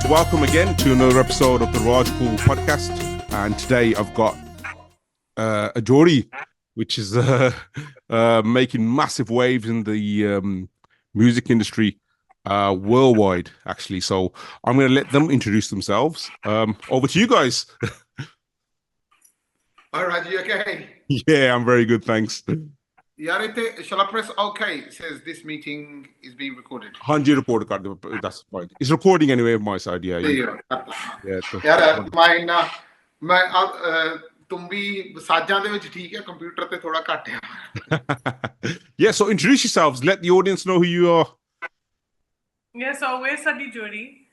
Welcome again to another episode of the Rehearsal podcast. And today I've got a Jori, which is making massive waves in the music industry worldwide, actually. So I'm going to let them introduce themselves. Over to you guys. All right, you okay? Yeah, I'm very good, thanks. Shall I press OK? It says this meeting is being recorded. 100 record card, that's fine. It's recording anyway on my side, yeah. Yeah, यार मैं तुम भी साजां दे विच ठीक है computer ते थोड़ा घट है. Yeah, so introduce yourselves, let the audience know who you are. Yeah, so we're Sadi Jori,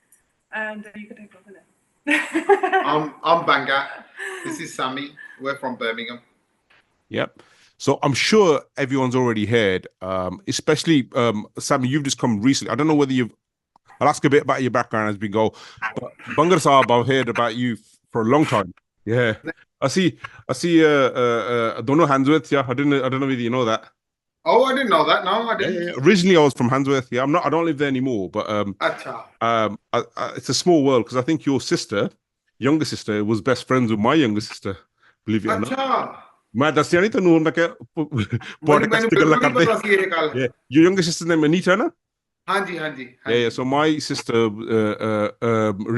and you can take over now. I'm Banga. This is Sammy. We're from Birmingham. Yep. So I'm sure everyone's already heard, especially Sammy, you've just come recently. I don't know whether I'll ask a bit about your background as we go. But Bangar Saab, I've heard about you for a long time. Yeah. I see Dono Handsworth, yeah. I don't know whether you know that. Oh, I didn't know that. No, I didn't. Yeah. Originally I was from Handsworth. Yeah, I don't live there anymore, but it's a small world because I think your younger sister, was best friends with my younger sister, believe it or not. मैं दसिया नहीं तन्नू मैं क्या podcast पे गल्ला करते हैं your younger sister's name Anita ना हाँ जी yeah so my sister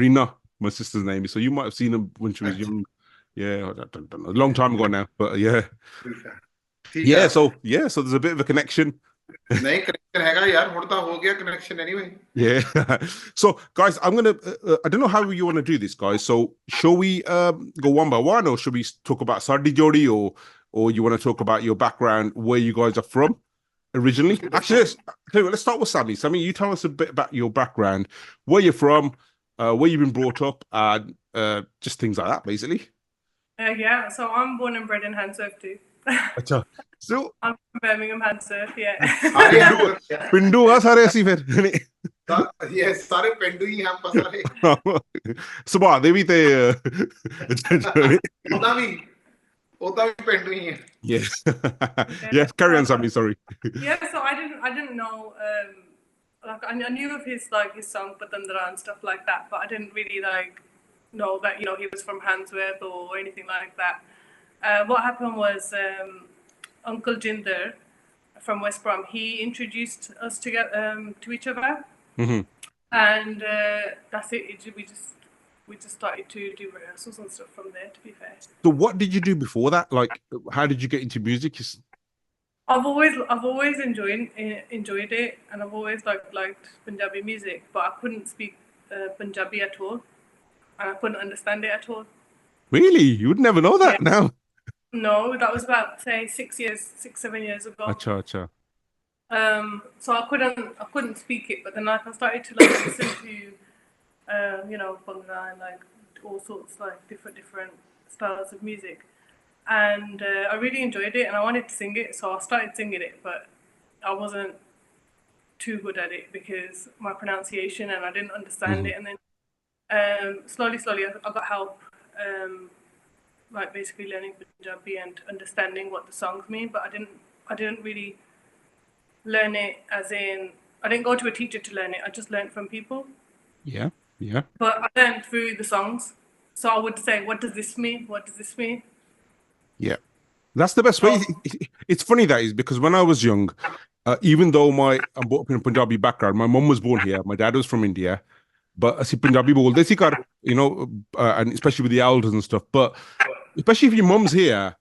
Rina, my sister's name, so you might have seen her when she was young. Yeah, I don't know, a long time ago now, but yeah so there's a bit of a connection. नहीं connection हैगा यार हुण तां हो गया connection anyway. Yeah. So guys, I'm gonna I don't know how you want to do this, guys, so shall we go one by one, or should we talk about Sadi Jori, or you want to talk about your background, where you guys are from originally? Actually, let's start with Sammy. Sammy, you tell us a bit about your background, where you're from, where you've been brought up, and just things like that, basically. Yeah, so I'm born and bred in Handsworth too. So I'm from Birmingham, Handsworth, yeah. पिंडू आ सारे ऐसी फिर ये सारे पिंडू ही हैं हम सारे सुभाष दे भी ते ओदा भी पिंडू ही है. Yes, carry on, Sammy, sorry. Yeah, so I didn't know like I knew of his song Patandra and stuff like that, but I didn't really know that he was from Handsworth or anything like that. What happened was Uncle Jinder from West Brom, he introduced us to each other, and that's it. We just started to do rehearsals and stuff from there, to be fair. So what did you do before that? Like, how did you get into music? I've always enjoyed it, and I've always liked Punjabi music, but I couldn't speak Punjabi at all, and I couldn't understand it at all. Really? You would never know that now. No, that was about, say, 6-7 years ago. Acha. So I couldn't speak it, but then I started to listen to Bhangra and all sorts different styles of music, and I really enjoyed it, and I wanted to sing it, so I started singing it, but I wasn't too good at it because my pronunciation, and I didn't understand it, and then slowly I got help. Basically learning Punjabi and understanding what the songs mean, but I didn't really learn it as in, I didn't go to a teacher to learn it, I just learned from people. Yeah. But I learned through the songs, so I would say, what does this mean? Yeah. That's the best way. It's funny that is, because when I was young, even though I'm brought up in a Punjabi background, my mum was born here, my dad was from India, but ਅਸੀਂ Punjabi ਬੋਲਦੇ ਸੀ ਘਰ, and especially with the elders and stuff, but especially if your mum's here,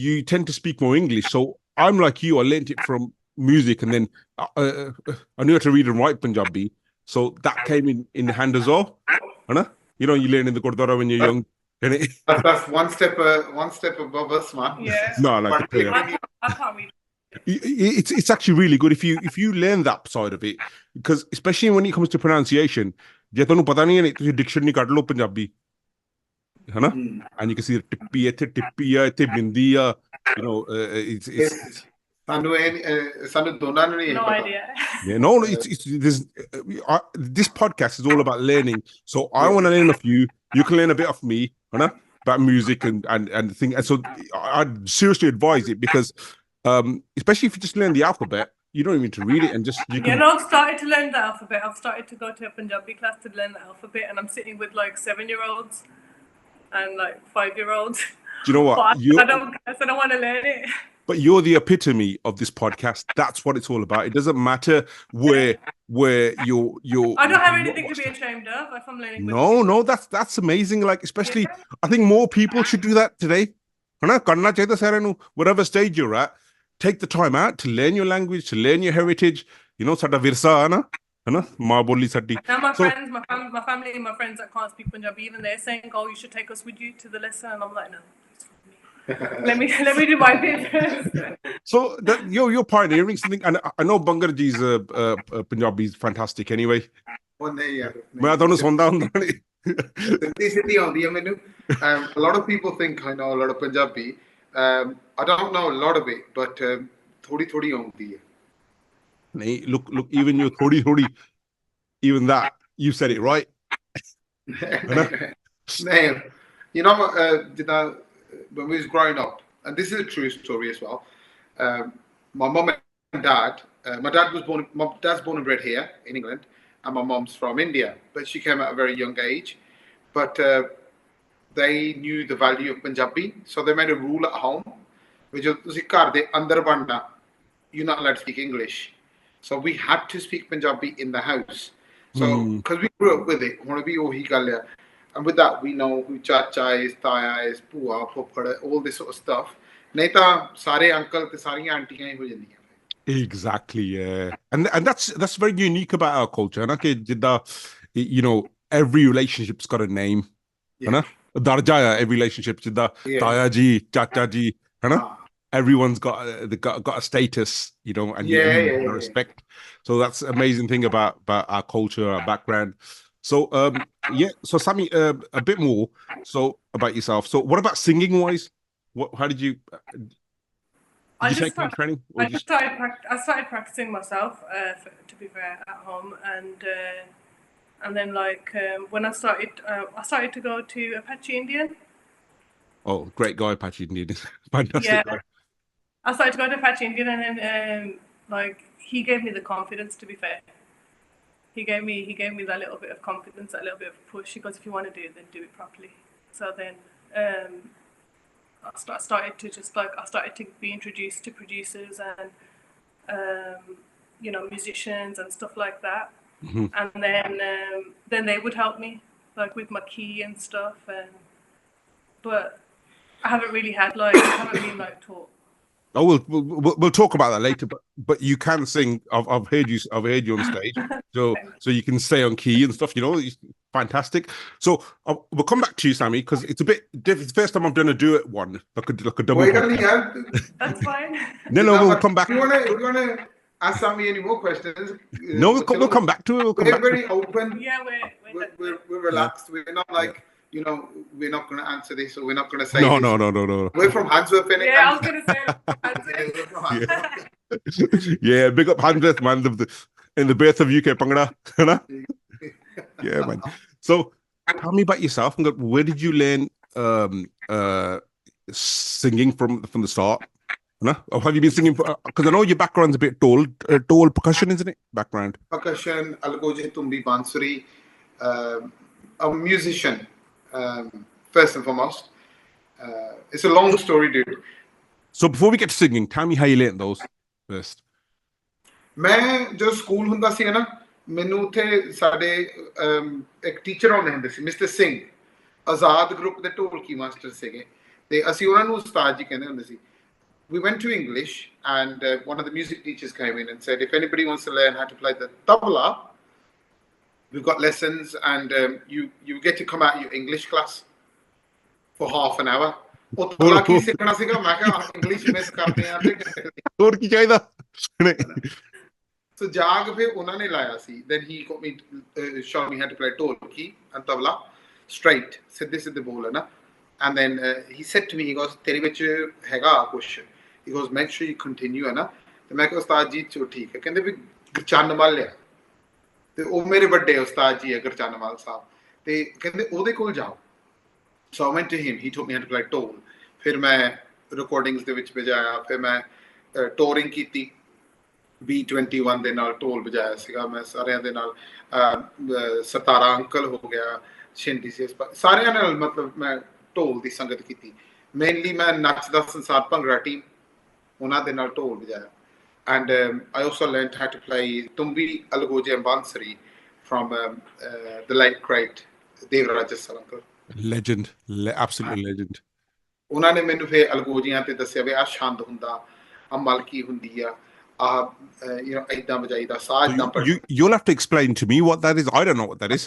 you tend to speak more English. So I'm like you, I learnt it from music, and then I knew how to read and write Punjabi, so that came in hand as well. You learn in the Gurdwara when you're young. That's one step above us, man. Yeah. No, I can't read. It's actually really good if you learn that side of it, because especially when it comes to pronunciation, ਜੇ ਤੁਹਾਨੂੰ ਪਤਾ ਨਹੀਂ ਹੈ ਤੁਸੀਂ dictionary ਕੱਢ ਲਓ ਪੰਜਾਬੀ, ਹਨਾ, and you can see ਟਿੱਪੀ ਆ ਇੱਥੇ ਬਿੰਦੀ ਆ, ਸਾਨੂੰ ਦੋਨਾਂ ਨੂੰ ਨਹੀਂ No ਪਤਾ. idea. Yeah, no, this podcast is all about learning, so I want to learn of you can learn a bit of me, about music and thing, and so I'd seriously advise it, because especially if you just learn the alphabet, you don't even need to read it, and just you You can. know, I've started to learn the alphabet. I've started to go to a Punjabi class to learn the alphabet, and I'm sitting with like 7-year-olds and like 5-year-olds. Do you know what? I don't want to learn it. But you're the epitome of this podcast. That's what it's all about. It doesn't matter where you're. I don't have anything to be ashamed of if I'm learning. No, that's amazing. Like, especially, I think more people should do that today. Whatever stage you're at, take the time out to learn your language, to learn your heritage. You know, sada virsa hai na, maa boli sadi. Now my friends, my family, my friends that can't speak Punjabi, even they're saying, "Oh, you should take us with you to the lesson," and I'm like, "No, let me do my bit." So you're pioneering something, and I know Bangarji's Punjabi is fantastic anyway. Oh, no, yeah. I don't know. A lot of people think I know a lot of Punjabi. I don't know a lot of it, but thodi aunਦੀ ਹੈ. Look, even your thodi, even that, you said it right. You know, when we was growing up, and this is a true story as well. My mum and dad, my dad's born and bred here in England, and my mum's from India, but she came at a very young age. But they knew the value of Punjabi, so they made a rule at home, which is you're not allowed to speak English. So we had to speak Punjabi in the house. So because we grew up with it, and with that we know who chacha is, taya is, pua, phopad, all this sort of stuff. Nahi ta sare uncle te sariyan aunties hi ho jandiyan. Exactly, yeah, and that's very unique about our culture. You know, every relationship's got a name. Yeah. Darjaya, every relationship, taya ji, chacha ji, everyone's got a status, you know, and respect. So that's the amazing thing about our culture, our background. So so Sammy, a bit more so about yourself. So what about singing wise? How did you take any training? I started practicing myself, to be fair, at home, and then like when I started to go to Apache Indian. Oh, great guy, Apache Indian. Fantastic guy. I started to go to Apache Indian, and then like he gave me the confidence. To be fair, he gave me that little bit of confidence, that little bit of push. He goes, if you want to do it, then do it properly. So then I started to be introduced to producers and you know, musicians and stuff like that. Mm-hmm. And then they would help me like with my key and stuff, but I haven't really had I haven't been like taught. Oh, we'll talk about that later. But you can sing. I've heard you on stage, so you can stay on key and stuff. You know, it's fantastic. So we'll come back to you, Sammy, because it's a bit different. It's the first time I've done a duet one, like a double. That's fine. No, we'll come back. You wanna ask Sammy any more questions? No, we'll come back to it. We're very open. Yeah, we're relaxed. We're not like. You know, we're not going to answer this, or we're not going to say no. We're from Handsworth, innit? Yeah, I was going to say. Yeah, big up Handsworth, man. In the birth of UK Bhangra. Yeah, man. So, tell me about yourself. Where did you learn singing from the start? Or have you been singing? Because I know your background's a bit tall percussion, isn't it? Background. Percussion, Algoje Tumbi Bansuri, a musician. First and foremost, it's a long story, dude. So before we get to singing, tell me how you learned those first. मैं जो school ਹੁੰਦਾ ਸੀ ਨਾ, ਮੈਨੂੰ ਉੱਥੇ ਸਾਡੇ ਇੱਕ teacher ਆਉਂਦੇ ਹੁੰਦੇ ਸੀ, ਮਿਸਟਰ ਸਿੰਘ, ਆਜ਼ਾਦ ਗਰੁੱਪ ਦੇ ਢੋਲਕੀ ਮਾਸਟਰ ਸੀਗੇ, ਤੇ ਅਸੀਂ ਉਹਨਾਂ ਨੂੰ ਉਸਤਾਦ ਜੀ ਕਹਿੰਦੇ ਹੁੰਦੇ ਸੀ. We went to English, and one of the music teachers came in and said, if anybody wants to learn how to play the tabla, we've got lessons, and you get to come out of your English class for half an hour. So ਜਾਗ ਫਿਰ ਉਹਨਾਂ ਨੇ ਲਾਇਆ ਸੀ. Then he got me showed me how to play ਢੋਲਕੀ and tabla straight, ਸਿੱਧੇ ਬੋਲ ਹੈ ਨਾ. And then he said to me, he goes, ਤੇਰੇ ਵਿੱਚ ਹੈਗਾ ਕੁਛ. He goes, make sure you continue, ਹੈ ਨਾ. ਤੇ ਮੈਂ ਕਿਹਾ ਉਸਤਾਦ ਜੀ ਚਲੋ ਠੀਕ ਹੈ. ਕਹਿੰਦੇ ਵੀ ਗਰਚਨ ਮੱਲ ਆ, ਤੇ ਉਹ ਮੇਰੇ ਵੱਡੇ ਉਸਤਾਦ ਜੀ ਹੈ ਗਰਚਨਵਾਲ ਸਾਹਿਬ, ਤੇ ਕਹਿੰਦੇ ਉਹਦੇ ਕੋਲ ਜਾਓ. So I went to him, he taught me how to play ਢੋਲ. ਫਿਰ ਮੈਂ ਰਿਕਾਰਡਿੰਗਸ ਦੇ ਵਿੱਚ ਵਜਾਇਆ, ਫਿਰ ਮੈਂ ਟੂਰਿੰਗ ਕੀਤੀ B21 ਦੇ ਨਾਲ ਢੋਲ ਵਜਾਇਆ ਸੀਗਾ ਮੈਂ ਸਾਰਿਆਂ ਦੇ ਨਾਲ ਸਤਾਰਾ ਅੰਕਲ ਹੋ ਗਿਆ ਸ਼ਿੰਦੀ ਸੀ ਸਾਰਿਆਂ ਨਾਲ ਮਤਲਬ ਮੈਂ ਢੋਲ ਦੀ ਸੰਗਤ ਕੀਤੀ ਮੇਨਲੀ ਮੈਂ ਨੱਚਦਾ ਸੰਸਾਰ ਭੰਗੜਾ ਟੀਮ ਉਹਨਾਂ ਦੇ ਨਾਲ ਢੋਲ ਵਜਾਇਆ and I also learned how to play tumbi algoje and bansuri from the late great Devraj uncle legend absolute legend ਉਹਨਾਂ ਨੇ ਮੈਨੂੰ ਫਿਰ ਅਲਗੋਜੀਆਂ ਤੇ ਦੱਸਿਆ ਵੀ ਆ ਛੰਦ ਹੁੰਦਾ ਆ ਮਲਕੀ ਹੁੰਦੀ ਆ you know ਏਦਾਂ ਵਜਾਈਦਾ ਸਾਹ ਏਦਾਂ you'll have to explain to me what that is I don't know what that is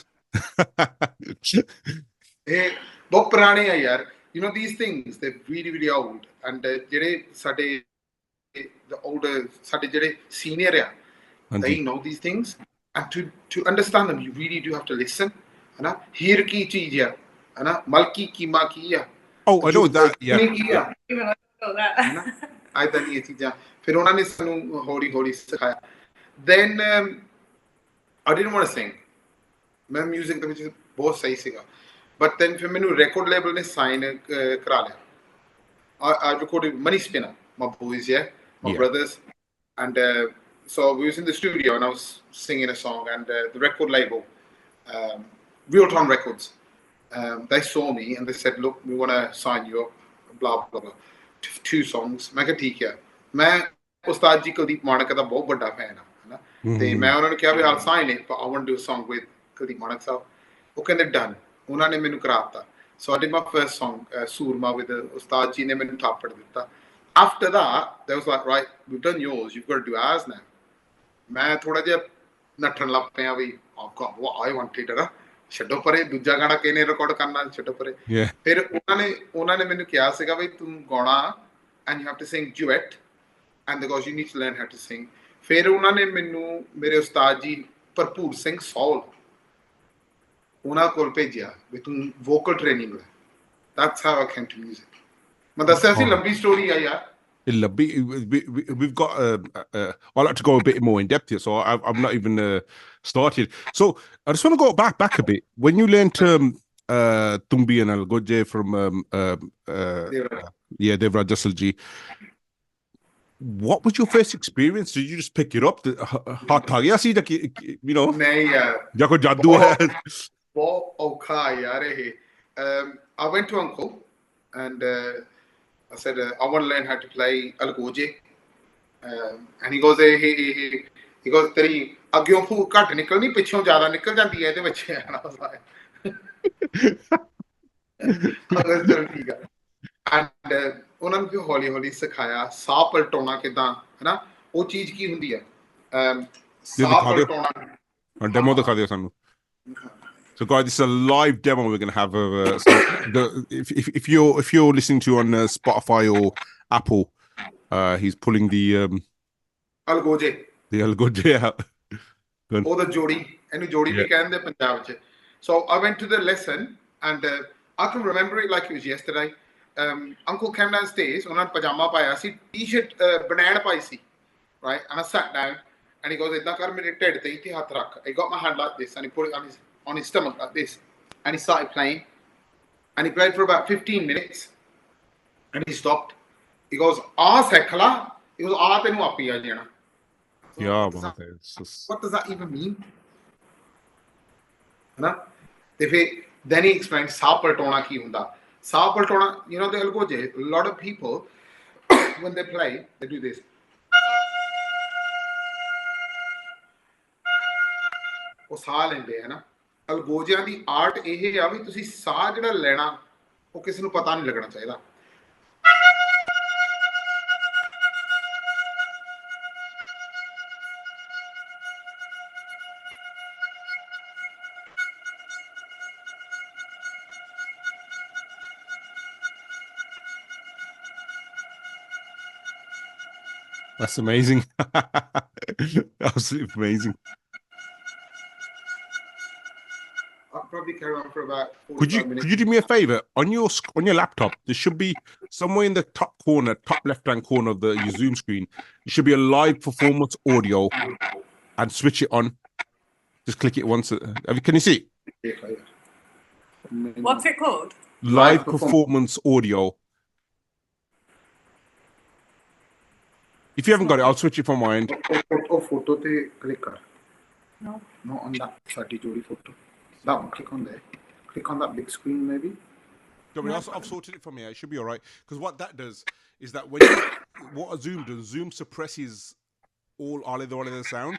ਇਹ ਬਹੁਤ ਪੁਰਾਣੇ ਆ ਯਾਰ you know these things they're really really old and ਜਿਹੜੇ ਸਾਡੇ the older ਸਾਡੇ ਜਿਹੜੇ senior ਆ they know these things and to understand them you really do have to listen ਹੈ ਨਾ ਹੀਰ ਕੀ ਚੀਜ਼ ਆ ਹੈ ਨਾ ਮਲਕੀ ਕੀਮਾ ਕੀ ਆ oh I know that yeah Even I don't know that. ਆਇਦਾਂ ਦੀਆਂ ਚੀਜ਼ਾਂ ਫਿਰ ਉਹਨਾਂ ਨੇ ਸਾਨੂੰ ਹੌਲੀ ਹੌਲੀ ਸਿਖਾਇਆ then I didn't want to sing ਮੈਂ ਮਿਊਜ਼ਿਕ ਦੇ ਵਿੱਚ ਬਹੁਤ ਸਹੀ ਸੀਗਾ but then ਫਿਰ ਮੈਨੂੰ record label ਨੇ sign ਕਰਾ ਲਿਆ I recorded Money Spinner my boys my brothers and so we was in the studio and I was singing a song and the record label Real Time Records they saw me and they said look we want to sign you up blah blah blah 2 songs ਮੈਂ ਕਿਹਾ ਠੀਕ ਹੈ ਮੈਂ ਉਸਤਾਦ ਜੀ ਕੁਲਦੀਪ ਮਾਨਕ ਦਾ ਬਹੁਤ ਵੱਡਾ fan ਹਾਂ ਹੈ ਨਾ ਤੇ ਮੈਂ ਉਹਨਾਂ ਨੂੰ ਕਿਹਾ ਵੀ I'll sign it but I want to do a song with Kuldeep ਮਾਨਕ ਸਾਹਿਬ ਉਹ ਕਹਿੰਦੇ done ਉਹਨਾਂ ਨੇ ਮੈਨੂੰ ਕਰਾਤਾ so I did my first song ਸੂਰਮਾ with ਉਸਤਾਦ ਜੀ ਨੇ ਮੈਨੂੰ ਥਾਪੜ ਦਿੱਤਾ after that they was like right we've done yours you've got to do ours now ਮੈਂ ਥੋੜਾ ਜਿਹਾ ਨੱਠਣ ਲੱਗ ਪਿਆ ਵੀ I've got what I wanted ਹੈ ਨਾ ਛੱਡੋ ਪਰੇ ਦੂਜਾ ਗਾਣਾ ਕਿਹਨੇ ਰਿਕਾਰਡ ਕਰਨਾ ਛੱਡੋ ਪਰੇ ਫਿਰ ਉਹਨਾਂ ਨੇ ਮੈਨੂੰ ਕਿਹਾ ਸੀਗਾ ਵੀ ਤੂੰ ਗਾਉਣਾ and you have to sing duet and because you need to learn how to sing ਫਿਰ ਉਹਨਾਂ ਨੇ ਮੈਨੂੰ ਮੇਰੇ ਉਸਤਾਦ ਜੀ ਭਰਪੂਰ ਸਿੰਘ ਸੌਲ ਉਹਨਾਂ ਕੋਲ ਭੇਜਿਆ ਵੀ ਤੂੰ ਵੋਕਲ ਟ੍ਰੇਨਿੰਗ ਲੈ that's how I came to music ਮੈਂ ਦੱਸਿਆ ਸੀ ਲੰਬੀ ਸਟੋਰੀ ਆ ਯਾਰ we've got I like to go a bit more in depth here so I've not even started so I just want to go back a bit when you learned Tumbi and Algoje from Devraj Ji what was your first experience did you just pick it up hot tag yeah see that you know nahi yaar ja koi jadoo hai bahut aukha yaar I went to uncle and I said I want to learn how to play algoje and he goes he goes teri agyo fu ghat nikalni pichon zyada nikal jandi hai ede vich ਅਗਰ ਚਲ ਠੀਕ ਆ and ਉਹਨਾਂ ਨੂੰ ਵੀ ਹੌਲੀ ਹੌਲੀ ਸਿਖਾਇਆ ਸਾਹ ਪਲਟਾਉਣਾ ਕਿਦਾਂ ਹੈ ਨਾ ਉਹ ਚੀਜ਼ ਕੀ ਹੁੰਦੀ ਹੈ ਸਾਹ ਪਲਟਾਉਣਾ ਡੈਮੋ ਦਿਖਾ ਦਿਓ ਸਾਨੂੰ So guys, this is a live demo we're going to have of if you're listening to on Spotify or Apple, he's pulling the algoje out. Oh, the Jori, and Jori we can the Punjab. So I went to the lesson and I can remember it like it was yesterday. Uncle came downstairs, ਉਹਨਾਂ pajama ਪਾਇਆ ਸੀ t-shirt banana Bhai C right and I sat down and he goes ਇਦਾਂ ਕਰ ਮੇਰੇ ਢਿੱਡ ਤੇ ਇੱਥੇ ਹੱਥ ਰੱਖ I got my hand like this and he put it on his stomach like this and he started playing and he played for about 15 minutes and he stopped he goes sekhala he goes tenu api aa jana what does that even mean na then he explained saah paltona ki hunda saah paltona you know the algoje a lot of people when they play they do this ਉਹ ਸਾਹ ਲੈਂਦੇ ਹੈ ਨਾ ਅਲਗੋਜਿਆਂ ਦੀ art ਇਹ ਆ ਵੀ ਤੁਸੀਂ ਸਾਹ ਜਿਹੜਾ ਲੈਣਾ ਉਹ ਕਿਸੇ ਨੂੰ ਪਤਾ ਨਹੀਂ ਲੱਗਣਾ ਚਾਹੀਦਾ That's amazing. Absolutely amazing. I'll probably carry on for about 45 minutes. Could you do me a favor? On your laptop, there should be somewhere in the top corner, top left-hand corner of your Zoom screen, there should be a live performance audio and switch it on. Just click it once. Can you see it? What's it called? Live performance audio. If you haven't got it, I'll switch it from my end. Photo te click kar. No. No, on that Sadi Jori photo. That one, click on there. Click on that big screen maybe. I've sorted it from here. It should be all right. Because what that does is that what a Zoom does, Zoom suppresses all the sound.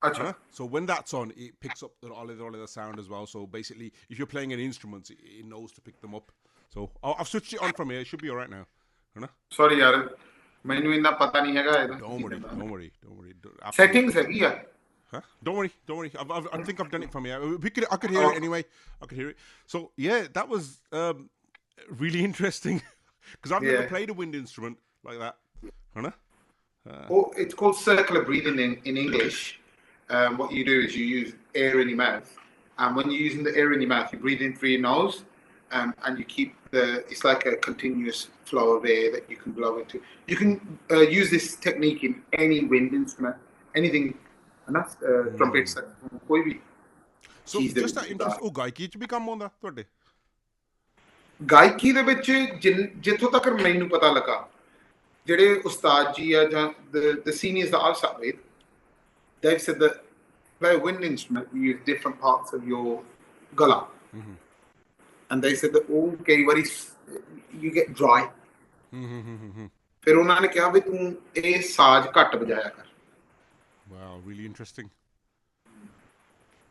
Acha. So when that's on, it picks up the sound as well. So basically, if you're playing an instrument, it knows to pick them up. So I've switched it on from here. It should be all right now. Sorry yaar, mainu inna pata nahi hai ga. Don't worry. Settings hai ya. Huh? Don't worry. I think I've done it from here. I could hear it anyway. I could hear it. So yeah, that was really interesting because I've never played a wind instrument like that. It's called circular breathing in English. What you do is you use air in your mouth, and when you're using the air in your mouth, you breathe in through your nose, and you keep it's like a continuous flow of air that you can blow into. You can use this technique in any wind instrument, anything, and that's trumpet, koi bhi. So just that interest, ਗਾਇਕੀ ਚ ਵੀ ਕੰਮ ਆਉਂਦਾ ਤੁਹਾਡੇ? ਗਾਇਕੀ ਦੇ ਵਿੱਚ ਜਿੱਥੋਂ ਤੱਕ ਮੈਨੂੰ ਪਤਾ ਲੱਗਾ, ਜਿਹੜੇ ਉਸਤਾਦ ਜੀ ਆ ਜਾਂ the seniors that I've sat with, they've said that play a wind instrument, you use different parts of your gala. And they said that ਕਈ ਵਾਰੀ you get dry. ਫਿਰ ਉਹਨਾਂ ਨੇ ਕਿਹਾ ਵੀ ਤੂੰ ਇਹ ਸਾਜ਼ ਘੱਟ ਵਜਾਇਆ ਕਰ. Wow, really interesting.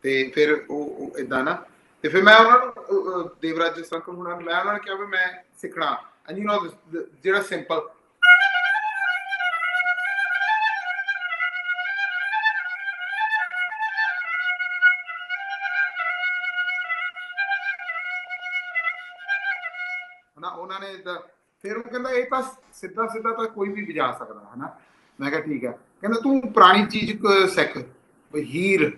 ਤੇ ਫਿਰ ਉਹ ਇਦਾਂ ਨਾ, ਤੇ ਫਿਰ ਮੈਂ ਉਹਨਾਂ ਨੂੰ ਦੇਵਰਾਜ ਸੰਕਲ ਹੁਣਾਂ ਨੂੰ ਮੈਂ ਉਹਨਾਂ ਨੇ ਕਿਹਾ ਵੀ ਮੈਂ ਸਿੱਖਣਾ. And you know ਜਿਹੜਾ ਸਿੰਪਲ ਉਹਨਾਂ ਨੇ ਫਿਰ ਉਹ ਕਹਿੰਦਾ ਇਹ ਤਾਂ ਸਿੱਧਾ ਤਾਂ ਕੋਈ ਵੀ ਵਜਾ ਸਕਦਾ ਹੈ ਨਾ. ਮੈਂ ਕਿਹਾ ਠੀਕ ਹੈ. ਕਹਿੰਦਾ ਤੂੰ ਪੁਰਾਣੀ ਚੀਜ਼ ਸਿੱਖ, ਹੀਰ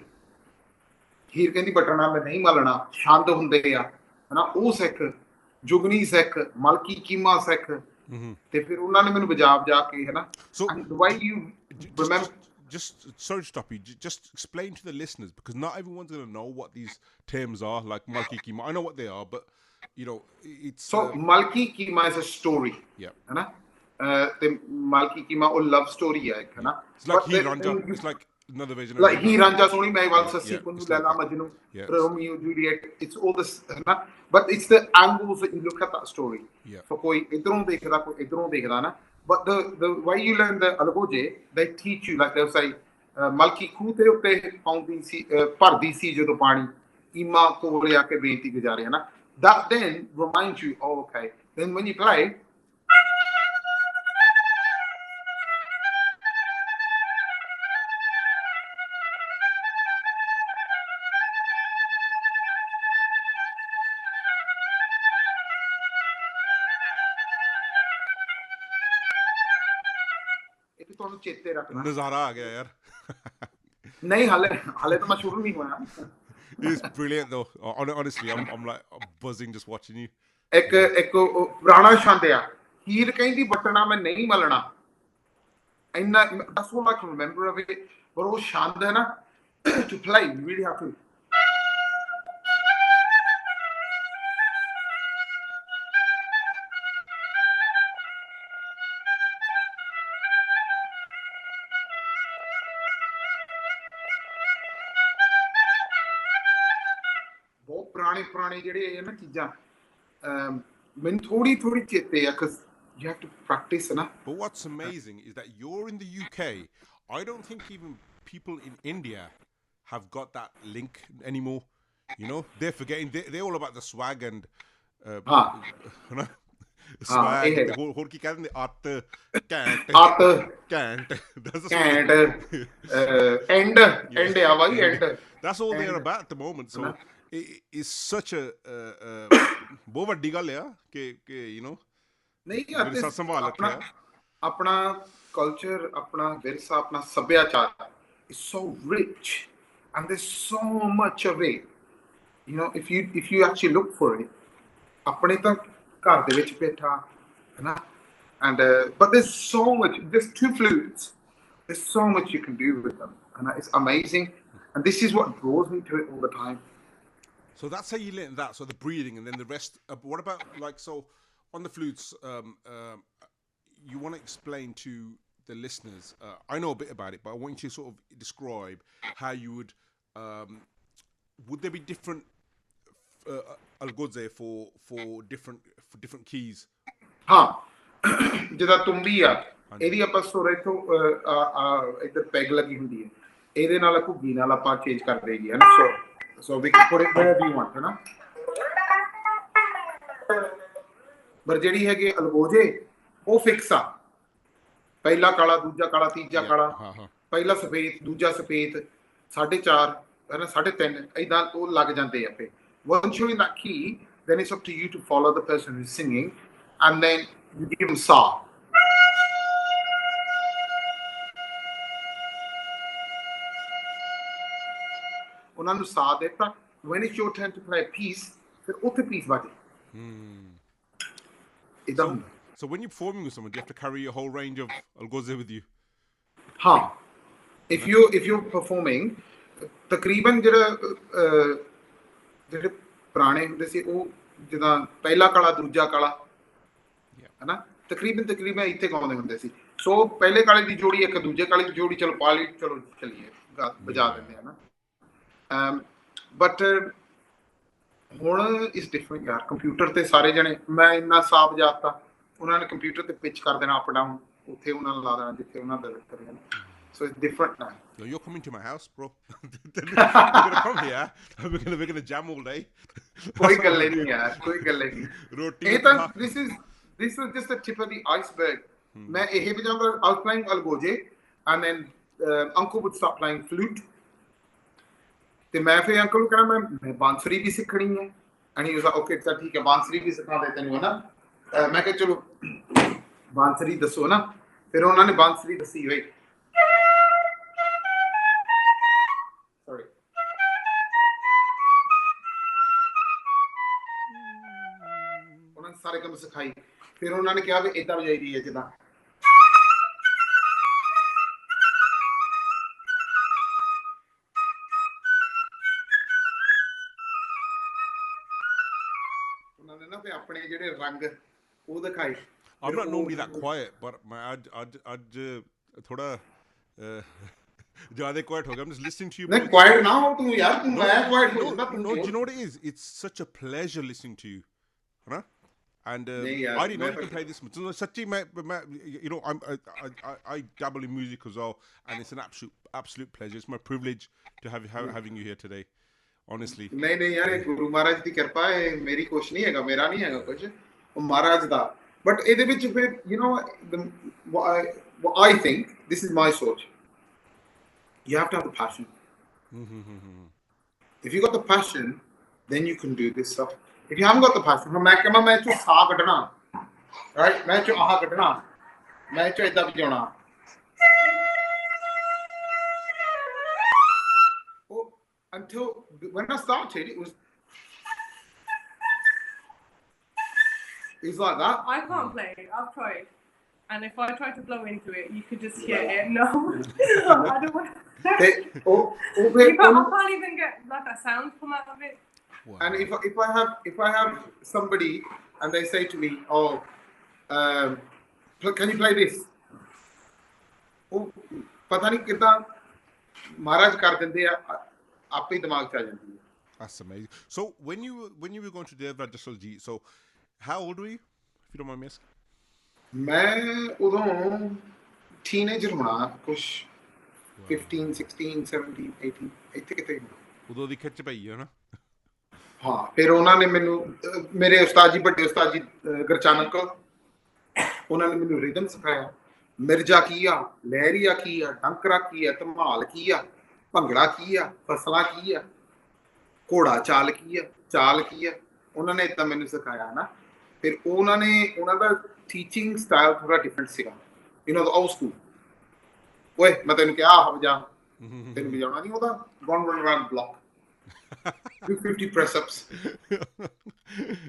ਕਹਿੰਦੀ ਬਟਣਾ ਮੈਂ ਨਹੀਂ ਮਲਣਾ, ਛੰਦ ਹੁੰਦੇ ਆ ਹਨਾ, ਉਹ ਸਿੱਖ, ਜੁਗਨੀ ਸਿੱਖ, ਮਲਕੀ ਕੀਮਾ ਸਿੱਖ. ਤੇ ਫਿਰ ਉਹਨਾਂ ਨੇ ਮੈਨੂੰ ਵਜਾ ਕੇ ਹਨਾ. Just sorry to stop you. Just explain to the listeners, because not everyone's going to know what these terms are, like malki kima. I know what they are, but you know, it's so malki kima is a story. Yeah. है ना? The malki kima or love story है ना? It's like he ranja. It's like another version of like he ranja soni mehwal sassi kundu laila majnu Romeo Juliet. It's all this है ना? But it's the angles that you look at that story. Yeah. So कोई इधरों देखदा, कोई इधरों देखदा ना. But the way you learn the algoje, they teach you, like they'll say malki khoo te utte paundi si pardi si jado pani ima kole aake benti guzare hai na. That then reminds you, oh okay, then when you play ਤੁਹਾਨੂੰ ਚੇਤੇ ਰੱਖਣਾ. ਨਜ਼ਾਰਾ ਆ ਗਿਆ ਯਾਰ. ਨਹੀਂ ਹਾਲੇ ਤਾਂ ਮੈਂ ਸ਼ੁਰੂ ਨਹੀਂ ਹੋਇਆ. It's brilliant though. Honestly, I'm like buzzing just watching you. ਇੱਕ ਪੁਰਾਣਾ ਛੰਦ ਆ, ਹੀਰ ਕਹਿੰਦੀ ਬਟਣਾ ਮੈਂ ਨਹੀਂ ਮਲਣਾ. ਇੰਨਾ that's what I can remember of it. ਪਰ ਉਹ ਛੰਦ ਹੈ ਨਾ, to play you really have to ਪੁਰਾਣੇ ਜਿਹੜੇ ਇਹ ਨਾ ਚੀਜ਼ਾਂ ਮੈਨੂੰ ਥੋੜੀ ਚੇਤੇ ਆ, because you have to practice ਨਾ. But what's amazing is that you're in the UK. I don't think even people in India have got that link anymore. You know, they're forgetting. They're all about the swag and swag. ਹੋਰ ਕੀ ਕਹਿੰਦੇ can't. End ਆ ਬਾਈ, end. That's all they're about at the moment. So it's such a ਬਹੁਤ ਵੱਡੀ ਗੱਲ ਆ ਕਿ you know ਨਹੀਂ ਸੰਭਾਲ ਰੱਖਿਆ. ਆਪਣਾ culture, ਆਪਣਾ ਵਿਰਸਾ, ਆਪਣਾ ਸੱਭਿਆਚਾਰ is so rich and there's so much of it. You know, if you actually look for it, ਆਪਣੇ ਤਾਂ ਘਰ ਦੇ ਵਿੱਚ ਬੈਠਾ ਹੈ ਨਾ, and but there's so much. There's 2 flutes. There's so much you can do with them, and it's amazing. And this is what draws me to it all the time. So that's how you learn that. So the breathing, and then the rest. What about, like, so on the flutes? You want to explain to the listeners, I know a bit about it, but I want you to sort of describe how you would there be different algoze for different keys? ਹਾਂ ਜਿੱਦਾਂ ਤੁੰਬੀ ਆ ਇਹਦੀ ਆਪਾਂ ਸੁਰ ਇੱਥੋਂ ਇੱਧਰ peg ਲੱਗੀ ਹੁੰਦੀ ਹੈ ਇਹਦੇ ਨਾਲ ਘੁੱਗੀ ਨਾਲ ਆਪਾਂ ਚੇਂਜ ਕਰ ਦੇਗੀ ਹੈ ਨਾ so we put it where you want ਹੈ ਨਾ ਪਰ ਜਿਹੜੀ ਹੈਗੀ ਅਲਗੋਜੇ ਉਹ ਫਿਕਸ ਆ ਪਹਿਲਾ ਕਾਲਾ ਦੂਜਾ ਕਾਲਾ ਤੀਜਾ ਕਾਲਾ ਪਹਿਲਾ ਸਫੇਦ ਦੂਜਾ ਸਫੇਦ 4.5 ਹੈ ਨਾ 3.5 ਏਦਾਂ ਉਹ ਲੱਗ ਜਾਂਦੇ ਆ ਫੇ once you're in that key then it's up to you to follow the person who's singing and then you give them sa ਉਹਨਾਂ ਨੂੰ sa ਦਿੱਤਾ when it's your turn to play a piece ਫਿਰ ਉੱਥੇ piece ਵੱਜੇ ਇਦਾਂ So when you're performing with someone, do you have to carry a whole range of algoze with you? Ha. If you're performing, ਤਕਰੀਬਨ ਜਿਹੜੇ ਪੁਰਾਣੇ ਹੁੰਦੇ ਸੀ ਉਹ ਜਿੱਦਾਂ ਪਹਿਲਾ ਕਾਲਾ ਦੂਜਾ ਕਾਲਾ ਹੈਨਾ ਤਕਰੀਬਨ ਇੱਥੇ ਗਾਉਂਦੇ ਹੁੰਦੇ ਸੀ ਸੋ ਪਹਿਲੇ ਕਾਲੇ ਦੀ ਜੋੜੀ ਇੱਕ ਦੂਜੇ ਕਾਲੇ ਦੀ ਜੋੜੀ ਚਲੋ ਪਾ ਲਈ ਚਲੋ ਚੱਲੀਏ ਵਜਾ ਦਿੰਦੇ ਹਨਾ ਬਟ ਹੁਣ ਇਸ ਡਿਫਰੈਂਟ ਯਾਰ ਕੰਪਿਊਟਰ ਤੇ ਸਾਰੇ ਜਣੇ ਮੈਂ ਇੰਨਾ ਸਾਹ ਵਜਾਤਾ ਉਹਨਾਂ ਨੇ ਕੰਪਿਊਟਰ ਤੇ ਪਿਚ ਕਰ ਦੇਣਾ ਅਪ ਡਾਊਨ ਉੱਥੇ ਉਹਨਾਂ ਨੂੰ ਲਾ ਦੇਣਾ ਜਿੱਥੇ ਉਹਨਾਂ ਦਾ ਕਰਨਾ so it's different now. Yo, you're coming to my house, bro. We're gonna come here. We're gonna jam all day. कोई गल्ले नहीं यार कोई गल्ले नहीं ये तो this was just the tip of the iceberg मैं यही बजाऊंगा I was playing algoje and then uncle would start playing flute ਤੇ ਮੈਂ ਫਿਰ ਅੰਕਲ ਨੂੰ ਕਹਿੰਦਾ ਮੈਂ ਬਾਂਸੁਰੀ ਵੀ ਸਿੱਖਣੀ ਹੈ and he was like okay ਚਲ ਠੀਕ ਹੈ ਬਾਂਸੁਰੀ ਵੀ ਸਿਖਾ ਦੇ ਤੈਨੂੰ ਹਨਾ ਮੈਂ ਕਿਹਾ ਚਲੋ ਬਾਂਸੁਰੀ ਦੱਸੋ ਨਾ ਫਿਰ ਉਹਨਾਂ ਨੇ ਬਾਂਸੁਰੀ ਦੱਸੀ ਹੋਈ sorry ਉਹਨਾਂ ਨੇ ਸਾਰੇ ਕੰਮ ਸਿਖਾਈ ਫਿਰ ਉਹਨਾਂ ਨੇ ਕਿਹਾ ਵੀ ਇਦਾਂ ਵਜਾਈਦੀ ਹੈ ਜਿੱਦਾਂ ਉਹਨਾਂ ਨੇ ਨਾ ਫਿਰ ਆਪਣੇ ਜਿਹੜੇ ਰੰਗ ਉਹ ਦਿਖਾਏ I'm not normally that quiet, but ਅੱਜ ਥੋੜਾ ਜ਼ਿਆਦਾ quiet ਹੋ ਗਿਆ. I'm just listening to you. ਨਹੀਂ quiet ਨਾ ਹੋ ਤੂੰ ਯਾਰ ਤੂੰ ਮੈਂ quiet ਹੋ ਜਾਂਦਾ No, do you know what it is? It's such a pleasure listening to you. Huh? And I didn't know you can play this much. So, Sachi, you know, I dabble in music as well, and it's an absolute pleasure. It's my privilege to having you here today. Honestly. ਨਹੀਂ ਯਾਰ ਇਹ ਗੁਰੂ ਮਹਾਰਾਜ ਦੀ ਕਿਰਪਾ ਹੈ ਮੇਰੀ ਕੁਛ ਨਹੀਂ ਹੈਗਾ ਮੇਰਾ ਨਹੀਂ ਹੈਗਾ ਕੁਝ ਉਹ ਮਹਾਰਾਜ ਦਾ ਬਟ ਇਹਦੇ ਵਿੱਚ ਫਿਰ you know what I think this is my sort you have to have the passion if you got the passion then you can do this stuff if you haven't got the passion ਮੈਂ ਕਹਾਂ ਮੈਂ ਚੋਂ ਸਾਹ ਕੱਢਣਾ right ਮੈਂ ਚੋਂ ਆਹ ਕੱਢਣਾ ਮੈਂ ਚੋਂ ਏਦਾਂ ਵਜਾਉਣਾ until when I started it was it's like that. I can't play it. I've tried. And if I try to blow into it, you could just hear it. No. I don't want to. I can't even get like a sound come out of it. Wow. And if I have somebody and they say to me, oh, can you play this? Oh, पता नहीं कितना महाराज कर देंगे आपे दिमाग च आ जाती है. That's amazing. So when you were going to the Rehearsal G, so how old were you, if you don't mind me asking? मैं उਦੋਂ teenager ਹੋਣਾ ਕੁਛ 15 16 17 18 ਇੱਥੇ ਕਿਤੇ ਉਦੋਂ ਦੀ ਖਿੱਚ ਪਈ ਹੈ ਨਾ ਹਾਂ ਫਿਰ ਉਹਨਾਂ ਨੇ ਮੈਨੂੰ ਮੇਰੇ ਉਸਤਾਦ ਜੀ ਵੱਡੇ ਉਸਤਾਦ ਜੀ ਗੁਰਚਾਨਕ ਉਹਨਾਂ ਨੇ ਮੈਨੂੰ ਰਿਦਮ ਸਿਖਾਇਆ ਮਿਰਜ਼ਾ ਕੀ ਆ ਲਹਿਰੀਆ ਕੀ ਆ ਡੰਕਰਾ ਕੀ ਆ ਧਮਾਲ ਕੀ ਆ ਭੰਗੜਾ ਕੀ ਆ ਫਸਲਾਂ ਕੀ ਆ ਘੋੜਾ ਚਾਲ ਕੀ ਆ ਉਹਨਾਂ ਨੇ ਤਾਂ ਮੈਨੂੰ ਸਿਖਾਇਆ ਨਾ ਫਿਰ ਉਹਨਾਂ ਦਾ ਟੀਚਿੰਗ ਸਟਾਈਲ ਥੋੜਾ ਡਿਫਰੈਂਟ ਸੀਗਾ ਯੂ نو ਦ ਓਲਡ ਸਕੂਲ ਓਏ ਮੈਂ ਤੈਨੂੰ ਕਿਹਾ ਆ ਵਜਾ ਤੈਨੂੰ ਵਜਾਉਣਾ ਨਹੀਂ ਉਹਦਾ gone run around block 50 press ups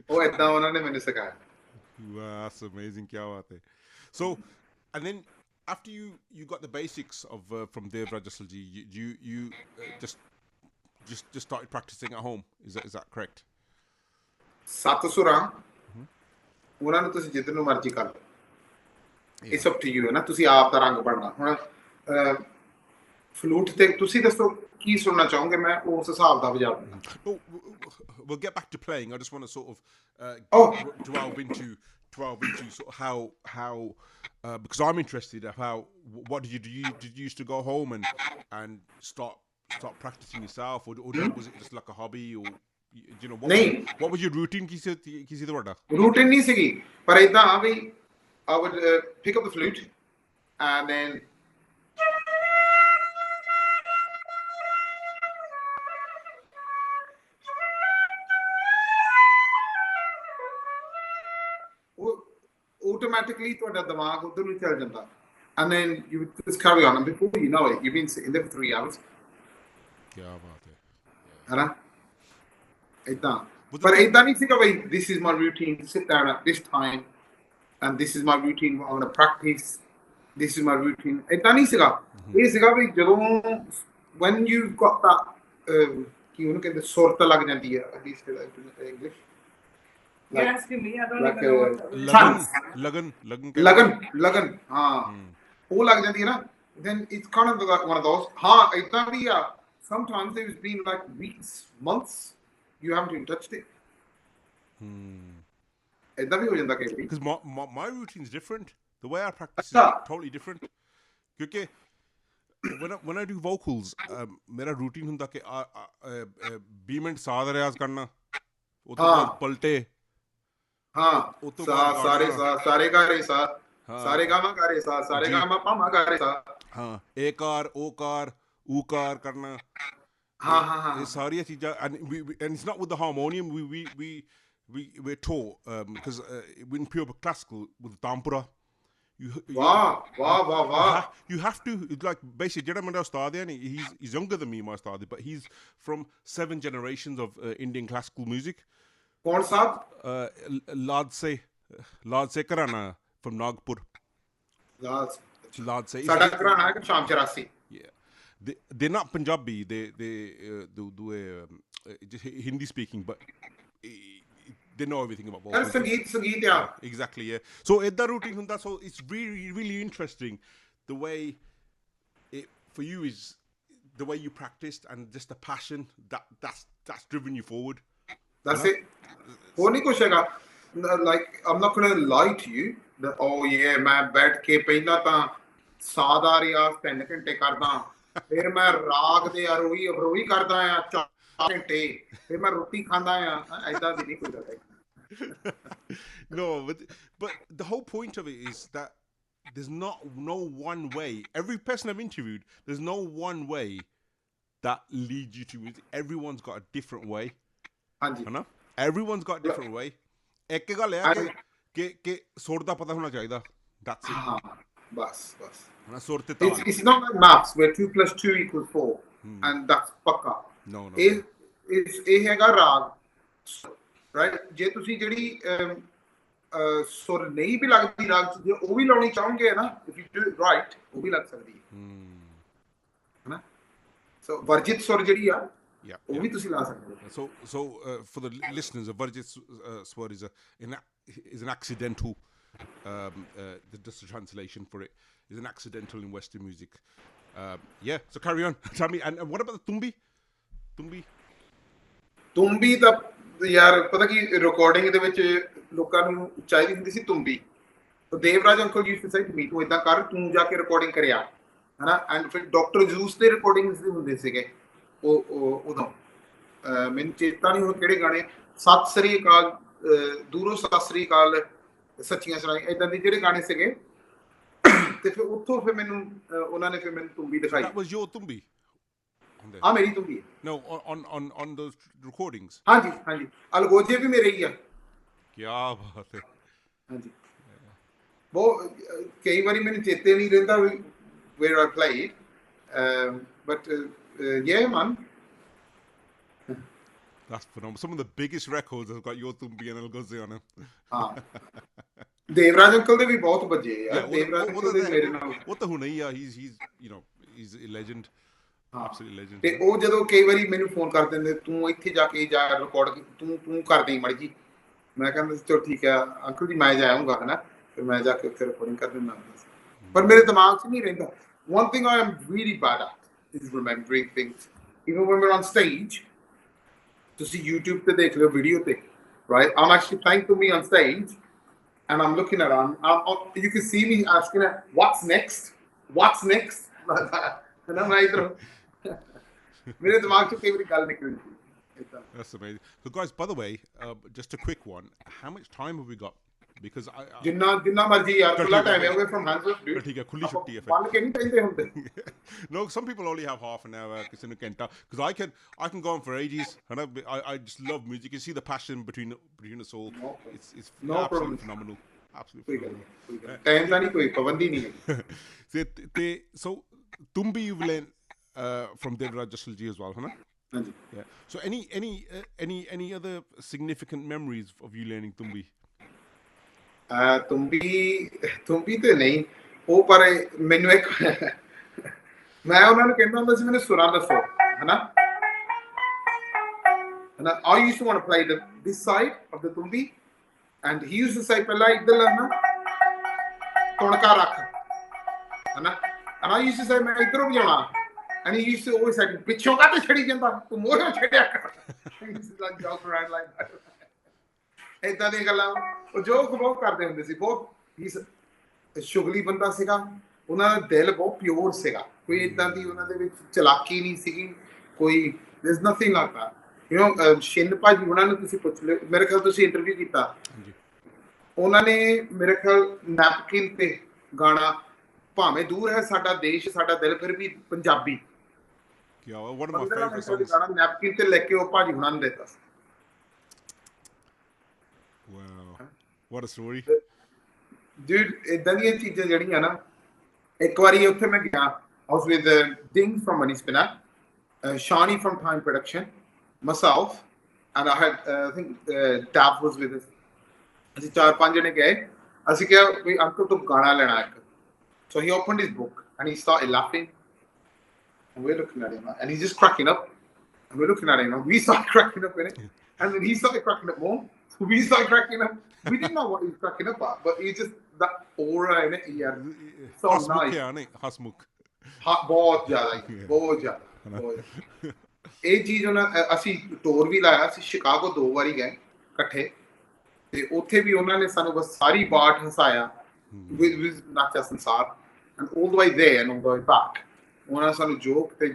ਉਹ ਏਦਾਂ ਉਹਨਾਂ ਨੇ ਮੈਨੂੰ ਸਿਖਾਇਆ wow that's amazing ਕੀ ਬਾਤ ਹੈ so and then after you got the basics of from the Rehearsal G you just started practicing at home is that correct ਸੱਤ ਸੁਰਾਂ ਉਹਨਾਂ ਨੂੰ ਤੁਸੀਂ ਜਿੱਦ ਨੂੰ ਮਰਜ਼ੀ ਕਰ ਲਓ ਇਟਸ ਅਪ ਟੂ ਯੂ ਹੈ ਨਾ, ਤੁਸੀਂ ਆਪ ਦਾ ਰੰਗ ਬਣਨਾ। ਹੁਣ ਫਲੂਟ ਤੇ ਤੁਸੀਂ ਦੱਸੋ ਕੀ ਸੁਣਨਾ ਚਾਹੋਗੇ, ਮੈਂ ਉਸ ਹਿਸਾਬ ਦਾ ਵਜਾਉਂਗਾ। We'll get back to playing. I just want to sort of delve into sort of how because I'm interested of how what did you used to go home and start practicing yourself, or was it just like a hobby, or you know what was your routine? ਕਿਸੇ ਤੁਹਾਡਾ routine ਨਹੀਂ ਸੀਗੀ, ਪਰ ਇਦਾਂ ਆ ਵੀ I would pick up the flute and then automatically ਤੁਹਾਡਾ ਦਿਮਾਗ ਉਧਰ ਨੂੰ ਚੱਲ ਜਾਂਦਾ, and then you would just carry on, and before you know it you've been sitting there for 3 hours। ਕੀ ਬਾਤ ਹੈ, ਹੈ ਨਾ? ਏਦਾਂ, ਪਰ ਏਦਾਂ ਨਹੀਂ ਸੀਗਾ ਬਈ this is my routine to sit down at this time and this is my routine I'm going to practice, this is my routine। ਏਦਾਂ ਨਹੀਂ ਸੀਗਾ। ਇਹ ਸੀਗਾ ਵੀ ਜਦੋਂ when you've got that ਕੀ ਉਹਨੂੰ ਕਹਿੰਦੇ ਸੁਰਤ ਲੱਗ ਜਾਂਦੀ ਹੈ, at least English You're asking me, I don't even know what ਲਗਨ ਹਾਂ, ਉਹ ਲੱਗ ਜਾਂਦੀ ਹੈ ਨਾ, then it's kind of like one of those। ਹਾਂ ਏਦਾਂ ਵੀ ਆ, sometimes there's been like weeks, months you haven't even touched it। ਏਦਾਂ ਵੀ ਹੋ ਜਾਂਦਾ ਕਈ ਵਾਰੀ, because my routine's different, the way I practice is totally different, ਕਿਉਂਕਿ when I do vocals ਮੇਰਾ routine ਹੁੰਦਾ ਕਿ 20 ਮਿੰਟ ਸਾਹ ਦਾ ਰਿਆਜ਼ ਕਰਨਾ, ਉਹ ਤੋਂ ਬਾਅਦ ਪਲਟੇ, ਹਾਂ ਸਾਰੇ ਗਾ ਰੇ ਸਾ, ਸਾਰੇ ਗਾਮਾ ਗਾ ਰੇ ਸਾ, ਸਾਰੇ ਗਾਮਾ ਪਾਮਾ ਗਾ ਰੇ ਸਾ, ਹਾਂ ਏਕਾਰ ਓਕਾਰ ਊਕਾਰ ਕਰਨਾ, ਹਾਂ ਇਹ ਸਾਰੀਆਂ ਚੀਜ਼ਾਂ, and it's not with the harmonium, we're taught because in pure classical with tampura ਵਾਹ you have to, like basically ਜਿਹੜਾ ਮੇਰਾ ਉਸਤਾਦ ਹੈ, he's younger than me, my ਉਸਤਾਦ, but he's from 7 generations of Indian classical music। ਕੌਣ ਸਾਹਿਬ? ਲਾਦਸੇ ਘਰਾਣਾ from Nagpur। ਲਾਦਸੇ ਸਾਡਾ ਘਰਾਣਾ ਹੈ ਸ਼ਾਮ 84। they're not Punjabi, they do just Hindi speaking, but they know everything about vocals। ਸੰਗੀਤ ਆ, exactly, yeah। so ਏਦਾਂ routine ਹੁੰਦਾ, so it's really interesting the way it for you is the way you practiced and just the passion that's driven you forward। that's it। ਹੋਰ ਨਹੀਂ ਕੁਛ ਹੈਗਾ, like I'm not gonna lie to you that oh yeah ਮੈਂ ਬੈਠ ਕੇ ਪਹਿਲਾਂ ਤਾਂ ਸਾਹ ਦਾ ਰਿਆਜ਼ 3 ਘੰਟੇ ਕਰਦਾ, ਫਿਰ ਮੈਂ ਰਾਗ ਦੇ ਅਰੋਹੀ ਕਰਦਾ ਆ 4 ਘੰਟੇ, ਫਿਰ ਮੈਂ ਰੋਟੀ ਖਾਂਦਾ ਆ, ਏਦਾਂ ਦੀ ਨਹੀਂ ਕੋਈ ਗੱਲ। No, but the whole point of it is that there's no one way. Every person I've interviewed, there's no one way that leads you to music. Everyone's got a different way। ਹਾਂਜੀ, है ना? Everyone's got a different way। ਇੱਕ ਗੱਲ ਹੈ ਕਿ ਸੁਰ ਦਾ ਪਤਾ ਹੋਣਾ ਚਾਹੀਦਾ, that's it। ਹਾਂ ਬਸ ਨਾ ਸੁਰ ਤੇ ਤਾਲ। It's not like maths where 2 + 2 = 4 and that's ਪੱਕਾ। No ਇਹ ਹੈਗਾ ਰਾਗ, ਰਾਈਟ? ਜੇ ਤੁਸੀਂ ਜਿਹੜੀ ਸੁਰ ਨਹੀਂ ਵੀ ਲੱਗਦੀ ਰਾਗ ਚ, ਜੇ ਉਹ ਵੀ ਲਾਉਣੀ ਚਾਹੋਗੇ ਨਾ, if you do it right, ਉਹ ਵੀ ਲੱਗ ਸਕਦੀ ਹੈ ਨਾ। ਸੋ ਵਰਜਿਤ ਸੁਰ ਜਿਹੜੀ ਆ, ਉਹ ਵੀ ਤੁਸੀਂ ਲਾ ਸਕਦੇ ਹੋ। So for the listeners, a varjit swar is an accidental, just a translation for it is an accidental in Western music। Yeah, so carry on, Sammy। And what about the ਤੁੰਬੀ ਤਾਂ ਯਾਰ ਪਤਾ ਕੀ, ਰਿਕਾਰਡਿੰਗ ਦੇ ਵਿੱਚ ਲੋਕਾਂ ਨੂੰ ਚਾਹੀਦੀ ਹੁੰਦੀ ਸੀ ਤੁੰਬੀ, ਤਾਂ Devraj uncle used to say to me, ਤੂੰ ਏਦਾਂ ਕਰ, ਤੂੰ ਜਾ ਕੇ ਰਿਕਾਰਡਿੰਗ ਕਰਿਆ, ਹਨਾ। ਐਂਡ ਫਿਰ ਡਾਕਟਰ ਜੂਸ ਦੇ ਰਿਕਾਰਡਿੰਗਸ ਵੀ ਹੁੰਦੇ ਸੀਗੇ ਉਹ ਉਦੋਂ, ਮੈਨੂੰ ਚੇਤਾ ਨਹੀਂ ਹੁਣ ਕਿਹੜੇ ਗਾਣੇ, ਸਤਿ ਸ੍ਰੀ ਅਕਾਲ, ਦੂਰੋਂ ਸਤਿ ਸ੍ਰੀ ਅਕਾਲ, ਸੱਚੀਆਂ ਸੁਣਾਈ, ਏਦਾਂ ਦੇ ਜਿਹੜੇ ਗਾਣੇ ਸੀਗੇ, ਤੇ ਫਿਰ ਉੱਥੋਂ ਫਿਰ ਮੈਨੂੰ ਉਹਨਾਂ ਨੇ ਫਿਰ ਮੈਨੂੰ ਤੁੰਬੀ ਦਿਖਾਈ। That was your tumbi? ਹਾਂ ਮੇਰੀ ਤੁੰਬੀ ਹੈ। No, on those recordings? ਹਾਂਜੀ ਅਲਗੋਜੇ ਵੀ ਮੇਰੇ ਹੀ ਆ। ਕੀ ਬਾਤ ਹੈ। ਹਾਂਜੀ, ਬਹੁਤ ਕਈ ਵਾਰੀ ਮੈਨੂੰ ਚੇਤੇ ਨਹੀਂ ਰਹਿੰਦਾ where I played, but yeah man, that's phenomenal। Some of the biggest records have got your tumbi and algoze on them। ਹਾਂ ਦੇਵਰਾਜ ਅੰਕਲ ਦੇ ਵੀ ਬਹੁਤ ਵੱਜੇ ਯਾਰ, ਦੇਵਰਾਜ ਅੰਕਲ ਦੇ ਮੇਰੇ ਨਾਲ ਉਹ ਤਾਂ ਹੁਣ ਹੀ ਆ, he's you know he's a legend, absolute legend। ਤੇ ਉਹ ਜਦੋਂ ਕਈ ਵਾਰੀ ਮੈਨੂੰ ਫੋਨ ਕਰ ਦਿੰਦੇ, ਤੂੰ ਇੱਥੇ ਜਾ ਕੇ ਜਾ ਰਿਕਾਰਡ, ਤੂੰ ਕਰ ਦੇਈਂ ਮਾੜੀ ਜੀ, ਮੈਂ ਕਹਿੰਦਾ ਚਲੋ ਠੀਕ ਹੈ ਅੰਕਲ ਜੀ, ਮੈਂ ਜਾਊਂਗਾ, ਹਨਾ। ਫਿਰ ਮੈਂ ਜਾ ਕੇ ਉੱਥੇ ਰਿਕਾਰਡਿੰਗ ਕਰ ਦਿੰਦਾ ਹੁੰਦਾ ਸੀ ਪਰ ਮੇਰੇ ਦਿਮਾਗ 'ਚ ਨਹੀਂ ਰਹਿੰਦਾ one thing I am really bad at is remembering things even when we're on stage ਤੁਸੀਂ YouTube ਤੇ ਦੇਖ ਲਿਓ ਵੀਡੀਓ ਤੇ right I'm actually playing to me on stage and I'm looking around you can see me asking what's next and I'm like ਮੇਰੇ ਦਿਮਾਗ 'ਚ ਕਈ ਵਾਰੀ ਗੱਲ ਨਿਕਲਦੀ That's amazing. So, guys, by the way, just a quick one. How much time have we got? Because ਜਿੰਨਾ ਮਰਜੀ ਯਾਰ ਖੁੱਲਾ ਟਾਈਮ ਹੈ away from hands ਠੀਕ ਹੈ ਖੁੱਲੀ ਛੁੱਟੀ ਹੈ ਬੰਨ ਕੇ ਨਹੀਂ ਪੈਂਦੇ ਹੁੰਦੇ No, some people only have half an hour ਕਿਸੇ ਨੂੰ ਘੰਟਾ because I can go on for ages and I just love music. You see the passion between us all. It's absolutely phenomenal. Absolutely phenomenal. Time ਦਾ ਨਹੀਂ ਕੋਈ ਪਾਬੰਦੀ ਨਹੀਂ ਹੈ So Tumbi you've learned from Devraj Jassal ji as well, huh? Yeah. So any other significant memories of you learning Tumbi? ਤੁੰਬੀ ਤੇ ਨਹੀਂ ਉਹ ਪਰ ਮੈਨੂੰ ਇੱਕ ਮੈਂ ਉਹਨਾਂ ਨੂੰ ਕਹਿੰਦਾ ਹੁੰਦਾ ਸੀ ਮੈਨੂੰ ਸੁਰਾਂ ਦੱਸੋ ਹਨਾ I used to want to play this side of the tumbi and he used to say ਪਹਿਲਾਂ ਇੱਧਰ ਲੈਣਾ ਤੁਣਕਾ ਰੱਖ ਹਨਾ and I used to say ਮੈਂ ਇੱਧਰੋਂ ਵਜਾਉਣਾ and he used to always say ਪਿੱਛੋਂ ਕਾਹਤੇ ਛੜੀ ਜਾਂਦਾ ਤੂੰ ਮੋਹਰੋਂ ਛੜਿਆ ਕਰ he used to like joke around like that ਏਦਾਂ ਦੀਆਂ ਗੱਲਾਂ ਉਹ ਜੋਕ ਬਹੁਤ ਕਰਦੇ ਹੁੰਦੇ ਸੀ ਬਹੁਤ ਸ਼ੁਗਲੀ ਬੰਦਾ ਸੀਗਾ ਉਹਨਾਂ ਦਾ ਦਿਲ ਬਹੁਤ ਪਿਓਰ ਸੀਗਾ ਕੋਈ ਏਦਾਂ ਦੀ ਉਹਨਾਂ ਦੇ ਵਿੱਚ ਚਲਾਕੀ ਨਹੀਂ ਸੀਗੀ ਕੋਈ there's nothing like that you know ਸ਼ਿੰਦ ਭਾਜੀ ਉਹਨਾਂ ਨੂੰ ਤੁਸੀਂ ਪੁੱਛ ਲਿਓ ਮੇਰੇ ਖਿਆਲ ਤੁਸੀਂ ਇੰਟਰਵਿਊ ਕੀਤਾ ਉਹਨਾਂ ਨੇ ਮੇਰੇ ਖਿਆਲ ਨੈਪਕਿਨ ਤੇ ਗਾਣਾ ਭਾਵੇਂ ਦੂਰ ਹੈ ਸਾਡਾ ਦੇਸ਼ ਸਾਡਾ ਦਿਲ ਫਿਰ ਵੀ Punjabi one of my favorite songs ਗਾਣਾ ਨੈਪਕਿਨ ਤੇ ਲੈ ਕੇ ਉਹ ਭਾਜੀ ਉਹਨਾਂ ਨੂੰ ਦਿੱਤਾ ਸੀ Wow, what a story. Dude, ਏਦਾਂ ਦੀਆਂ ਚੀਜ਼ਾਂ ਜਿਹੜੀਆਂ ਨਾ ਇੱਕ ਵਾਰੀ ਉੱਥੇ ਮੈਂ ਗਿਆ I was with Ding from Money Spinner, Shani from Time Production, myself, and I had I think Dab was with us. ਅਸੀਂ 4-5 ਜਣੇ ਗਏ ਅਸੀਂ ਕਿਹਾ ਵੀ ਅੰਕਲ ਤੂੰ ਗਾਣਾ ਲੈਣਾ ਇੱਕ so he opened his book and he started laughing and we're looking at him and he's just cracking up and we're looking at him and we started cracking up in it and then he started cracking up more. We started cracking up. We didn't know what he was cracking up at, but he just that aura in it. Yeah, so Hasmukh nice. है नहीं Hasmukh. बहुत ज़्यादा. ਇਹ ਚੀਜ਼ ਉਹਨਾਂ ਅਸੀਂ tour ਵੀ ਲਾਇਆ ਸੀ Chicago 2 ਵਾਰੀ ਗਏ ਇਕੱਠੇ ਤੇ ਉੱਥੇ ਵੀ ਉਹਨਾਂ ਨੇ ਸਾਨੂੰ ਬਸ ਸਾਰੀ ਬਾਟ ਹਸਾਇਆ with ਨਾਚਾ ਸੰਸਾਰ and all the way there and all the way back ਉਹਨਾਂ ਸਾਨੂੰ ਜੋਕ ਤੇ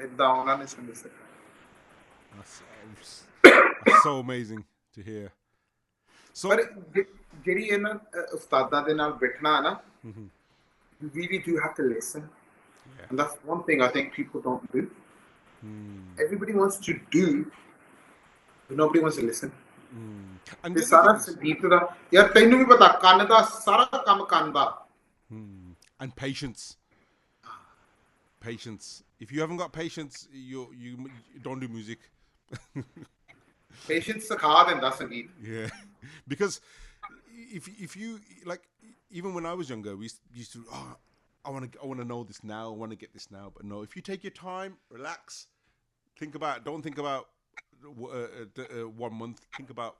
ਏਦਾਂ ਉਹਨਾਂ ਨੇ ਸਾਨੂੰ ਸਿਖਾਇਆ. That's so amazing to hear. So ਪਰ ਜਿਹੜੀ ਇਹਨਾਂ ਉਸਤਾਦਾਂ ਦੇ ਨਾਲ ਬੈਠਣਾ ਨਾ you really do have to listen and that's one thing I think people don't do. Everybody wants to do but nobody wants to listen. And ਸਾਰਾ ਸੰਗੀਤ ਦਾ ਯਾਰ ਤੈਨੂੰ ਵੀ ਪਤਾ ਕੰਨ ਦਾ ਸਾਰਾ ਕੰਮ ਕੰਨ ਦਾ and patience. If you haven't got patience you don't do music. Patience ਸਿਖਾ ਦਿੰਦਾ ਸੰਗੀਤ. Yeah, because if you like, even when I was younger, we used to I want to know this now, I want to get this now, but no, if you take your time, relax, don't think about 1 month, think about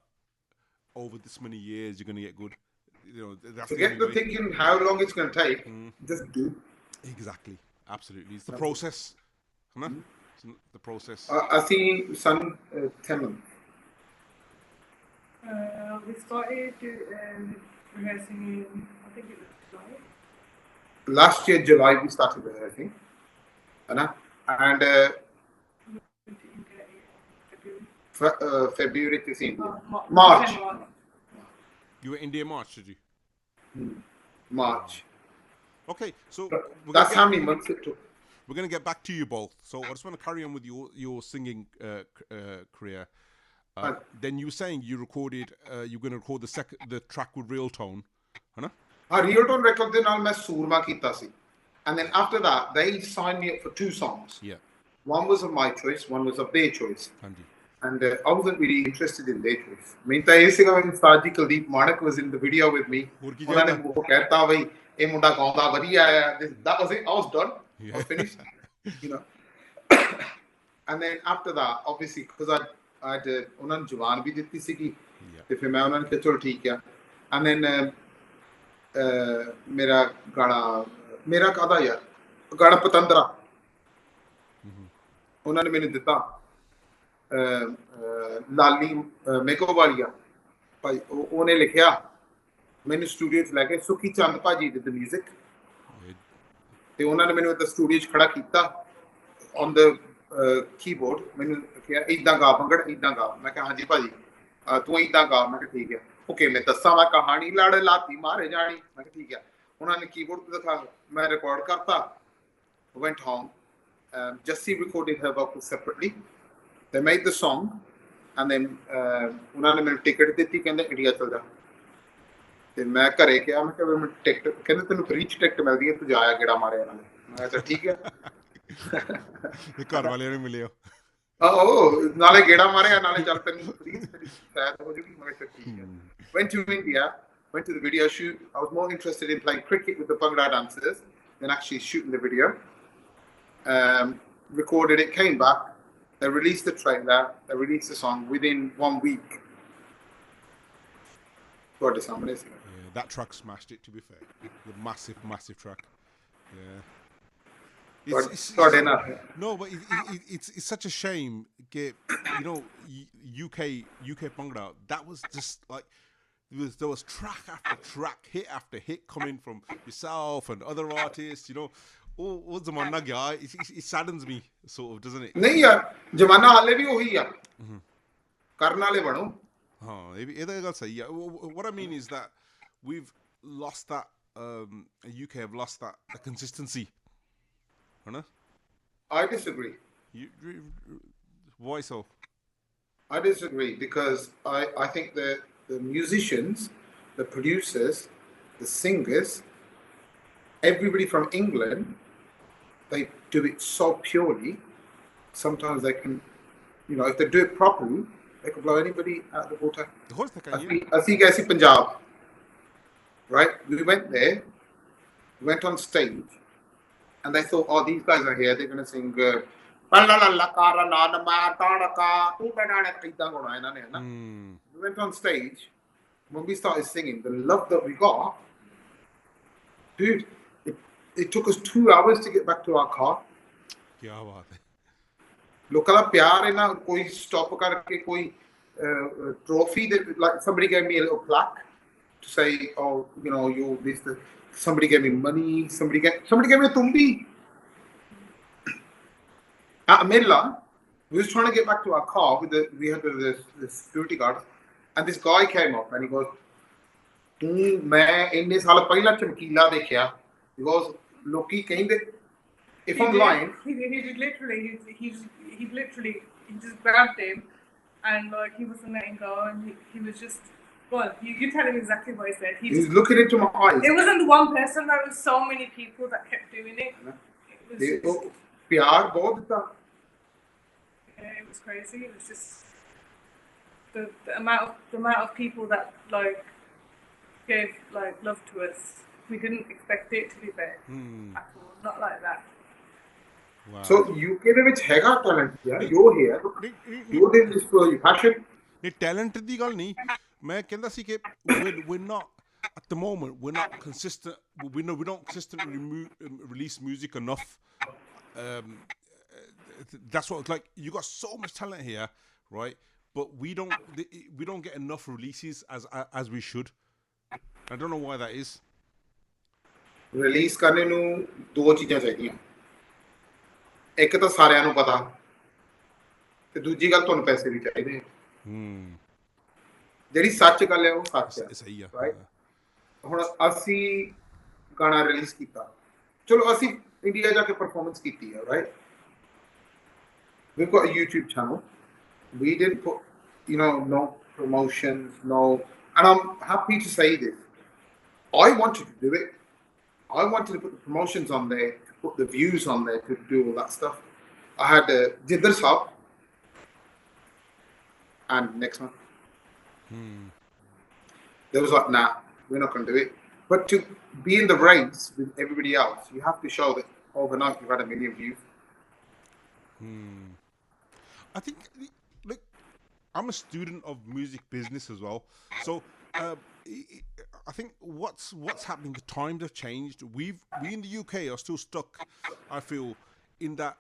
over this many years you're going to get good. You know, that's forget the thinking how long it's going to take. Just do. Exactly, absolutely. It's the process, huh? The process. ਅਸੀਂ ਸਨ 10 we started rehearsing in I think it was July. Last year July we started rehearsing and February to March. You were in India March, did you? March. Okay, so that's how many months it took. We're going to get back to you both. So I just want to carry on with your singing career. Then you were saying you recorded, you're going to record the track with Real Tone, huh? Real Tone record ਦੇ ਨਾਲ ਮੈਂ ਸੂਰਮਾ ਕੀਤਾ ਸੀ. And then after that, they signed me up for 2 songs. Yeah. One was of my choice, one was of their choice. Hanji. And I wasn't really interested in their choice. I mean, ਤਾਂ ਇਹ ਸੀਗਾ when Sadi Kuldeep Manak was in the video with me. ਉਹਨਾਂ ਨੇ ਉਹ ਕਹਿਤਾ ਬਈ ਇਹ ਮੁੰਡਾ ਗਾਉਂਦਾ ਵਧੀਆ ਹੈ. That was it. I was done. I was finished. You know. And then after that, obviously, because I'd ਉਹਨਾਂ ਨੂੰ ਜਵਾਨ ਵੀ ਦਿੱਤੀ ਸੀਗੀ ਤੇ ਫਿਰ ਮੈਂ ਉਹਨਾਂ ਨੂੰ ਕਿਹਾ ਚਲੋ ਠੀਕ ਆ And then ਮੇਰਾ ਕਾਹਦਾ ਯਾਰ ਗਾਣਾ ਪਤੰਦਰਾ ਉਹਨਾਂ ਨੇ ਮੈਨੂੰ ਦਿੱਤਾ ਲਾਲੀ ਮੇਕੋ ਵਾਲੀਆ ਭਾਈ ਉਹਨੇ ਲਿਖਿਆ ਮੈਨੂੰ ਸਟੂਡੀਓ 'ਚ ਲੈ ਕੇ ਸੁਖੀ ਚੰਦ ਭਾਜੀ did the music ਤੇ ਉਹਨਾਂ ਨੇ ਮੈਨੂੰ ਇੱਥੇ ਸਟੂਡੀਓ 'ਚ ਖੜਾ ਕੀਤਾ ਔਨ ਦ ਕੀਬੋਰਡ ਮੈਨੂੰ ਕਿਹਾ ਇੱਦਾਂ ਗਾ ਪੰਗੜ ਇੱਦਾਂ ਗਾ ਮੈਂ ਕਿਹਾ ਹਾਂਜੀ ਭਾਜੀ ਤੂੰ ਇੱਦਾਂ ਗਾ ਮੈਂ ਕਿਹਾ ਠੀਕ ਹੈ ਓਕੇ ਮੈਂ ਦੱਸਾਂ ਮੈਂ ਕਹਾਣੀ ਲੜ ਲਾਤੀ ਮਾਰੇ ਜਾਣੀ ਮੈਂ ਕਿਹਾ ਠੀਕ ਹੈ ਉਹਨਾਂ ਨੇ ਕੀਬੋਰਡ ਤੇ ਦਿਖਾ ਮੈਂ ਰਿਕਾਰਡ ਕਰਤਾ went home Jussie recorded her vocals separately they made the song and then ਉਹਨਾਂ ਨੇ ਮੈਨੂੰ ਟਿਕਟ ਦਿੱਤੀ ਕਹਿੰਦੇ ਇੰਡੀਆ ਚਲ ਜਾ ਤੇ ਮੈਂ ਘਰੇ ਕਿਹਾ ਮੈਂ ਕਿਹਾ ਮੈਨੂੰ ਟਿਕਟ ਕਹਿੰਦੇ ਤੈਨੂੰ ਫ੍ਰੀ ਚ ਟਿਕਟ ਮਿਲਦੀ ਹੈ ਤੂੰ ਜਾਇਆ ਗੇੜਾ ਮਾਰਿਆ ਨਾਲ ਮੈਂ ਕਿਹਾ ਠੀਕ ਹੈ ਘਰ ਵਾਲਿਆਂ ਨੂੰ ਮਿਲਿਓ ਆਹੋ ਨਾਲੇ ਗੇੜਾ ਮਾਰਿਆ ਨਾਲੇ ਚੱਲ ਤੈਨੂੰ ਫ੍ਰੀ ਸ਼ਾਇਦ ਹੋ ਜੂਗੀ ਮੈਂ ਕਿਹਾ ਠੀਕ ਹੈ went to India went to the video shoot I was more interested in playing cricket with the Bhangra dancers than actually shooting the video recorded it came back they released the trailer they released the song within 1 week that track smashed it to be fair the massive track yeah no but it's such a shame you know UK Bhangra that was just like there was track after track hit after hit coming from yourself and other artists you know ਉਹ ਜ਼ਮਾਨਾ ਗਿਆ it saddens me sort of doesn't it ਨਹੀਂ ਯਾਰ ਜ਼ਮਾਨਾ ਹਾਲੇ ਵੀ ਉਹੀ ਆ ਕਰਨ ਵਾਲੇ ਬਣੋ ਹਾਂ ਇਹ ਤਾਂ ਗੱਲ ਸਹੀ ਆ what I mean is that we've lost that UK have lost that consistency huh? I disagree why so I disagree because I think that the musicians the producers the singers everybody from England they do it so purely sometimes they can you know if they do it properly they can blow anybody out of the water of course they can ਅਸੀਂ ਗਏ ਸੀ Punjab right we went there we went on stage and they thought oh these guys are here they're going to sing we went on stage when we started singing the love that we got dude it took us 2 hours to get back to our car क्या बात है ਲੋਕਾਂ ਦਾ ਪਿਆਰ ਹੈ ਨਾ ਕੋਈ stop ਕਰਕੇ ਕੋਈ trophy that like somebody gave me a little plaque to say oh you know you this somebody gave me money somebody gave me a tumbi at Amilla we was trying to get back to our car with we had the security guard and this guy came up and he goes ਤੂੰ ਮੈਂ ਇੰਨੇ ਸਾਲ ਪਹਿਲਾਂ ਚਮਕੀਲਾ ਦੇਖਿਆ because ਲੋਕੀ ਕਹਿੰਦੇ if I'm lying he literally just grabbed him and like he wasn't letting go and he was just well you tell him exactly what he said he was looking into my eyes it wasn't one person there was so many people that kept doing it it was ਪਿਆਰ ਬਹੁਤ ਦਿੱਤਾ yeah it was crazy it was just the amount of people that like gave like love to us we didn't expect it to be there at all not like that wow so UK ਦੇ ਵਿੱਚ ਹੈਗਾ talent ਯਾਰ you here you did this for your passion ਇਹ talent ਦੀ ਗੱਲ ਨਹੀਂ ਮੈਂ ਕਹਿੰਦਾ ਸੀ ਕਿ we're not at the moment we're not consistent we don't consistently release music enough that's what like you got so much talent here right but we don't get enough releases as we should I don't know why that is release ਕਰਨ ਨੂੰ ਦੋ ਚੀਜ਼ਾਂ ਚਾਹੀਦੀਆਂ ਇੱਕ ਤਾਂ ਸਾਰਿਆਂ ਨੂੰ ਪਤਾ ਤੇ ਦੂਜੀ ਗੱਲ ਤੁਹਾਨੂੰ ਪੈਸੇ ਵੀ ਚਾਹੀਦੇ ਜਿਹੜੀ ਸੱਚ ਗੱਲ ਹੈ ਉਹ ਸੱਚ ਹੈ ਸਹੀ ਆ ਹੁਣ ਅਸੀਂ ਗਾਣਾ ਰਿਲੀਜ਼ ਕੀਤਾ ਚਲੋ ਅਸੀਂ ਇੰਡੀਆ ਜਾ ਕੇ ਪਰਫਾਰਮੈਂਸ ਕੀਤੀ ਹੈ right we've got a YouTube channel we didn't put you know no promotions no and I'm happy to say this I wanted to do it I wanted to put the promotions on there, to put the views on there, to do all that stuff. I had Jidder Saab and next one. There was like, nah, we're not going to do it. But to be in the race with everybody else, you have to show that overnight you've had 1 million views. I think, look, I'm a student of music business as well. So I think what's happening. The times have changed. We in the UK are still stuck. I feel in that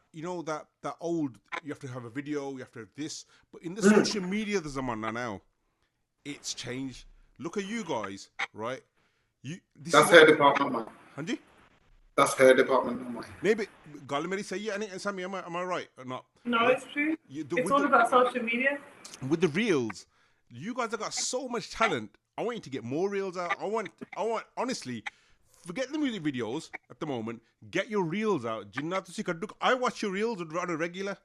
that old. You have to have a video. You have to have this. But in the social media, there's a man now. It's changed. Look at you guys, right? That's her department, man. Hanji? That's her department, not mine. Maybe Galimeri say yeah. And Sammy, am I right or not? No, it's true. It's all about social media. With the reels, you guys have got so much talent. I want you to get more reels out. I want honestly, forget the music videos at the moment. Get your reels out. I watch your reels on a regular.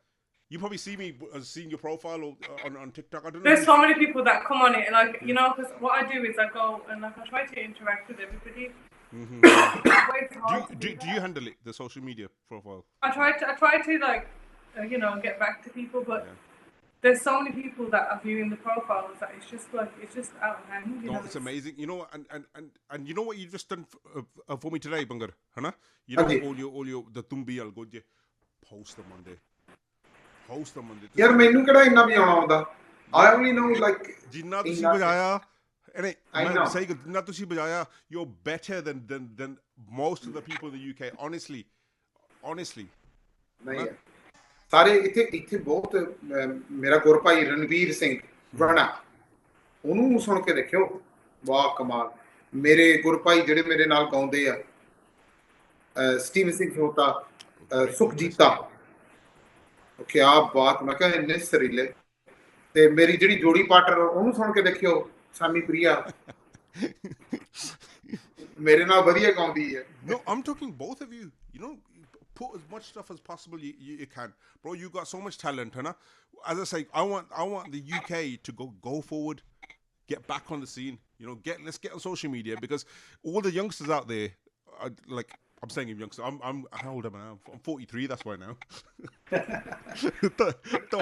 You probably see me seeing your profile on TikTok. I don't know. There's so many people that come on it, and like because what I do is I go and like I try to interact with everybody. Do you handle it, the social media profile? I try to like get back to people, but there's so many people that are viewing the profiles that it's just out of hand. No, it's amazing. And you know what you've just done for me today, Bangar, Hana? You know all your the tumbi al goje post them on there. यार मैंने कड़ा इन्ना भी आना होता I only know like जिन्ना तुसी बजाया मैं सही जिन्ना तुसी बजाया you're better than most of the people in the UK honestly नहीं है सारे इथे बहुत मेरा गुर भाई रणवीर सिंह राणा ਉਹਨੂੰ ਸੁਣ ਕੇ ਦੇਖਿਓ ਵਾਹ ਕਮਾਲ ਮੇਰੇ ਗੁਰ ਭਾਈ ਜਿਹੜੇ ਮੇਰੇ ਨਾਲ ਗਾਉਂਦੇ ਆ ਸਟੀਵਨ ਸਿੰਘ ਹੋਤਾ ਸੁਖਜੀਤਾ क्या बात मैं कहा इन्ने सरीले ते मेरी जेडी जोड़ी पार्टनर ਉਹਨੂੰ ਸੁਣ ਕੇ ਦੇਖਿਓ ਸਾਮੀ ਪ੍ਰਿया ਮੇਰੇ ਨਾਲ ਵਧੀਆ ਗਾਉਂਦੀ ਹੈ No, I'm talking both of you put as much stuff as possible you can bro. You got so much talent, huh? As I say, I want the UK to go forward, get back on the scene, let's get on social media, because all the youngsters out there are like, I'm saying youngster. I'm how old am I now? I'm 43. That's why now. So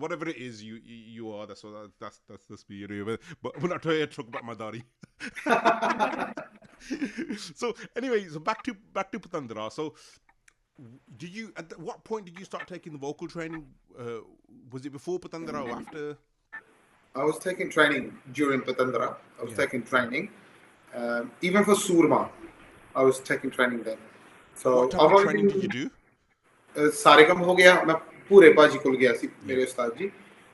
whatever it is you are, that's beauty. But we're not trying to talk about my daddy. So anyway, so back to Patandra. So at what point did you start taking the vocal training? Was it before Patandra or after? I was taking training during Patandra. I was taking training. Even for Surma, I was taking training then. So what type of training did you do? Sarigam ho gaya. मैं पूरे बाजी कोल गया सी मेरे उस्ताद जी.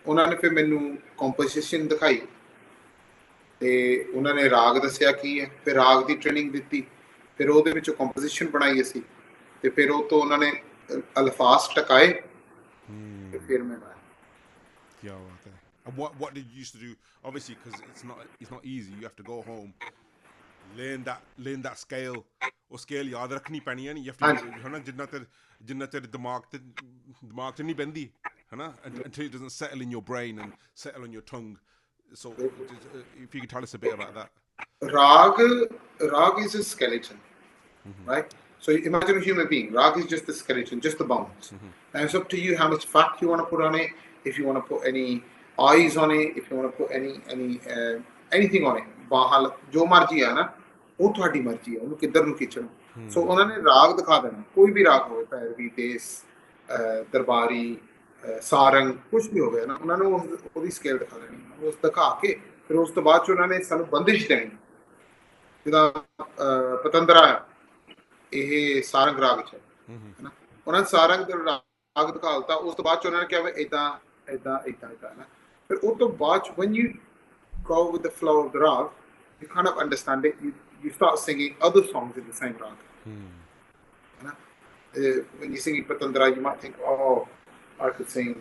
उन्होंने फिर मैनू composition दिखाई. ते उन्होंने राग दस्या की है. फिर राग दी ट्रेनिंग दी. फिर ਉਹਦੇ ਵਿੱਚ composition ਬਣਾਈ ਅਸੀਂ. ਤੇ फिर ਉਹ ਤੋਂ ਉਹਨਾਂ ਨੇ अल्फाज टकाए. ਤੇ फिर मैं गाया. क्या बात है. And what did you used to do? Obviously, because it's not easy. You have to go home, learn that scale. Or scale याद रखनी पैनी है. You have to, है ना, जिन्ना तेरे दिमाग ते नहीं बंदी, है ना, until it doesn't settle in your brain and settle on your tongue. So, if you could tell us a bit about that. Rag is a skeleton, right? So imagine a human being. Rag is just the skeleton, just the bones. And it's up to you how much fat you want to put on it. If you want to put any eyes on it, if you want to put anything on it, bahal jo marji hai na ਉਹ ਤੁਹਾਡੀ ਮਰਜ਼ੀ ਹੈ ਉਹਨੂੰ ਕਿੱਧਰ ਨੂੰ ਖਿੱਚਣਾ ਸੋ ਉਹਨਾਂ ਨੇ ਰਾਗ ਦਿਖਾ ਦੇਣਾ ਕੋਈ ਵੀ ਰਾਗ ਹੋਵੇ ਭੈਰਵੀ ਦੇਸ ਦਰਬਾਰੀ ਸਾਰੰਗ ਕੁਝ ਵੀ ਹੋਵੇ ਨਾ ਉਹਨਾਂ ਨੇ ਉਹਦੀ ਸਕੇਲ ਦਿਖਾ ਦੇਣੀ ਉਸ ਦਿਖਾ ਕੇ ਫਿਰ ਉਸ ਤੋਂ ਬਾਅਦ ਚ ਉਹਨਾਂ ਨੇ ਸਾਨੂੰ ਬੰਦਿਸ਼ ਦੇਣੀ ਜਿਹਦਾ ਪਤੰਦਰਾ ਇਹ ਸਾਰੰਗ ਰਾਗ ਚ ਹੈ ਨਾ ਉਹਨਾਂ ਨੇ ਸਾਰੰਗ ਦਾ ਰਾਗ ਦਿਖਾਲਤਾ ਉਸ ਤੋਂ ਬਾਅਦ ਚ ਉਹਨਾਂ ਨੇ ਕਿਹਾ ਵੀ ਇਦਾਂ ਨਾ ਫਿਰ ਉਸ ਤੋਂ ਬਾਅਦ ਚ when you go with the flow of the rag you kind of understand it. You start singing other songs in the same rag. When you sing Patandra, you might think, oh, I could sing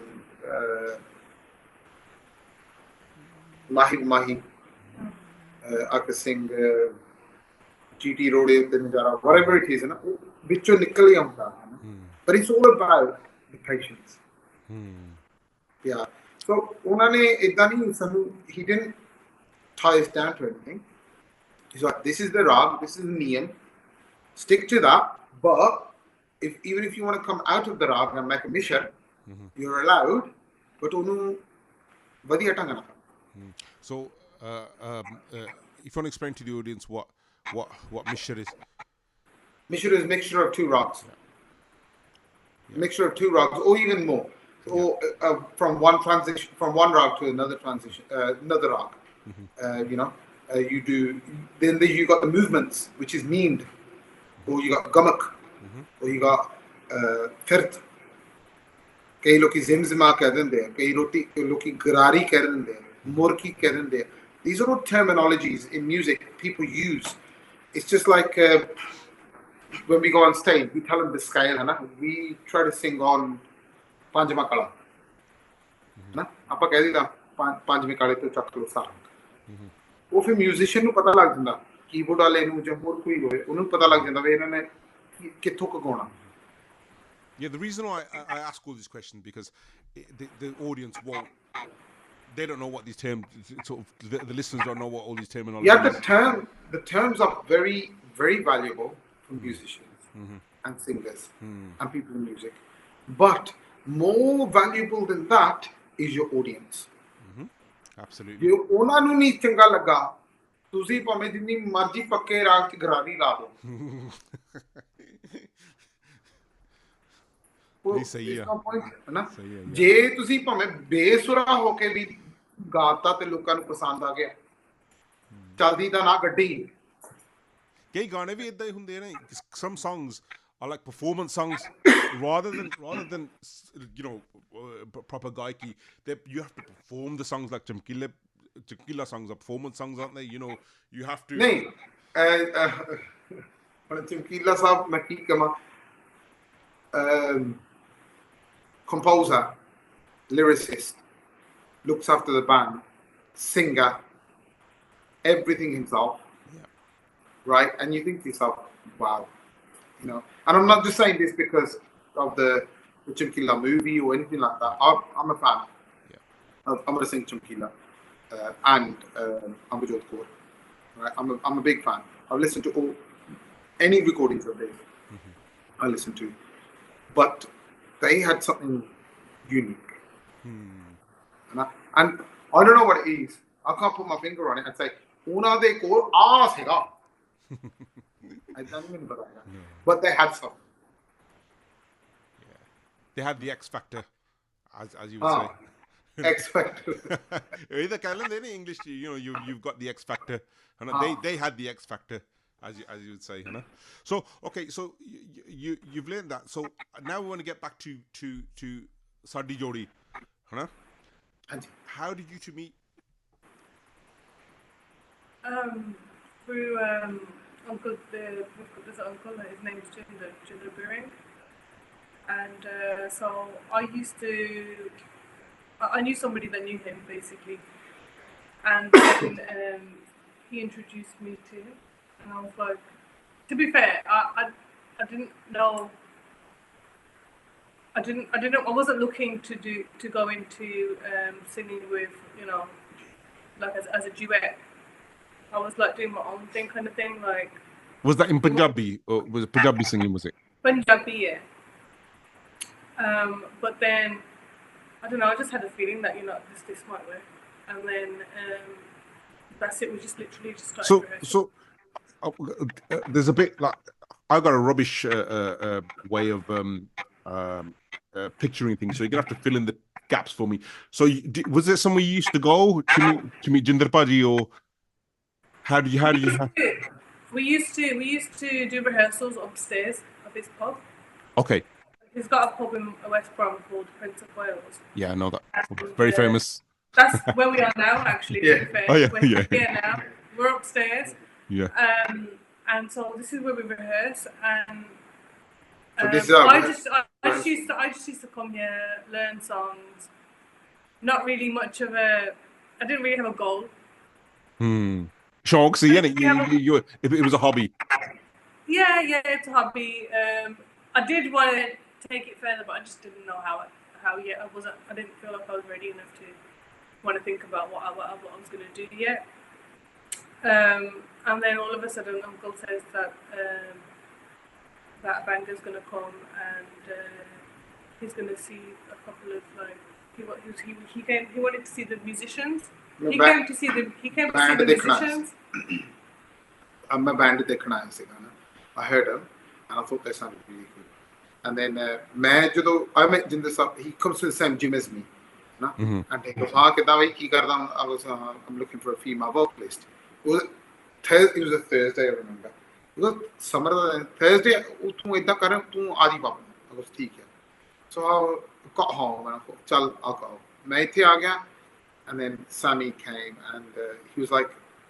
Mahi Mahi. I could sing GT Rode Najara, whatever it is. But it's all about the patience. Yeah. So, he didn't tie us down to anything. He's like, this is the rag, this is the niyam, stick to that, but even if you want to come out of the rag and make a mishar, you're allowed, but onu vadiya tanga na. So if you want to explain to the audience what mishar is. Mishar is a mixture of two rags. Mixture of two rags, or even more. So from one rag to another rag, you do. Then you got the movements, which is memed, or you got gamak, or you got firt. कई लोग ज़िमज़िमा कह देंगे हैं, कई लोग गरारी कह देंगे हैं, मुर्की कह देंगे हैं. These are all terminologies in music people use. It's just like when we go on stage, we tell them the scale, है ना? We try to sing on पांचवा कला, ना? आपा कह दिया पांचवी कले तो चक्कर सारंग. वो फिर musician ਨੂੰ पता लग ਜਾਂਦਾ, keyboard वाले ਨੂੰ ਜਾਂ ਹੋਰ ਕੋਈ ਹੋਵੇ, ਉਹਨੂੰ ਪਤਾ ਲੱਗ ਜਾਂਦਾ ਵੀ ਇਹਨਾਂ ਨੇ ਕਿੱਥੋਂ ਗਾਉਣਾ. Yeah, the reason why I ask all these questions because the audience won't. They don't know what these terms. Sort of, the listeners don't know what all these terminologies. Yeah, the terms are very, very valuable for musicians and singers and people in music. But more valuable than that is your audience. Absolutely. ਜੇ ਉਹਨਾਂ ਨੂੰ ਨਹੀਂ ਚੰਗਾ ਲੱਗਾ, ਤੁਸੀਂ ਭਾਵੇਂ ਜਿੰਨੀ ਮਰਜ਼ੀ ਪੱਕੇ ਰਾਗ 'ਚ ਗਰਾਰੀ ਲਾ ਦਿਓ. ਸਹੀ ਆ ਨਾ ਜੇ ਤੁਸੀਂ ਭਾਵੇਂ ਬੇਸੁਰਾ ਹੋ ਕੇ ਵੀ ਗਾਤਾ ਤੇ ਲੋਕਾਂ ਨੂੰ ਪਸੰਦ ਆ ਗਿਆ, ਚਲਦੀ ਤਾਂ ਨਾ ਗੱਡੀ. ਕਈ ਗਾਣੇ ਵੀ ਇਦਾਂ ਹੀ ਹੁੰਦੇ ਨੇ. Some songs are like performance songs rather than proper gaiki. You have to perform the songs like Chamkila songs are performance songs, aren't they? You have to. ਨਹੀਂ ਹੁਣ ਚਮਕੀਲਾ ਸਾਹਿਬ ਮੈਂ ਕੀ ਕਹਾਂ, composer, lyricist, looks after the band, singer, everything himself, right? And you think to yourself, wow, and I'm not just saying this because of the Chumkila movie or anything like that. I'm a fan. I'm going to sing Chumkila and Ambajot Kaur, right? I'm a big fan. I've listened to any recordings of theirs. I listened to, but they had something unique. And I don't know what it is. I can't put my finger on it and say, Una de ko aasega. I don't even know that. But they had something. Yeah. They had the X factor, as you would say. X factor. Either Kailan in English, you've got the X factor. And they had the X factor. As you would say, So okay, so you've learned that. So now we want to get back to Sadi Jori, How did you two meet? Through uncle. We've got this uncle. His name is Jinder Buring, and so I knew somebody that knew him basically, and then he introduced me to him. And I was like, to be fair, I didn't know. I wasn't looking to go into singing with, like as a duet. I was like doing my own thing, kind of thing. Like, was that in Punjabi or was it Punjabi singing? Was it Punjabi? Yeah. But then I don't know. I just had a feeling that this might work, and then that's it. We just literally just started rehearsing. So. There's a bit like I got a rubbish way of picturing things, so you're gonna have to fill in the gaps for me. So, was there somewhere you used to go to meet Jinder Paji, or how did you? We used to do rehearsals upstairs of his pub. Okay. He's got a pub in West Brom called Prince of Wales. Yeah, I know that. Very famous. That's where we are now, actually. Yeah. To be fair. Oh yeah. We're here now. We're upstairs. Yeah. And so this is where we rehearse, and so this I just used to come here, learn songs. Not really much of a. I didn't really have a goal. Shocks, it was a hobby. Yeah, it's a hobby. I did want to take it further, but I just didn't know how yet. I didn't feel like I was ready enough to want to think about what I was going to do yet. And then all of a sudden, Uncle says that that banger's going to come and he's going to see a couple of he wanted to see the musicians. He came to see the musicians. I'm a band. I heard him and I thought they sounded really good. And then I met Jinder, he comes to the same gym as me. No? And he goes, I'm looking for a female vocalist. It was a Thursday, I remember. He goes, summer Thursday, I goes, so I got home and I thought, I'll go. And then Sammy came and he was like,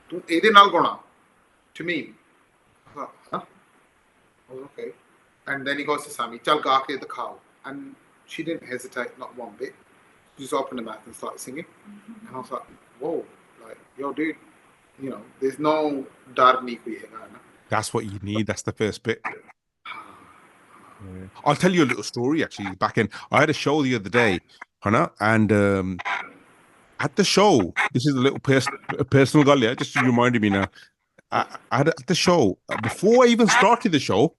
to me. I thought, huh? I was okay. And then he goes to Sammy, Chal ga ke dikhao. And she didn't hesitate, not one bit. She just opened her mouth and started singing. And I was like, whoa, like, yo, dude, you know, there's no dar nahi koi hai. That's what you need. That's the first bit. I'll tell you a little story actually. I had a show the other day, Hannah, and at the show, this is a little personal guy, yeah, just reminded me now. I had at the show, before I even started the show,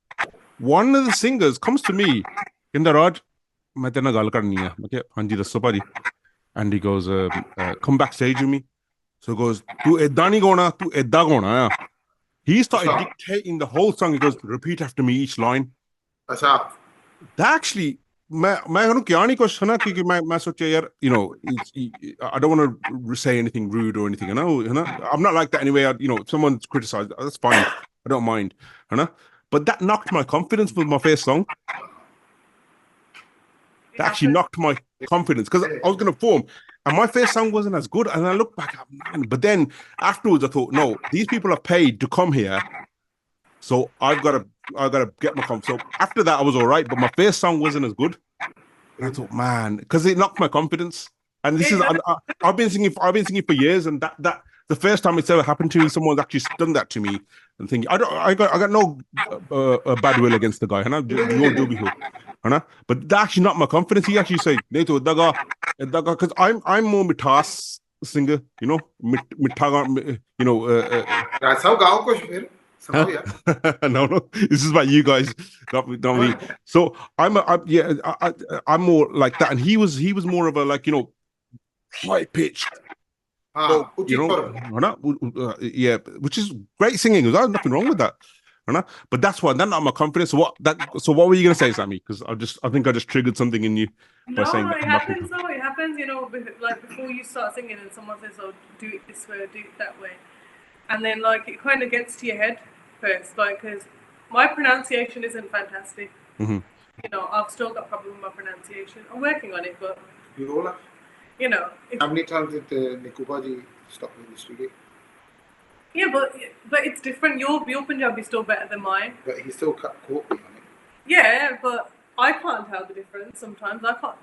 one of the singers comes to me in the Raj, and he goes, come backstage with me. So he goes, tu edda nahi gona, tu edda gona. He started dictating the whole song. He goes, repeat after me each line. That actually, I don't want to say anything rude or anything. I'm not like that anyway. If someone's criticized, that's fine. I don't mind. But that knocked my confidence with my first song. That actually knocked my confidence because I was going to perform and my first song wasn't as good. And I look back, but then afterwards I thought, no, these people are paid to come here. So I've got to get my confidence. So after that, I was all right, but my first song wasn't as good. And I thought, man, because it knocked my confidence. And this is I've been singing for years, and that the first time it's ever happened to me, someone's actually done that to me. And thinking, I got no bad will against the guy, but that actually knocked my confidence. He actually said, "Neto daga," because I'm more mitas singer, That's how gao ko no, this is about you guys, not me. So I'm more like that, and he was more of a high pitched. So, which is great singing. There's nothing wrong with that. But that's why that not my confidence. So what were you gonna say, Sammy? Because I think I just triggered something in you by saying that. It happens. Like before you start singing, and someone says, "Oh, do it this way, or do it that way," and then it kind of gets to your head first, because my pronunciation isn't fantastic. I've still got problem with my pronunciation. I'm working on it, but how many times did Nikubaji stop in the studio? Yeah, but it's different. Your Punjabi is still better than mine. But he still caught me on it. Yeah, but I can't tell the difference sometimes. I can't.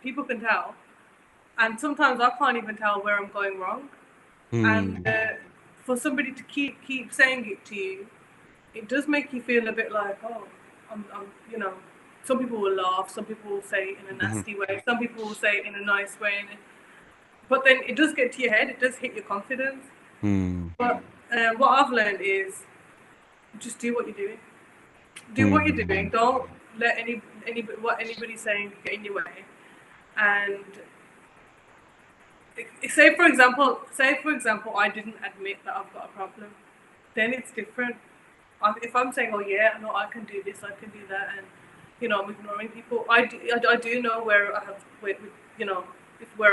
People can tell, and sometimes I can't even tell where I'm going wrong. And for somebody to keep saying it to you, it does make you feel a bit like, oh, I'm some people will laugh, some people will say it in a nasty way, some people will say it in a nice way, but then it does get to your head, it does hit your confidence. But what I've learned is just do what you're doing. Do what you're doing. Don't let what anybody's saying get in your way. And say for example, I didn't admit that I've got a problem, then it's different. If I'm saying, oh yeah, no, I can do this, I can do that, and I'm ignoring people, I do know where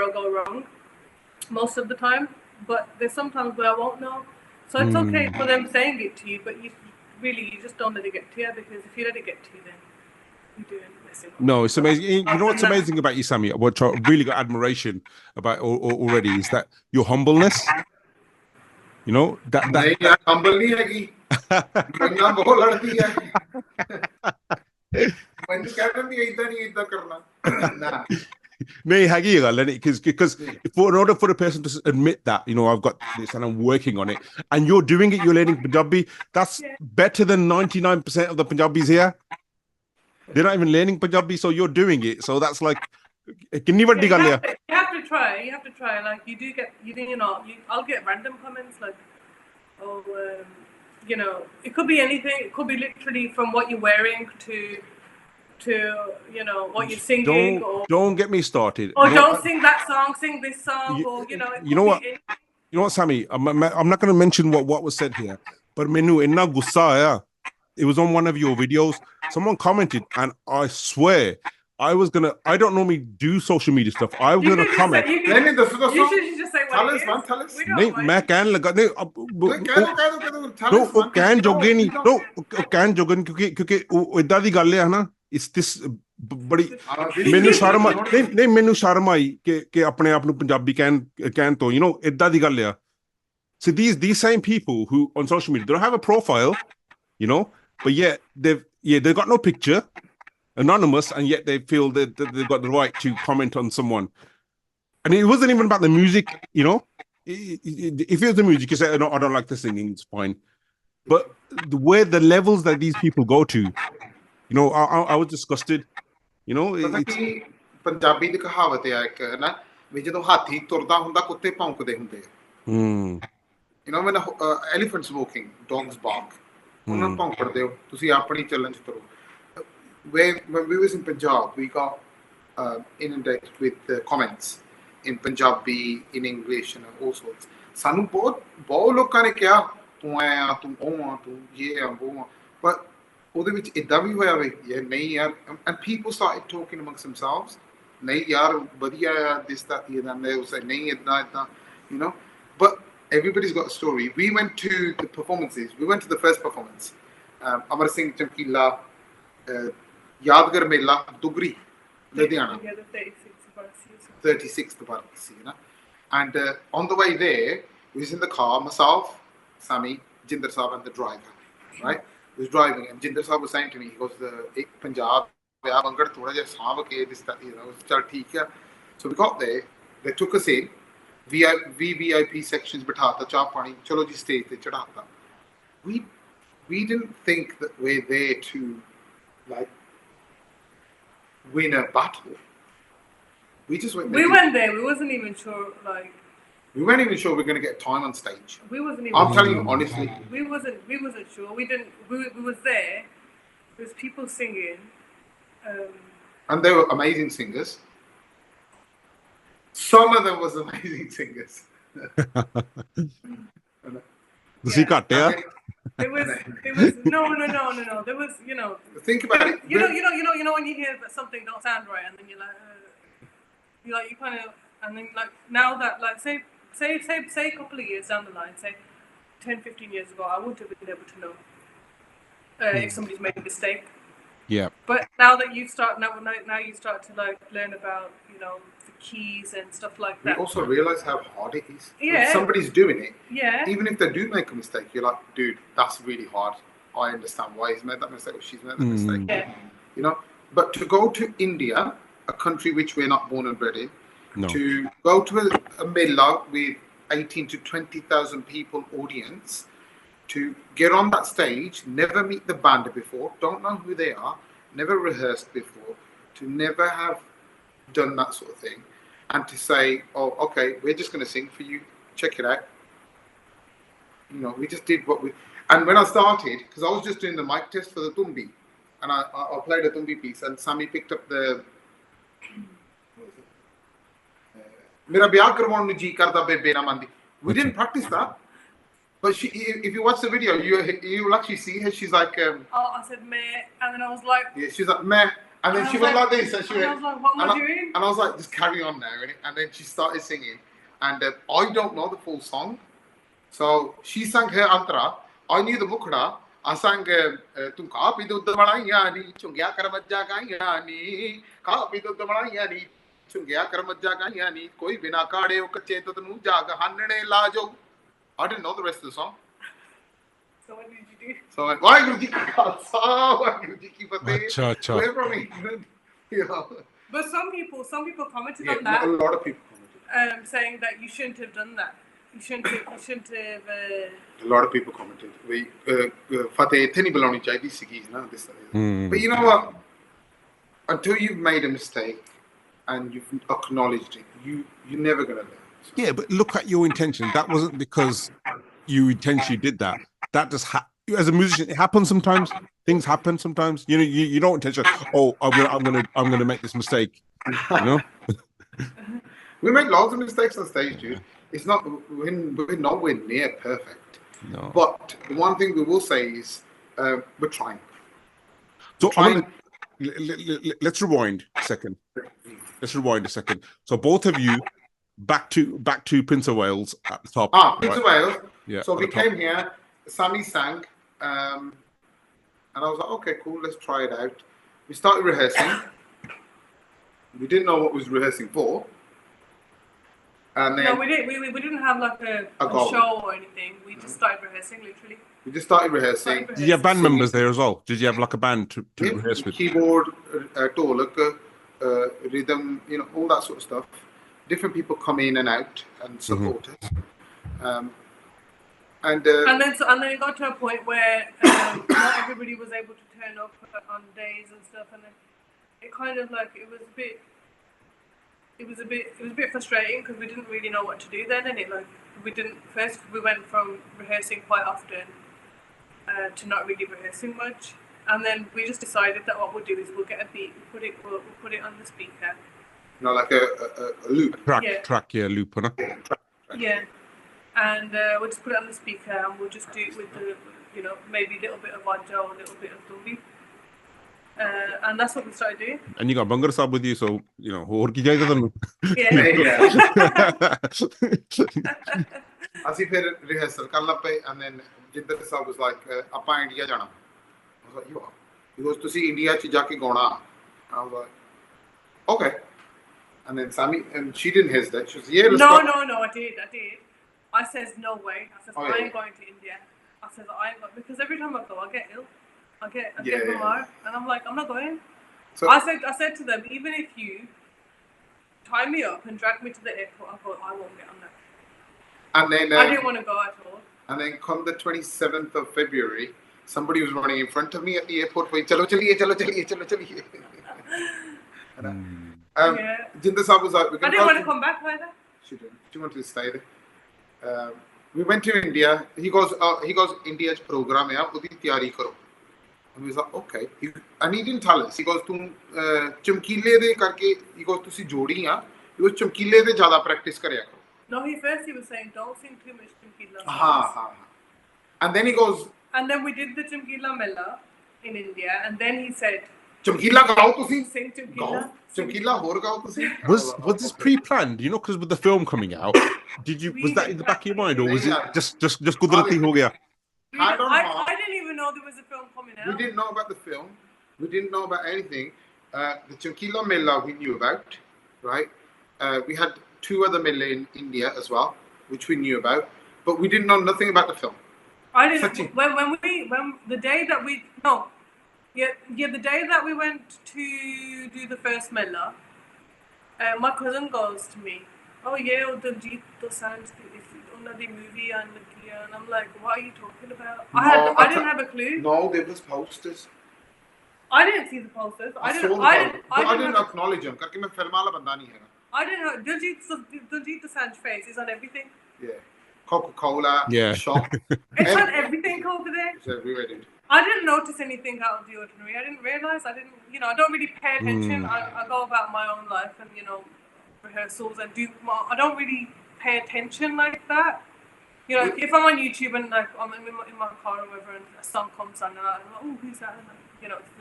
I'll go wrong most of the time, but there's sometimes where I won't know. So it's okay for them saying it to you, but you just don't let it get to you, because if you let it get to you, then you're doing messing up. No, it's amazing. You know what's amazing about you, Sammy? What I really got admiration about already is that your humbleness. That humble nahi hai. Maina bahut ladti hai. Mainu kehta nahi idda karna. Because in order for the person to admit that, I've got this and I'm working on it, and you're doing it, you're learning Punjabi, that's better than 99% of the Punjabis here. They're not even learning Punjabi, so you're doing it. So that's like, you have to try. Like I'll get random comments like, oh, it could be anything. It could be literally from what you're wearing to what you're singing. Don't get me started. Or don't sing that song, sing this song. You know what, Sammy? I'm not going to mention what was said here, but menu inna gussa aaya. it was on one of your videos. Someone commented, and I swear I was gonna. I don't normally do social media stuff. I was gonna comment. You should just say what it is. Tell us. We नहीं don't मैं mind. कहने लगा नहीं Tell no us, ਉਹ man. ਕਹਿਣ ਜੋਗੇ ਨਹੀਂ no ਉਹ ਕਹਿਣ ਜੋਗੇ ਨਹੀਂ ਕਿਉਂਕਿ ਉਹ ਇਦਾਂ ਦੀ ਗੱਲ ਹੈ ਨਾ ਇਸ ਦਿਸ ਬੜੀ ਮੈਨੂੰ ਸ਼ਰਮ ਨਹੀਂ ਮੈਨੂੰ ਸ਼ਰਮ ਆਈ ਕਿ ਆਪਣੇ ਆਪ ਨੂੰ ਪੰਜਾਬੀ ਕਹਿਣ ਤੋਂ ਇਦਾਂ ਦੀ ਗੱਲ ਆ so these same people who on social media they don't have a profile but yet they've got no picture anonymous and yet they feel that they've got the right to comment on someone and it wasn't even about the music if it was the music you say no I don't like the singing it's fine but where the levels that these people go to I was disgusted ਪਤਾ ਕੀ ਪੰਜਾਬੀ ਦੀ ਕਹਾਵਤ ਹੈ ਇੱਕ ਨਾ ਵੀ ਜਦੋਂ ਹਾਥੀ ਤੁਰਦਾ ਹੁੰਦਾ ਕੁੱਤੇ ਭੌਂਕਦੇ ਹੁੰਦੇ ਆ when elephants walking dogs bark ਉਹਨਾਂ ਨੂੰ ਭੌਂਕਦੇ ਹੋ ਤੁਸੀਂ ਆਪਣੀ ਚੱਲਣ ਚ ਤੁਰੋ when we was in Punjab we got inundated with comments in Punjabi in English and all sorts ਸਾਨੂੰ ਬਹੁਤ ਲੋਕਾਂ ਨੇ ਕਿਹਾ ਤੂੰ ਐ ਆ ਤੂੰ ਉਹ ਆ ਤੂੰ ਇਹ ਆ ਉਹ ਆ but ਉਹਦੇ ਵਿੱਚ ਇਦਾਂ ਵੀ ਹੋਇਆ ਵੇ ਯਾਰ ਨਹੀਂ ਯਾਰ and people started talking amongst themselves ਨਹੀਂ ਯਾਰ ਵਧੀਆ ਆ this that ਇਹ then they will say ਨਹੀਂ ਇਦਾਂ but everybody's got a story we went to the performances we went to the first performance Amar Singh Chamkila ਯਾਦਗਰ ਮੇਲਾ Dugri Ludhiana 36th Barsi and on the way there we was in the car myself Sammy Jinder Saab and the driver right he was driving and Jinder Saab was saying to me he goes Punjab ਵਿਆਹ ਬੰਗੜ ਥੋੜਾ ਜਿਹਾ ਸਾਂਭ ਕੇ this that ਚੱਲ ਠੀਕ ਆ so we got there they took us in VIP sections ਬਿਠਾਤਾ ਚਾਹ ਪਾਣੀ ਚਲੋ ਜੀ ਸਟੇਜ ਤੇ ਚੜਾਤਾ we didn't think that we're there to like win a battle. We just went there. We went there. We wasn't even sure. We weren't even sure we were going to get time on stage. We wasn't even. I'm telling you honestly. We wasn't sure. We didn't. We was there. There was people singing. And they were amazing singers. Some of them was amazing singers. Does he got there? There was no. There was Think about it. You know when you hear that something don't sound right, and then you're like you kind of, and then like now that like say a couple of years down the line, say 10, 15 years ago, I wouldn't have been able to know if somebody's made a mistake. Yeah. But now that you start now you start to like learn about the keys and stuff like that. You also realize how hard it is. Yeah. When somebody's doing it. Yeah. Even if they do make a mistake, you're like, dude, that's really hard. I understand why he's made that mistake or she's made that mistake. Yeah. But to go to India, a country which we're not born and bred in, to go to a mela with 18 to 20,000 people audience, to get on that stage, never meet the band before, don't know who they are, never rehearsed before, to never have done that sort of thing, and to say, oh, okay, we're just going to sing for you, check it out. We just did what we... And when I started, because I was just doing the mic test for the Tumbi, and I played a Tumbi piece, and Sammy picked up the... Mera biyah karwan nu ji karda bebe na mandi. We didn't practice that. But she, if you watch the video, you will actually see her. She's like... I said meh, and then I was like... Yeah, she's like meh. And then she went like this, and she went... I was like, what am I doing? And I was like, just carry on now. And then she started singing. And I don't know the full song. So she sang her antara. I knew the mukhda. I sang... Tum kaapi dudh banaiya ni, chungya kar majja gaiya ni. Kaapi dudh banaiya ni, chungya kar majja gaiya ni. Koi bina kaade o kache dudh nu jaag hanne la jo. I didn't know the rest of the song. So what did you do? So I went, Waheguru Ji Ka Khalsa, Waheguru Ji Ki Fateh. Acha. Where from England, But some people commented on a that, lot of people commented. saying that you shouldn't have done that. You shouldn't have. A lot of people commented. Fateh ithe nahi bulauni chahiye sigi na this. But you know what? Until you've made a mistake and you've acknowledged it, you're never going to learn. So. Yeah, but look at your intention. That wasn't because you intentionally did that. That just as a musician, it happens sometimes. Things happen sometimes. You don't intentionally. Oh, I'm gonna make this mistake. We make lots of mistakes on stage, dude. It's not we're nowhere near perfect. No. But the one thing we will say is we're trying. So Trying. let's rewind a second. So both of you back to Prince of Wales at the top. Prince of Wales. Yeah. So we came here. Sammy sang, and I was like, okay, cool, let's try it out. We started rehearsing. We didn't know what we was rehearsing for. And then no, we didn't have like a show or anything. We just started rehearsing, literally. We just started rehearsing. Did you have band members there as well? Did you have like a band to rehearse with? Keyboard, tolak, rhythm, all that sort of stuff. Different people come in and out and support us. And then it got to a point where not everybody was able to turn up on days and stuff, and then it kind of like it was a bit frustrating because we didn't really know what to do then, and we went from rehearsing quite often to not really rehearsing much, and then we just decided that what we'll do is we'll get a beat, we'll put it on the speaker. Like a loop. Track, loop, huh? Yeah. And we'll just put it on the speaker and we'll just do it with the, maybe a little bit of Vajo, a little bit of Dumbi. And that's what we started doing. And you got Bangar Sahib with you, so, ਹੋਰ ਕੀ ਚਾਹੀਦਾ ਤੁਹਾਨੂੰ? ਅਸੀਂ ਫਿਰ rehearsal ਕਰਨ ਲੱਗ ਪਏ, and then Jinder Sahib was like, ਆਪਾਂ India ਜਾਣਾ. I was like, you are? He goes, ਤੁਸੀਂ ਇੰਡੀਆ 'ਚ ਜਾ ਕੇ ਗਾਉਣਾ. I was like, okay. And then Sammy, and she didn't hesitate. She was, yeah, let's go. No, I did. I says, no way. I says, I ain't going to India. I says, I ain't going, because every time I go, I get ill. I get Bamar, and I'm like, I'm not going. So I said to them, even if you tie me up and drag me to the airport, I won't get on that. And then I didn't want to go at all. And then come the 27th of February, somebody was running in front of me at the airport, going, chalo chaliye. Jinder Sahib was like, I didn't want to come back either. She didn't. She wanted to stay there. We went to India. He goes, India's program hai, udi tiyari karo. And we was like, okay. And he didn't tell us. He goes, tum chamkile de karke, he goes, tusi Jori ha. He goes, chamkile de jada practice karya karo. No, he was saying, don't sing too much chamkila. And then he goes. And then we did the chamkila mela in India, and then he said, chamkila gao tusi. Sing chamkila. Chamkila hor gao tusi. Was this pre-planned? Because with the film coming out, was that in the back of your mind, or was it just kudrati ho gaya? I didn't even know there was a film coming out. We didn't know about the film. We didn't know about anything. The chamkila mela we knew about, right? We had 2 other mela in India as well, which we knew about, but we didn't know nothing about the film. I didn't. The day that we went to do the first mela, my cousin goes to me, oh yeah, Diljit Dosanjh the movie and I'm like, what are you talking about? I didn't have a clue. No, there was posters. I didn't see the posters. I didn't acknowledge them. Karke main film wala banda nahi hai. I didn't know. Diljit Dosanjh's face is on everything. Yeah. Coca-Cola, shop. It's on everything over there. It's everywhere, dude. I didn't notice anything out of the ordinary. I didn't realize. I don't really pay attention. I go about my own life and, rehearsals and I don't really pay attention like that. If I'm on YouTube and like I'm in my car or whatever and a song comes on and I'm like, oh, who's that? And, it's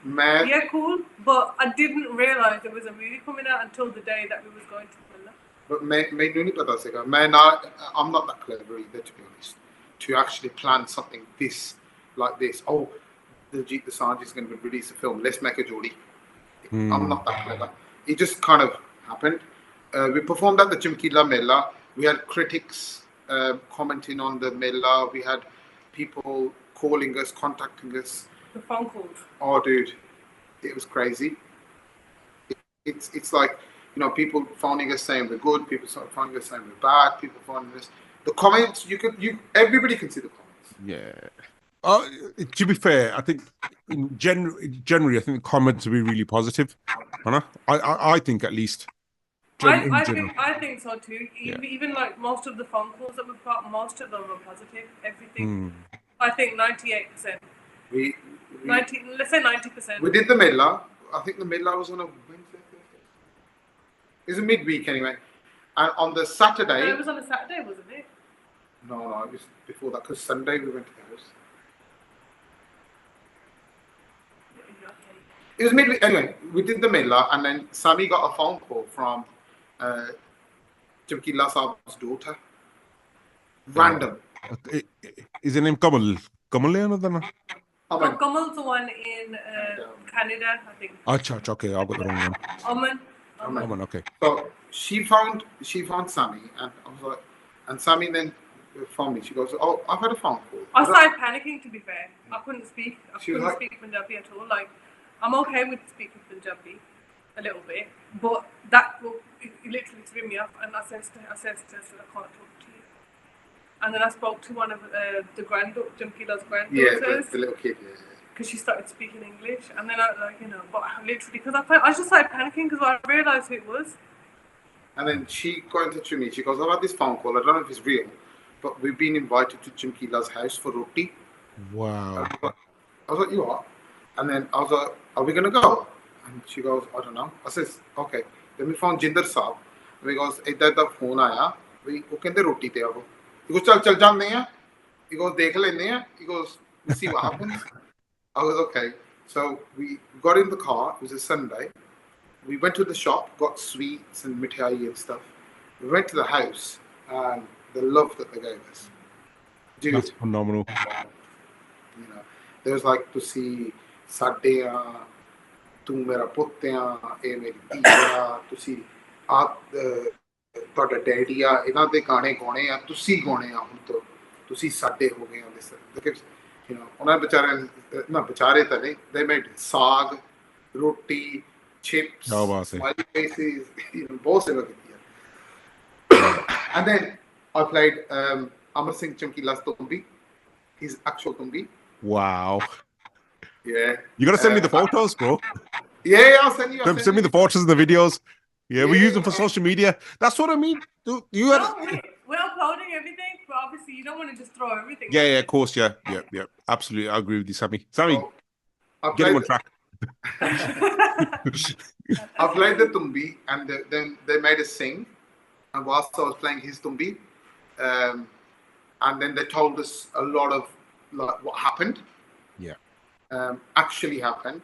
mad. Yeah, cool. But I didn't realize there was a movie coming out until the day that we was going to Manila. But I'm not that clever either, to be honest, to actually plan something like this. Oh, Diljit Dosanjh is going to release a film. Let's make a Jori. I'm not that clever. It just kind of happened. We performed at the Chamkila Mela. We had critics commenting on the Mela. We had people calling us, contacting us. The phone calls. Oh, dude, it was crazy. It's like, people phoning us saying we're good. People phoning us saying we're bad. People phoning us. The comments, everybody can see the comments. Yeah. To be fair, I think generally, I think the comments will be really positive. I think at least. I think so too. Even like most of the phone calls that we've got, most of them are positive. Everything. I think 98%. Let's say 90%. We did the Mela. I think the Mela was on a Wednesday, Thursday. It's a midweek anyway. And on the Saturday. No, it was on a Saturday, wasn't it? No, it was before that because Sunday we went to the house. It was midweek. Anyway, we did the Mela, and then Sammy got a phone call from Chamkila Saab's daughter. Random. Is her name Kamal? Kamal है ना था No, Kamal's the one in Canada, I think. Acha, okay, I got the wrong one. Aman. Okay. So she found Sammy, and I was like, and Sammy then phoned me. She goes, "Oh, I've had a phone call." I started panicking, to be fair. I couldn't speak. I She was couldn't like- speak Punjabi at all. Like, I'm okay with speaking Punjabi a little bit, but that it literally threw me off. And I said to her, I can't talk to you. And then I spoke to one of the Jamkila's Yeah, granddaughters. the little kid. Yeah. Because she started speaking English, and then but literally, because I just started panicking because I realised who it was. And then she got in touch with me. She goes, "I've had this phone call. I don't know if it's real, but we've been invited to Chamkila's house for roti." Wow. I was like, "You are?" And then I was like, "Are we gonna go?" And she goes, "I don't know." I says, "Okay." Then we found Jinder Saab. And he goes, "Ida phone आया. We वो कहते रोटी पे आओ." He goes, "चल जाते हैं." He goes, "देख लेते हैं." He goes, "We see what happens." I was okay. So we got in the car. It was a Sunday. We went to the shop, got sweets and mithai and stuff. We went to the house, and the love that they gave us, dude. That's phenomenal. You know, there was like to see Sadi, tu mera puttya, e meri tiya, to see ਤੁਹਾਡਾ daddy ਆ ਇਹਨਾਂ ਦੇ ਗਾਣੇ ਗਾਉਣੇ ਆ ਤੁਸੀਂ ਗਾਉਣੇ ਆ ਹੁਣ ਤੋਂ ਤੁਸੀਂ ਸਾਡੇ ਹੋ ਗਏ ਆ this because you know ਉਹਨਾਂ ਵਿਚਾਰੇ ਨਾ ਵਿਚਾਰੇ ਤਾਂ ਨਹੀਂ they made ਸਾਗ ਰੋਟੀ chips smiley faces you know ਬਹੁਤ ਸੇਵਾ ਕੀਤੀ ਆ and then I played Amar Singh Chamkila's Tumbi, his actual Tumbi. Wow. Yeah. You gotta send me the photos, bro. Yeah, I'll send you. Send me the photos and the videos. Yeah, we use them for social media. That's what I mean. You had. We're uploading everything, but obviously you don't want to just throw everything. Yeah, of course, yeah. Absolutely, I agree with you, Sammy. Sammy, get him on track. I played the Tumbi, and then they made us sing, and whilst I was playing his Tumbi, and then they told us a lot of like what happened. Yeah. Actually happened,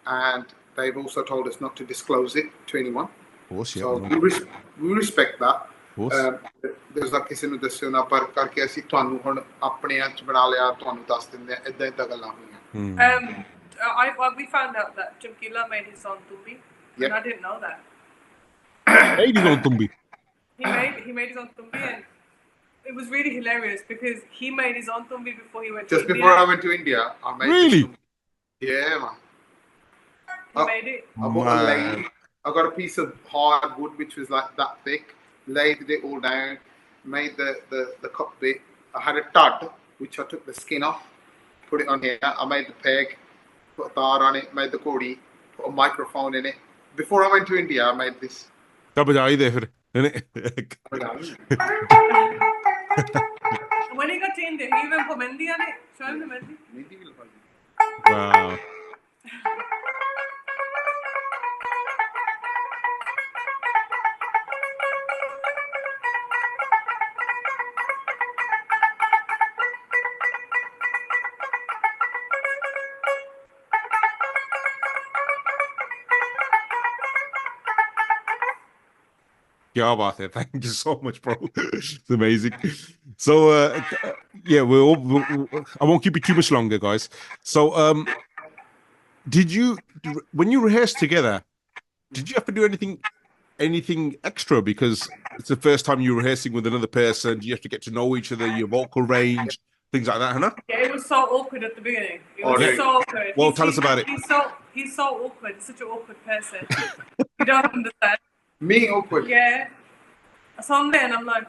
and they've also told us not to disclose it to anyone. Of course, yeah. So we respect that. Of course. There's like ਕਿਸੇ ਨੂੰ ਦੱਸਿਓ ਨਾ ਪਰ ਕਰਕੇ ਅਸੀਂ ਤੁਹਾਨੂੰ ਹੁਣ ਆਪਣੇ ਚ ਬਣਾ ਲਿਆ ਤੁਹਾਨੂੰ ਦੱਸ ਦਿੰਦੇ ਆ ਇਦਾਂ ਗੱਲਾਂ ਹੋਈਆਂ we found out that Chamkila made his own Tumbi, and I didn't know that. Made his own Tumbi. He made his own Tumbi, and it was really hilarious because he made his own Tumbi before he went to India. Just before I went to India, I made really? Yeah, man. He made it. I bought a lathe. I got a piece of hardwood which was like that thick, lathed it all down, made the cockpit. I had a tud which I took the skin off, put it on here. I made the peg, put a tar on it, made the kodi, put a microphone in it. Before I went to India, I made this. When he got to India, he even put Mendi on it. Show him the Mendi. Wow. Thank you so much, bro. It's amazing. So, yeah, I won't keep you too much longer, guys. So, when you rehearsed together, did you have to do anything extra? Because it's the first time you're rehearsing with another person. You have to get to know each other, your vocal range, things like that, Hannah? Yeah, it was so awkward at the beginning. It was so awkward. Well, tell us about it. He's so awkward. He's such an awkward person. You don't understand. Me awkward? Yeah. So I'm there and I'm like,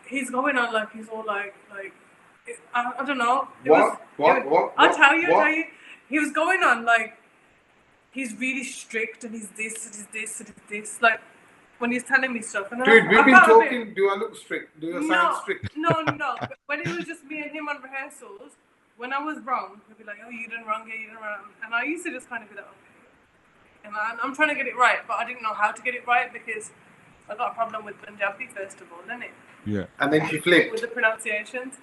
he's going on like he's all like I don't know. What? I'll tell you. He was going on like he's really strict and he's this. Like when he's telling me stuff. And dude, we've been talking. Do I look strict? Do I sound strict? No. But when it was just me and him on rehearsals, when I was wrong, he'd be like, "Oh, you did wrong here, you did wrong," and I used to just kind of be like, "Okay." And I'm trying to get it right, but I didn't know how to get it right because I got a problem with Punjabi first of all, didn't it? Yeah. And then she flipped. With the pronunciations.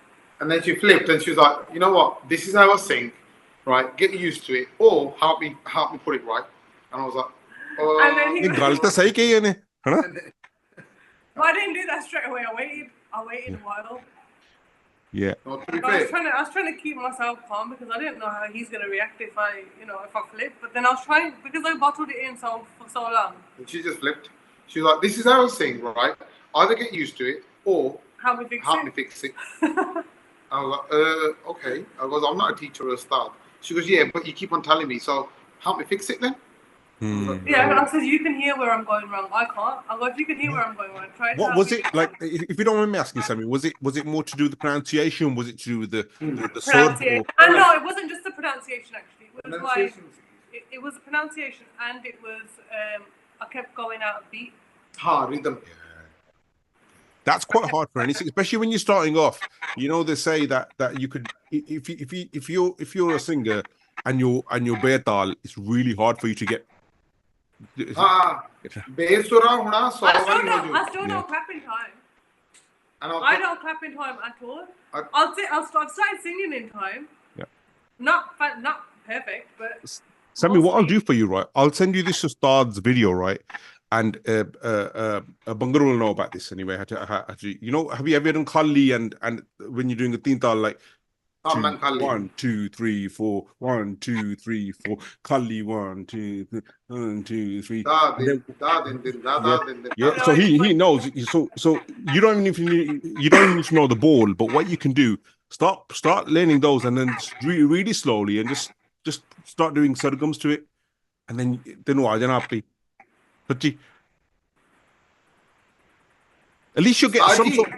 And then she flipped and she was like, "You know what? This is how I sing. right? Get used to it, or help me put it right. And I was like, And then he ये गल तो सही कही है ने, है ना? But I didn't do that straight away. I waited a while. Yeah. no, to be I was fair, trying to keep myself calm because I didn't know how he's gonna react if I flip. But then I was trying because I bottled it in for so long. and she just flipped. She was like, this is how I was saying, right? Either get used to it, or Help me fix it. I was like, okay. I goes, I'm not a teacher or a staff. She goes, yeah, but you keep on telling me, so help me fix it then. Yeah, I said you can hear where I'm going wrong. I can't. I go, if you can hear where I'm going wrong, try. What was it like? If you don't mind me asking, Sammy, was it more to do with the pronunciation? Was it to do with the pronunciation? No, it wasn't just the pronunciation. Actually, it was like it was the pronunciation, and it was I kept going out of beat. Rhythm. That's quite hard for anything, especially when you're starting off. You know, they say that you could if you're a singer and you're betal, it's really hard for you to get. I still don't clap in time. I don't clap in time at all. I'll start singing in time. Yeah. Not perfect, but. Sammy, what I'll do for you, right? I'll send you this Ustad's video, right? And Bangar will know about this anyway. You know, have you ever done Khalli and when you're doing a tintal like 1, 2, 3, 4, 1, 2, 3, 4, Khalli 1, 2, 3, 1, 2, 3. Yeah. So he knows. So you don't even need to know the ball, but what you can do, start learning those, and then really slowly, and just start doing sargams to it, and then at least you'll get some sort.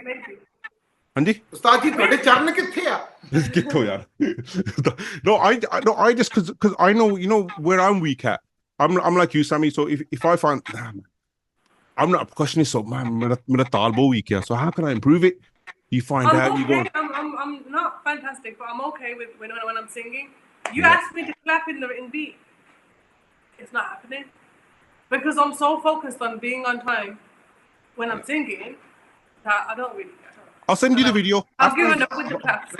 Andy? Ustad ji, thode charan kithe a? No, I just because I know, you know, where I'm weak at. I'm like you, Sammy. So if I find I'm not a percussionist, so man, I'm talbo weak here. So how can I improve it? You find out. Okay. You go. I'm not fantastic, but I'm okay with when I'm singing. You asked me to clap in beat. It's not happening because I'm so focused on being on time when I'm singing that I don't really care. I'll send you the video. I've given up with the claps.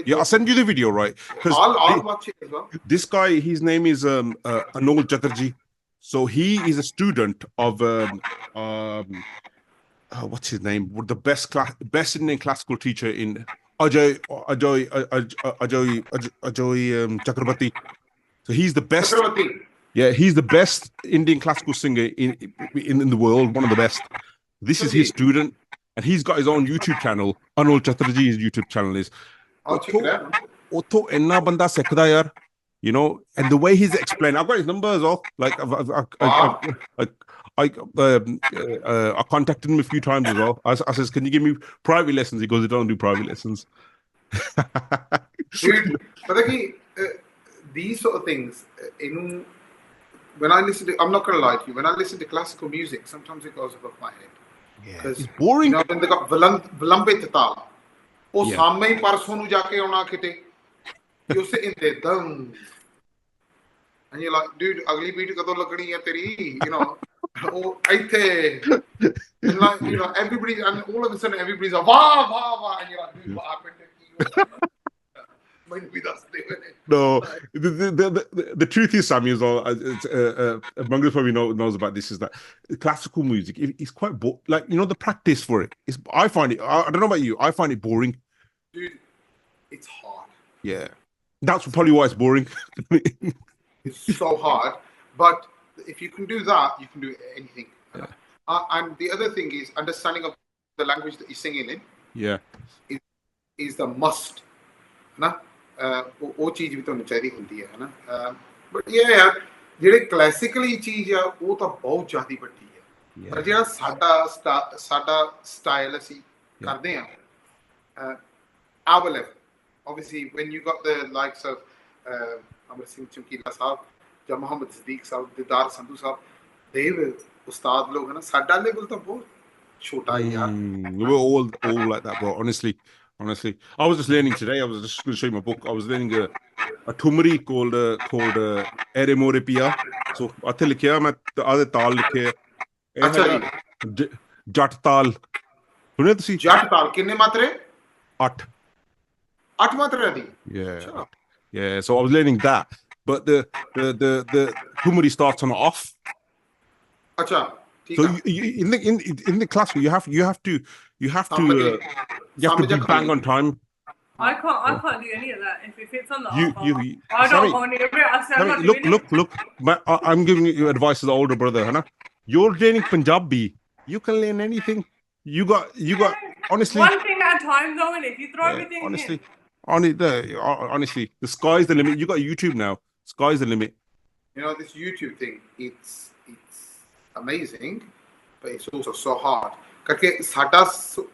Yeah, I'll send you the video, right? I'll watch it as well. This guy, his name is Anol Chatterjee. So he is a student of what's his name? The best Indian classical teacher in Ajay Chakrabarti. So he's the best. Yeah, he's the best Indian classical singer in the world, one of the best. This is his student, and he's got his own YouTube channel. Anol Chatterjee's YouTube channel is. I'll check it out. Otho enna banda sekhda yaar, you know, and the way he's explained. I've got his number as well. Like I contacted him a few times as well. I says, "Can you give me private lessons?" He goes, "I don't do private lessons." Dude, but these sort of things, when I listen to, I'm not going to lie to you, when I listen to classical music, sometimes it goes above my head. Yeah, it's boring. You know, when they got Vilambit Tal, or Sammy Parsonu Jake on Akite, you sit in there, dum. And you're like, dude, ugly beat kato lagni hai teri, you know. Oh, aithe. And like, you know, everybody, and all of a sudden everybody's like, wah, and you're like, dude, what happened to you? No, the truth is, Sammy, as well, Mangus probably knows about this, is that classical music is quite like, you know, the practice for it is, I find it, I don't know about you, I find it boring. Dude, it's hard. Yeah, that's probably why it's boring. It's so hard, but if you can do that, you can do anything. Yeah. And the other thing is understanding of the language that you're singing in. Yeah, is the must. Na? वो चीज भी तो चाहिए होती है ना, but ये यार ਜਿਹੜੇ ਕਲਾਸਿਕਲੀ ਚੀਜ਼ ਆ ਉਹ ਤਾਂ ਬਹੁਤ ਜ਼ਿਆਦਾ ਵੱਡੀ ਹੈ, ਪਰ ਜਿਹੜਾ ਸਾਡਾ ਸਟਾਈਲ ਅਸੀਂ ਕਰਦੇ ਆ, our level, obviously when you got the likes of Amar Singh Chamkila ਸਾਹਿਬ ਜਾਂ ਮੁਹੰਮਦ ਸਦੀਕ ਸਾਹਿਬ, ਦਿਦਾਰ ਸੰਧੂ ਸਾਹਿਬ, they were ਉਸਤਾਦ ਲੋਕ ਹੈ ਨਾ, ਸਾਡਾ ਲੈਵਲ ਤਾਂ ਬਹੁਤ ਛੋਟਾ ਹੀ ਆ. We're all like that, bro. Honestly, I was just learning today. I was just going to show you my book. I was learning a tumri called Ere More Pia. So atte likhiya main aade taal likhe. Acha ji. Jat taal. Sune tusi? Jat taal kinne matre? 8. 8 matre di. Yeah. Yeah, so I was learning that. But the Kumari starts on off. Acha. So in the class you have to be bang on time. I can't do any of that. If it's on the off, I Sammy, don't want to. I'm not doing look. I'm giving you advice as the older brother, Hannah. You're learning Punjabi. You can learn anything. You got honestly one thing at a time, though. And if you throw everything honestly, honestly, the sky's the limit. You got YouTube now. Sky's the limit. You know, this YouTube thing, it's amazing, but it's also so hard. Because साडा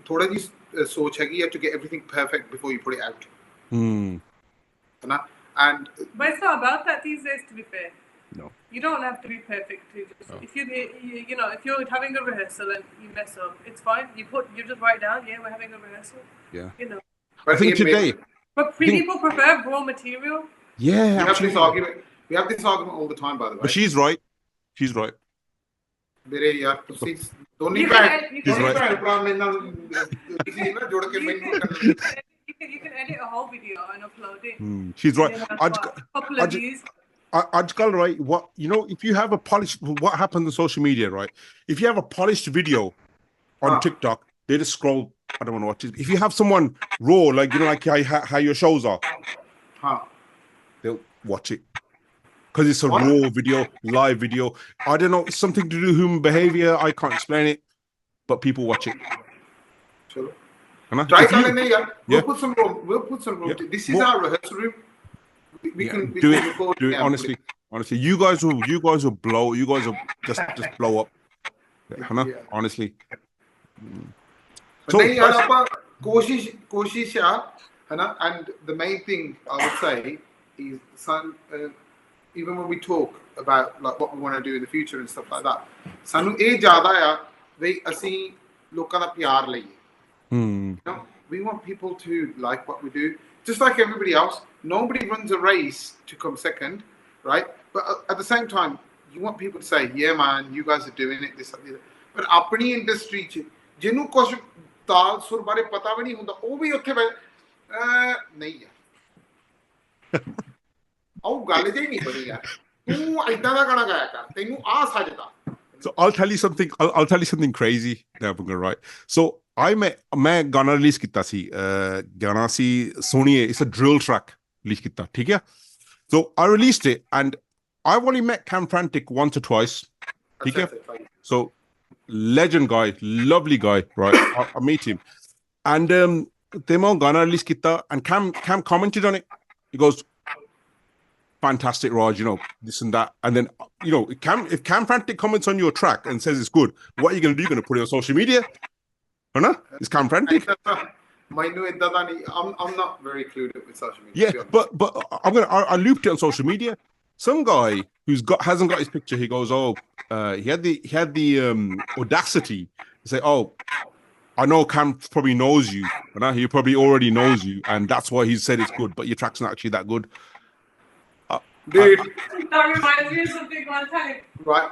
थोड़ा जी सोच है कि you have to get everything perfect before you put it out. And but it's not about that these days, to be fair. No. You don't have to be perfect. If if you're having a rehearsal and you mess up, it's fine. You just write down, yeah, we're having a rehearsal. Yeah. You know. But I think today. But people prefer raw material. Yeah, we have this argument all the time, by the way. But she's right. She's right. मेरे यार तुसी दोनी You can edit a whole video and upload it. She's right. Couple of views. Ajkal, right? If you have a polished, what happens on social media, right? If you have a polished video on TikTok, they just scroll. I don't want to watch it. If you have someone raw, like how your shows are, they'll watch it because it's a raw video, live video. I don't know. It's something to do with human behavior. I can't explain it, but people watch it. Sure. Try we'll put some room. Yeah. This is our rehearsal room. We can do it. Do it honestly. Honestly, you guys will blow. You guys will just blow up. Honestly. So कोशिश and the main thing I would say is even when we talk about like what we want to do in the future and stuff like that, ਸਾਨੂੰ ਇਹ ਜ਼ਿਆਦਾ ਆ ਵੀ ਅਸੀਂ ਲੋਕਾਂ ਦਾ ਪਿਆਰ ਲਈਏ. We want people to like what we do, just like everybody else. Nobody runs a race to come second, right? But at the same time, you want people to say, yeah, man, you guys are doing it, this, that. But apni industry ch ਜਿਹਨੂੰ ਕੁਝ ਤਾਲ ਸੁਰ ਬਾਰੇ ਪਤਾ ਵੀ ਨਹੀਂ ਹੁੰਦਾ ਉਹ ਵੀ ਉੱਥੇ ਨਹੀਂ ਯਾਰ ਉਹ ਗੱਲ ਜੇ ਨਹੀਂ ਬਣੀ ਯਾਰ ਤੂੰ ਏਦਾਂ ਦਾ ਗਾਣਾ ਗਾਇਆ ਕਰ ਤੈਨੂੰ ਆ ਸੱਜਦਾ. So I'll tell you something. I'll tell you something crazy. Right. So मैं गाना release किया सी गाना सी सुनिए. It's a drill track release किया. ठीक है. So I released it and I've only met Cam Frantic once or twice. ठीक है. So legend guy, lovely guy, right? I meet him and they गाना release किया and Cam commented on it. He goes, fantastic, Raj, this and that. And then, if Cam Frantic comments on your track and says it's good, what are you going to do? You're going to put it on social media? It's Cam Frantic. I'm not very clued up with social media. Yeah, but I looped it on social media. Some guy hasn't got his picture, he goes, he had the audacity to say, I know Cam probably knows you, he probably already knows you, and that's why he said it's good, but your track's not actually that good. Dude, that reminds me of something one time. Right,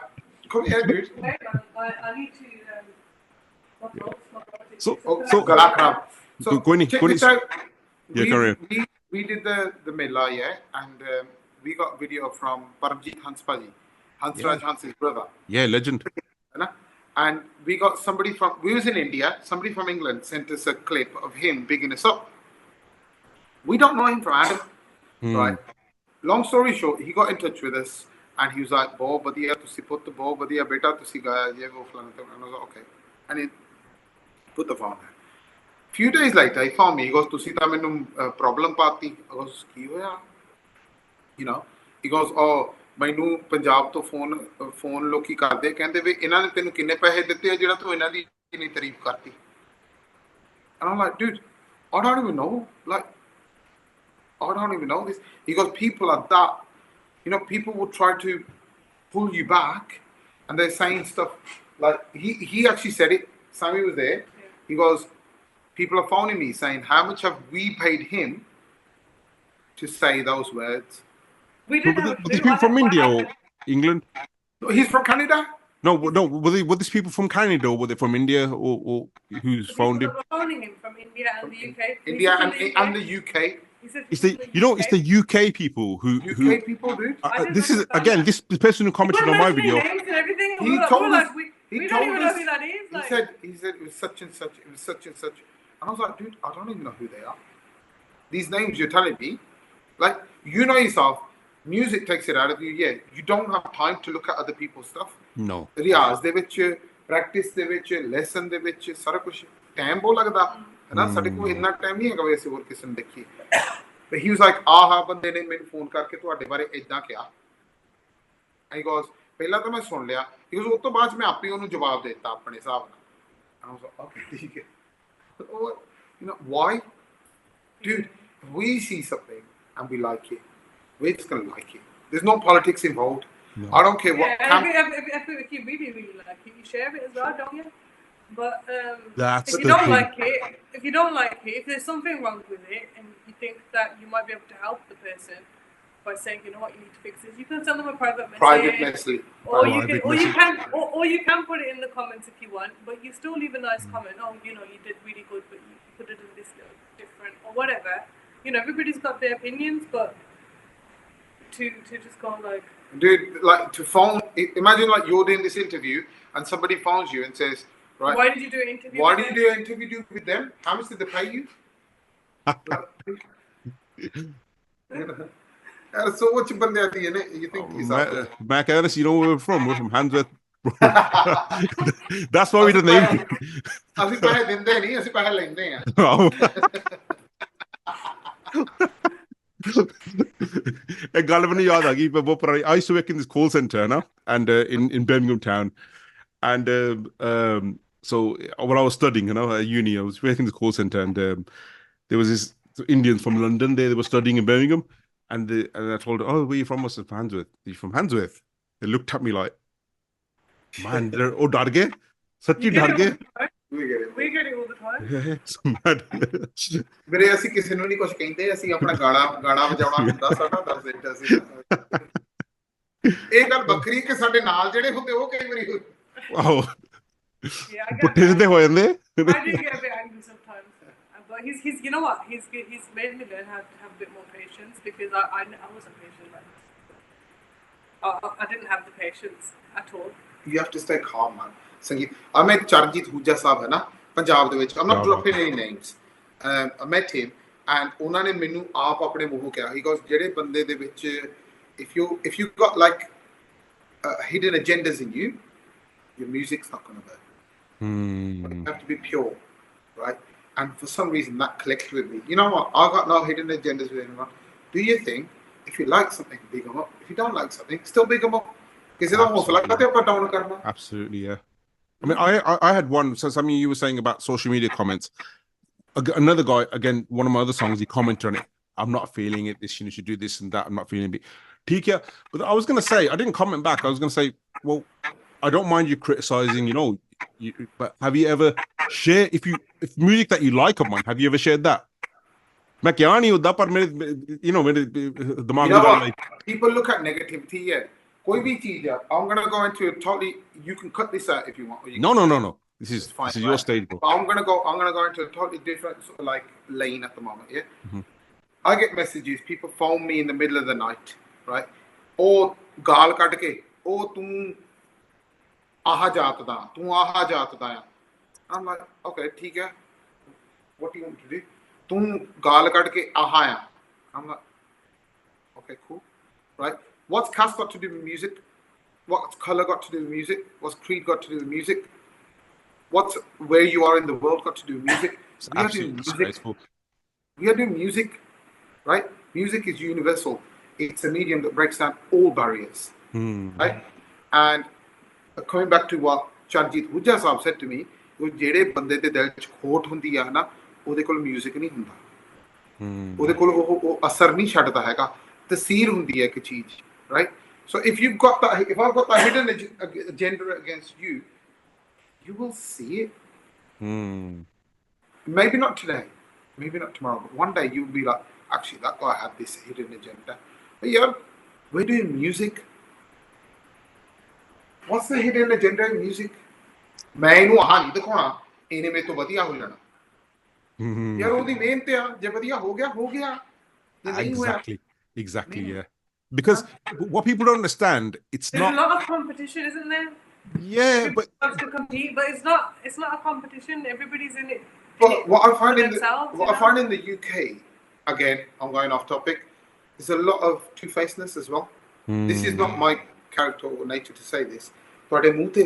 come here, dude. I need to. So check this out. Yeah, we did the Mela, and we got video from Paramjit Hanspaji, Hansraj Hans's brother. Yeah, legend. And we got we was in India, somebody from England sent us a clip of him bigging us up. We don't know him from Adam, right? Long story short, he got in touch with us and he was like, "Bahut badhiya, tusi put bahut badhiya beta, tusi gaya ye wo flan." And I was like, "Okay." And he put the phone there. Few days later, he found me. He goes, "Tusi ta mainu problem paati." I goes, "Ki hoya?" He goes, "Oh, mainu Punjab to phone loki karde kende ve inna ne tenu kinne paise ditte hai jehda tu inna di inni tareef karti." And I'm like, "Dude, I don't even know. I don't even know this." He goes, people are that, people will try to pull you back and they're saying stuff like, he actually said it, Sammy was there. Yeah. He goes, people are phoning me saying, how much have we paid him to say those words? We didn't were these people from India or England? He's from Canada. No, were these people from Canada or were they from India or who's phoned him? They were phoning him from India and the UK. India and the UK. He It's the it's the UK people who UK people, dude. this is again this person who commented on my video. Names and everything. He told us. We don't even know who that is. He said it was such and such. It was such and such. And I was like, dude, I don't even know who they are. These names you're telling me, like, you know yourself, music takes it out of you. Yeah, you don't have time to look at other people's stuff. No. Riyaz they which, practice they which, lesson दे विच, सारा कुछ time बहुत लगदा है ना. साडे कोल इन्ना time नहीं है वैसे और किसी ने देखी. But he was like, आहा बंदे ने मैंने फोन करके ਤੁਹਾਡੇ ਬਾਰੇ ਇਦਾਂ ਕਿਹਾ. I goes, ਪਹਿਲਾਂ ਤਾਂ ਮੈਂ ਸੁਣ ਲਿਆ. He goes, ਉਸ ਤੋਂ ਬਾਅਦ ਮੈਂ ਆਪੇ ਉਹਨੂੰ ਜਵਾਬ ਦੇ ਦਿੱਤਾ ਆਪਣੇ ਹਿਸਾਬ ਨਾਲ. I was like, okay, ठीक है. You know why, dude? We see something and we like it. We're just gonna like it. There's no politics involved. No. I don't care what. If you really, really like it, you share it as well, don't you? But that's if you don't like it, if there's something wrong with it, and you think that you might be able to help the person by saying, you know what, you need to fix this, you can send them a private message. Or you can put it in the comments if you want, but you still leave a nice comment. Oh, you know, you did really good, but you could have done this different or whatever. You know, everybody's got their opinions, but to just go like, dude, like to phone. Imagine like you're doing this interview and somebody phones you and says, right, why did you do an interview? Why did you do an interview with them? How much did they pay you? So what you bande aati hai na? You think he's Mac Ellis, you know where we're from? We're from Handsworth. That's why we didn't name. ਅਸੀਂ ਪੈਸੇ ਦਿੰਦੇ ਨਹੀਂ, ਅਸੀਂ ਪੈਸੇ ਲੈਂਦੇ ਆ. A ਗੱਲ ਮੈਨੂੰ ਯਾਦ ਆ ਗਈ I used to work in this call center now, and in Birmingham town, and so when I was studying, at uni, I was working in the call center, and there was this Indians from London. They were studying in Birmingham, and I told them, "Oh, where are you from?" I said, "From Handsworth." "Are you from Handsworth?" They looked at me like, "Man, they're dar gaye, sachi dar gaye." We get it all the time. ਮੇਰੇ ਅਸੀਂ ਕਿਸੇ ਨੂੰ ਨਹੀਂ ਕੁਝ ਕਹਿੰਦੇ, ਅਸੀਂ ਆਪਣਾ ਗਾਣਾ ਵਜਾਉਣਾ ਹੁੰਦਾ ਸਾਡਾ ਦੱਸ ਦਿੱਤਾ ਸੀ. ਇਹ ਗੱਲ ਵੱਖਰੀ ਕਿ ਸਾਡੇ ਨਾਲ ਜਿਹੜੇ ਹੁੰਦੇ ਉਹ ਕਈ ਵਾਰੀ ਵਾਓ ਪੁੱਠੇ ਸਿੱਧੇ ਹੋ ਜਾਂਦੇ. I do get a bit angry sometimes, but he's you know what, he's made me learn how to have a bit more patience, because I wasn't patient like this. I didn't have the patience at all. You have to stay calm, man. संगीत मैं चरणजीत हुजा साहब है ना पंजाब दे विच. I'm not dropping any names. I met him and ਉਹਨਾਂ ਨੇ ਮੈਨੂੰ ਆਪ ਆਪਣੇ ਮੂੰਹੋਂ ਕਿਹਾ, he goes, ਜਿਹੜੇ ਬੰਦੇ ਦੇ ਵਿੱਚ if you got like hidden agendas in you, your music's not going to work. You have to be pure, right? And for some reason that clicked with me. You know what, I got no hidden agendas with anyone. Do your thing. If you like something, big them up. If you don't like something, still big them up. ਕਿਸੇ ਦਾ ਹੌਸਲਾ ਕਾਤੇ ਆਪਾਂ down ਕਰਨਾ? Absolutely, yeah. I mean, I had one. So something you were saying about social media comments. Another guy, again, one of my other songs, he commented on it. "I'm not feeling it. This, you should do this and that. I'm not feeling it." But I was going to say, I didn't comment back. I was going to say, well, I don't mind you criticizing, but have you ever shared, if music that you like of mine, have you ever shared that? मैं क्या नहीं होता पर मेरे दिमाग में people look at negativity, yeah. कोई भी चीज है, I'm gonna go into a totally, you can cut this out if you want. No. This is fine, this is your stage, bro. I'm gonna go into a totally different sort of like lane at the moment, yeah. Mm-hmm. I get messages, people phone me in the middle of the night, right? Oh, gaal ਕੱਢ ਕੇ, oh ਤੂੰ ਆਹ ਜਾਤ ਦਾ, ਤੂੰ ਆਹ ਜਾਤ ਦਾ ਆ. I'm like, okay, ਠੀਕ ਹੈ. What do you want to do? ਤੂੰ ਗਾਲ ਕੱਢ ਕੇ ਆਹ ਆ. I'm like, okay, cool, right? What's caste got to do with music? What's colour got to do with music? What's creed got to do with music? What's where you are in the world got to do with music? We are doing music. We are doing music, right? Music is universal. It's a medium that breaks down all barriers, right? And coming back to what Charjit Hujja Sahab said to me, ਉਹ ਜਿਹੜੇ ਬੰਦੇ ਦੇ ਦਿਲ 'ਚ ਖੋਟ ਹੁੰਦੀ ਆ ਨਾ, ਉਹਦੇ ਕੋਲ ਮਿਊਜ਼ਿਕ ਨਹੀਂ ਹੁੰਦਾ. ਉਹਦੇ ਕੋਲ ਉਹ ਅਸਰ ਨਹੀਂ ਛੱਡਦਾ ਹੈਗਾ, ਤਸੀਰ ਹੁੰਦੀ ਹੈ ਇੱਕ ਚੀਜ਼. Right? So if I've got that hidden agenda against you, you will see it. Maybe not today, maybe not tomorrow, but one day you'll be like, actually, that guy had this hidden agenda. But yeah, we're doing music. What's the hidden agenda in music? मैं इन्हू आह नहीं दिखाना, इन्हें मेरे तो वधिया हो जाना. यार ਉਹਦੀ ਮਿਹਨਤ ਆ, ਜੇ ਵਧੀਆ ਹੋ ਗਿਆ. Exactly, yeah. Because what people don't understand, it's There's not. a lot of competition, isn't there? Yeah, Everybody but wants to compete, but it's not a competition. Everybody's in it. But what I find in the UK, again, I'm going off topic, there's a lot of two-facedness as well. This is not my character or nature to say this. ਤੁਹਾਡੇ ਮੂੰਹ ਤੇ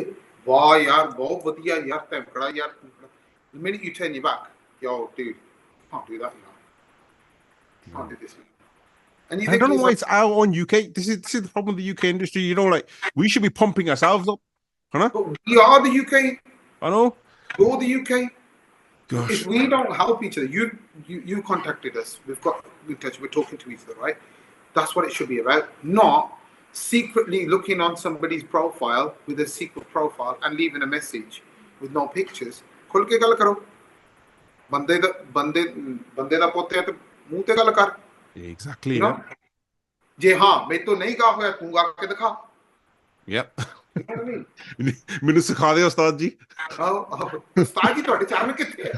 ਵਾਹ ਯਾਰ ਬਹੁਤ ਵਧੀਆ ਯਾਰ ਧਮਕੜਾ ਯਾਰ the minute you turn your back, yo dude, can't do that, you know. Can't do this. And you I think don't know why it's out on UK. This is the problem with the UK industry. You know, like we should be pumping ourselves up. but we are the UK. I know. You're the UK. Gosh. If we don't help each other, you contacted us. We've got in touch. We're talking to each other, right? That's what it should be about. Not secretly looking on somebody's profile with a secret profile and leaving a message with no pictures. खुल के गल करो. बंदे दा पोते है तो मुंह ते गल कर. Exactly. You know? जे हाँ मैं तो नहीं गा होया तू गा के दिखा. Yep. You know what I mean? ਮੈਨੂੰ ਸਿਖਾ ਦਿਓ ਉਸਤਾਦ ਜੀ. ਉਸਤਾਦ ਜੀ ਤੁਹਾਡੇ ਚਾਹਨ ਕਿੱਥੇ ਹੈ?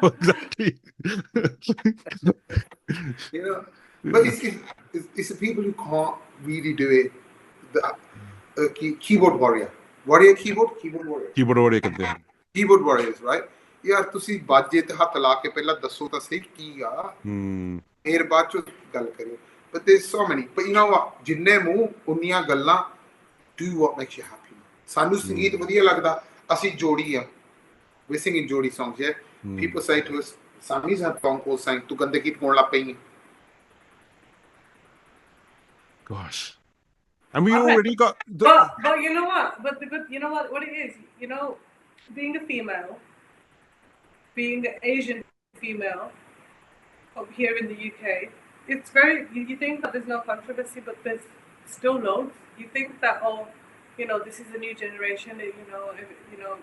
Exactly. You know, but it's the people who can't really do it. The keyboard warrior keyboard warrior. Keyboard warrior ਕਰਦੇ ਹਨ. Keyboard warriors, right? ਯਾਰ ਤੁਸੀਂ ਬਾਜੇ ਤੇ ਹੱਥ ਲਾ ਕੇ ਪਹਿਲਾਂ ਦੱਸੋ ਤਾਂ ਸਹੀ ਕੀ ਆ. ਫਿਰ ਬਾਅਦ ਚ ਗੱਲ ਕਰਿਓ. But there's so many. But you know what? ਜਿੰਨੇ ਮੂੰਹ ਉਨੀਆਂ ਗੱਲਾਂ. Do what makes you happy. ਸਾਨੂੰ ਸੰਗੀਤ ਵਧੀਆ ਲੱਗਦਾ. ਅਸੀਂ ਜੋੜੀ ਆ. We're singing Jori songs, yeah? People say to us, Sammy's had phone calls saying, tu gande geet gaun lag payi. Gosh. And we already got... But you know what? But you know what it is? You know, being a female, being an Asian female up here in the UK, it's very... You think that there's no controversy, but there's still loads. You think that, oh, you know, this is a new generation, you know...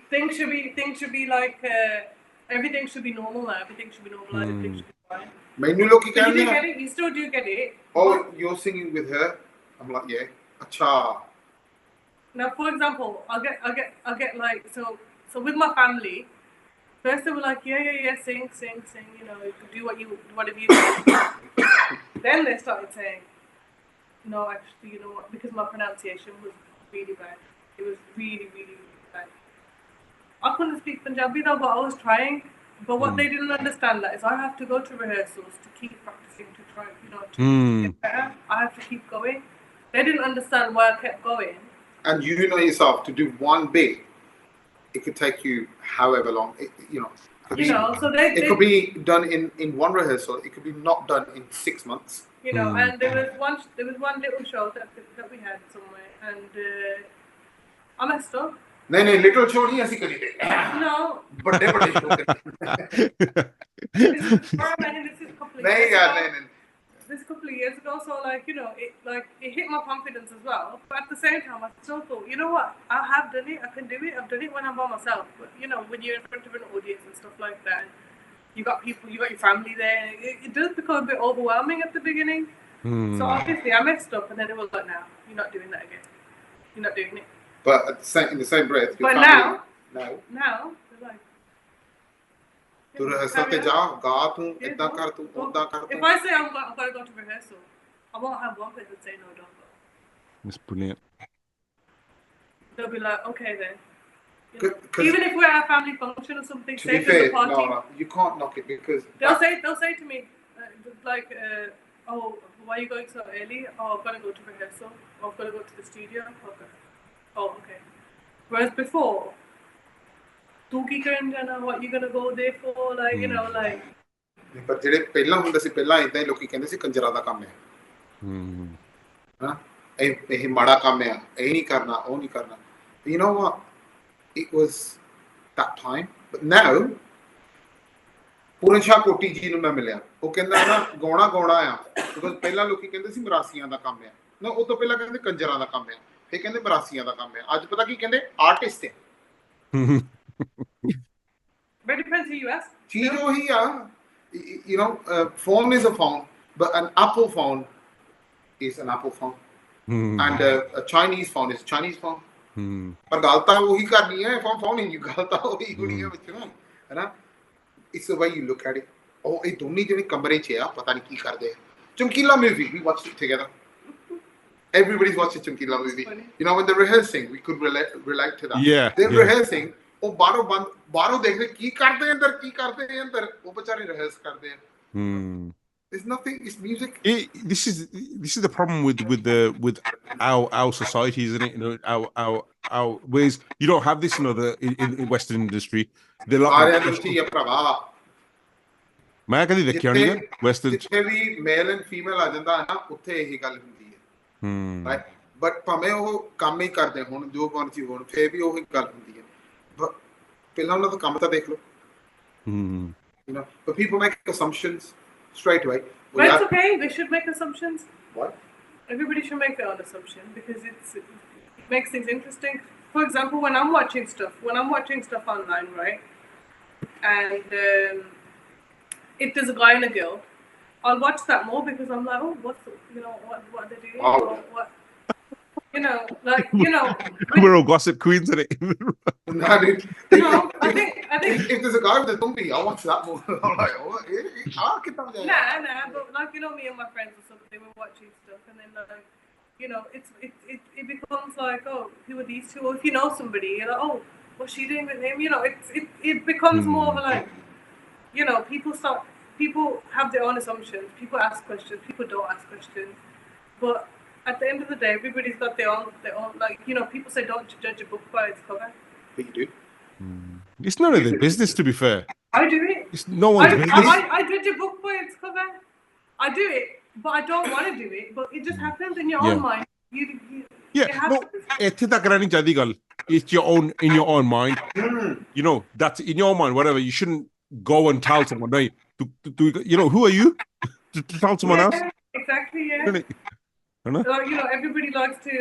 Things should be like everything should be normal now. Everything should be normalized. Everything should be fine. Mainu loki But you do get it. You still do get it. Oh, you're singing with her? I'm like, yeah. Acha. Now, for example, I get like so with my family. First they were like, yeah, sing. You know, do whatever you do. Then they started saying, no, actually, you know what? Because my pronunciation was really bad. It was really, really, really bad. I couldn't speak Punjabi though, but I was trying. But what they didn't understand that is I have to go to rehearsals to keep practicing, to try, you know, to get better. I have to keep going. They didn't understand why I kept going. And you know yourself, to do one bit, it could take you however long, you know. So it could be done in one rehearsal. It could be not done in 6 months. You know, and there was one little show that we had somewhere, and I messed up. नहीं little show नहीं ऐसी करी थे. No. बड़े show थे. This is a couple of years ago. नहीं. This couple of years ago, so like, you know, it hit my confidence as well. But at the same time, I still thought, you know what, I have done it, I can do it. I've done it when I'm by myself. But you know, when you're in front of an audience and stuff like that, you got people, you got your family there. It does become a bit overwhelming at the beginning. So obviously, I messed up, and then it was like, now you're not doing that again. You're not doing it. But in the same breath, but now, they're like. तू rehearsal पे जा, गा तू, इतना कर तू, उतना कर तू. If I say I'm going to go to rehearsal, I won't have one person say no, don't go. That's brilliant. They'll be like, okay then. You know, even if we're at a family function or something, to be fair, no, you can't knock it because they'll say to me, like, oh, why are you going so early? Oh, I've got to go to rehearsal. Oh, I've got to go to the studio. Okay. Oh, okay. Whereas before, what you're gonna go there for, like, you know, like. ਪਰ ਜਿਹੜੇ ਪਹਿਲਾਂ ਹੁੰਦਾ ਸੀ ਪਹਿਲਾਂ ਇਦਾਂ ਹੀ ਲੋਕੀ ਕਹਿੰਦੇ ਸੀ ਕੰਜਰਾਂ ਦਾ ਕੰਮ ਹੈ. ਹਾਂ ਇਹ ਮਾੜਾ ਕੰਮ ਹੈ, ਇਹ ਨਹੀਂ ਕਰਨਾ, ਉਹ ਨਹੀਂ ਕਰਨਾ. You know what? It was that time. But now, ਪੂਰਨ ਸ਼ਾਹ ਕੋਟੀ ਜੀ ਨੂੰ ਮੈਂ ਮਿਲਿਆ. ਉਹ ਕਹਿੰਦਾ ਨਾ ਗਾਉਣਾ ਆ. because ਪਹਿਲਾਂ ਲੋਕੀ ਕਹਿੰਦੇ ਸੀ ਮਰਾਸੀਆਂ ਦਾ ਕੰਮ ਹੈ. ਨਾ ਉਹ ਤੋਂ ਪਹਿਲਾਂ ਕਹਿੰਦੇ ਕੰਜਰਾਂ ਦਾ ਕੰਮ ਹੈ. ਫਿਰ ਕਹਿੰਦੇ ਮਰਾਸੀਆਂ ਦਾ ਕੰਮ ਹੈ. ਅੱਜ ਪਤਾ ਕੀ ਕਹਿੰਦੇ? ਆਰਟਿਸਟ ਹੈ. But it depends who you ask. ਚੀਜ਼ ਉਹੀ ਆ. You know, phone is a phone, but an Apple phone is an Apple phone. And a Chinese phone is a Chinese phone. ਪਰ ਗੱਲ ਤਾਂ ਉਹੀ ਕਰਨੀ ਹੈ. phone ਹੀ ਨਹੀਂ ਗੱਲ ਤਾਂ ਉਹੀ ਹੋਣੀ ਹੈ ਵਿੱਚੋਂ, ਹੈ ਨਾ? It's the way you look at it. ਉਹ ਇਹ ਦੋਨੇ ਜਿਹੜੇ ਕਮਰੇ 'ਚ ਆ ਪਤਾ ਨਹੀਂ ਕੀ ਕਰਦੇ ਆ ਚਮਕੀਲਾ movie we watched it together everybody's watching Chamkila movie you know when they're rehearsing we could relate to that they're rehearsing ਉਹ ਬਾਹਰੋਂ ਦੇਖਦੇ ਕੀ ਕਰਦੇ ਅੰਦਰ ਉਹ ਵਿਚਾਰੇ rehearse ਕਰਦੇ ਆ There's nothing. It's music. This is the problem with our society, isn't it? You know, our ways. You don't have this in in Western industry. They're like. ਮੈਂ ਕਦੀ ਦੇਖਿਆ ਨਹੀਂ ਹੈ ਵੈਸਟਰਨ ਜਿੱਥੇ ਵੀ ਮੇਲ ਐਂਡ ਫੀਮੇਲ ਆ ਜਾਂਦਾ ਹੈ ਨਾ ਉੱਥੇ ਇਹੀ ਗੱਲ ਹੁੰਦੀ ਹੈ ਰਾਈਟ ਬਟ ਭਾਵੇਂ ਉਹ ਕੰਮ ਹੀ ਕਰਦੇ ਹੁਣ ਜੋ ਮਰਜ਼ੀ ਹੋਣ ਫੇਰ ਵੀ ਉਹੀ ਗੱਲ ਹੁੰਦੀ ਹੈ ਪਹਿਲਾਂ ਉਹਨਾਂ ਦਾ ਕੰਮ ਤਾਂ ਦੇਖ ਲਓ you know but people make assumptions straight away well, that's okay they should make assumptions what everybody should make their own assumption because it makes things interesting for example when I'm watching stuff online right and if there's a guy and a girl, I'll watch that more because I'm like, oh, what are they doing? Oh. What, we're all gossip queens in it. I think if there's a guy with a donkey, I'll watch that more. I'm like, what? Nah, but like me and my friends or something, we're watching stuff, and then it becomes like, oh, who are these two? Or if you know somebody, you're like, oh, what's she doing with him? It becomes more of a like. People have their own assumptions. People ask questions. People don't ask questions. But at the end of the day, everybody's got their own. Like people say, don't judge a book by its cover. But you do. It's none of their business, to be fair. I do it. It's no one's business. I judge a book by its cover. I do it, but I don't want to do it. But it just happens in your own mind. No, ਇੱਥੇ ਤੱਕ ਰਹਿਣੀ ਚਾਹੀਦੀ ਗੱਲ. It's in your own mind. You know, that's in your mind. Whatever, you shouldn't go and tell someone, right? Who are you to tell someone else? Exactly, yeah. Everybody likes to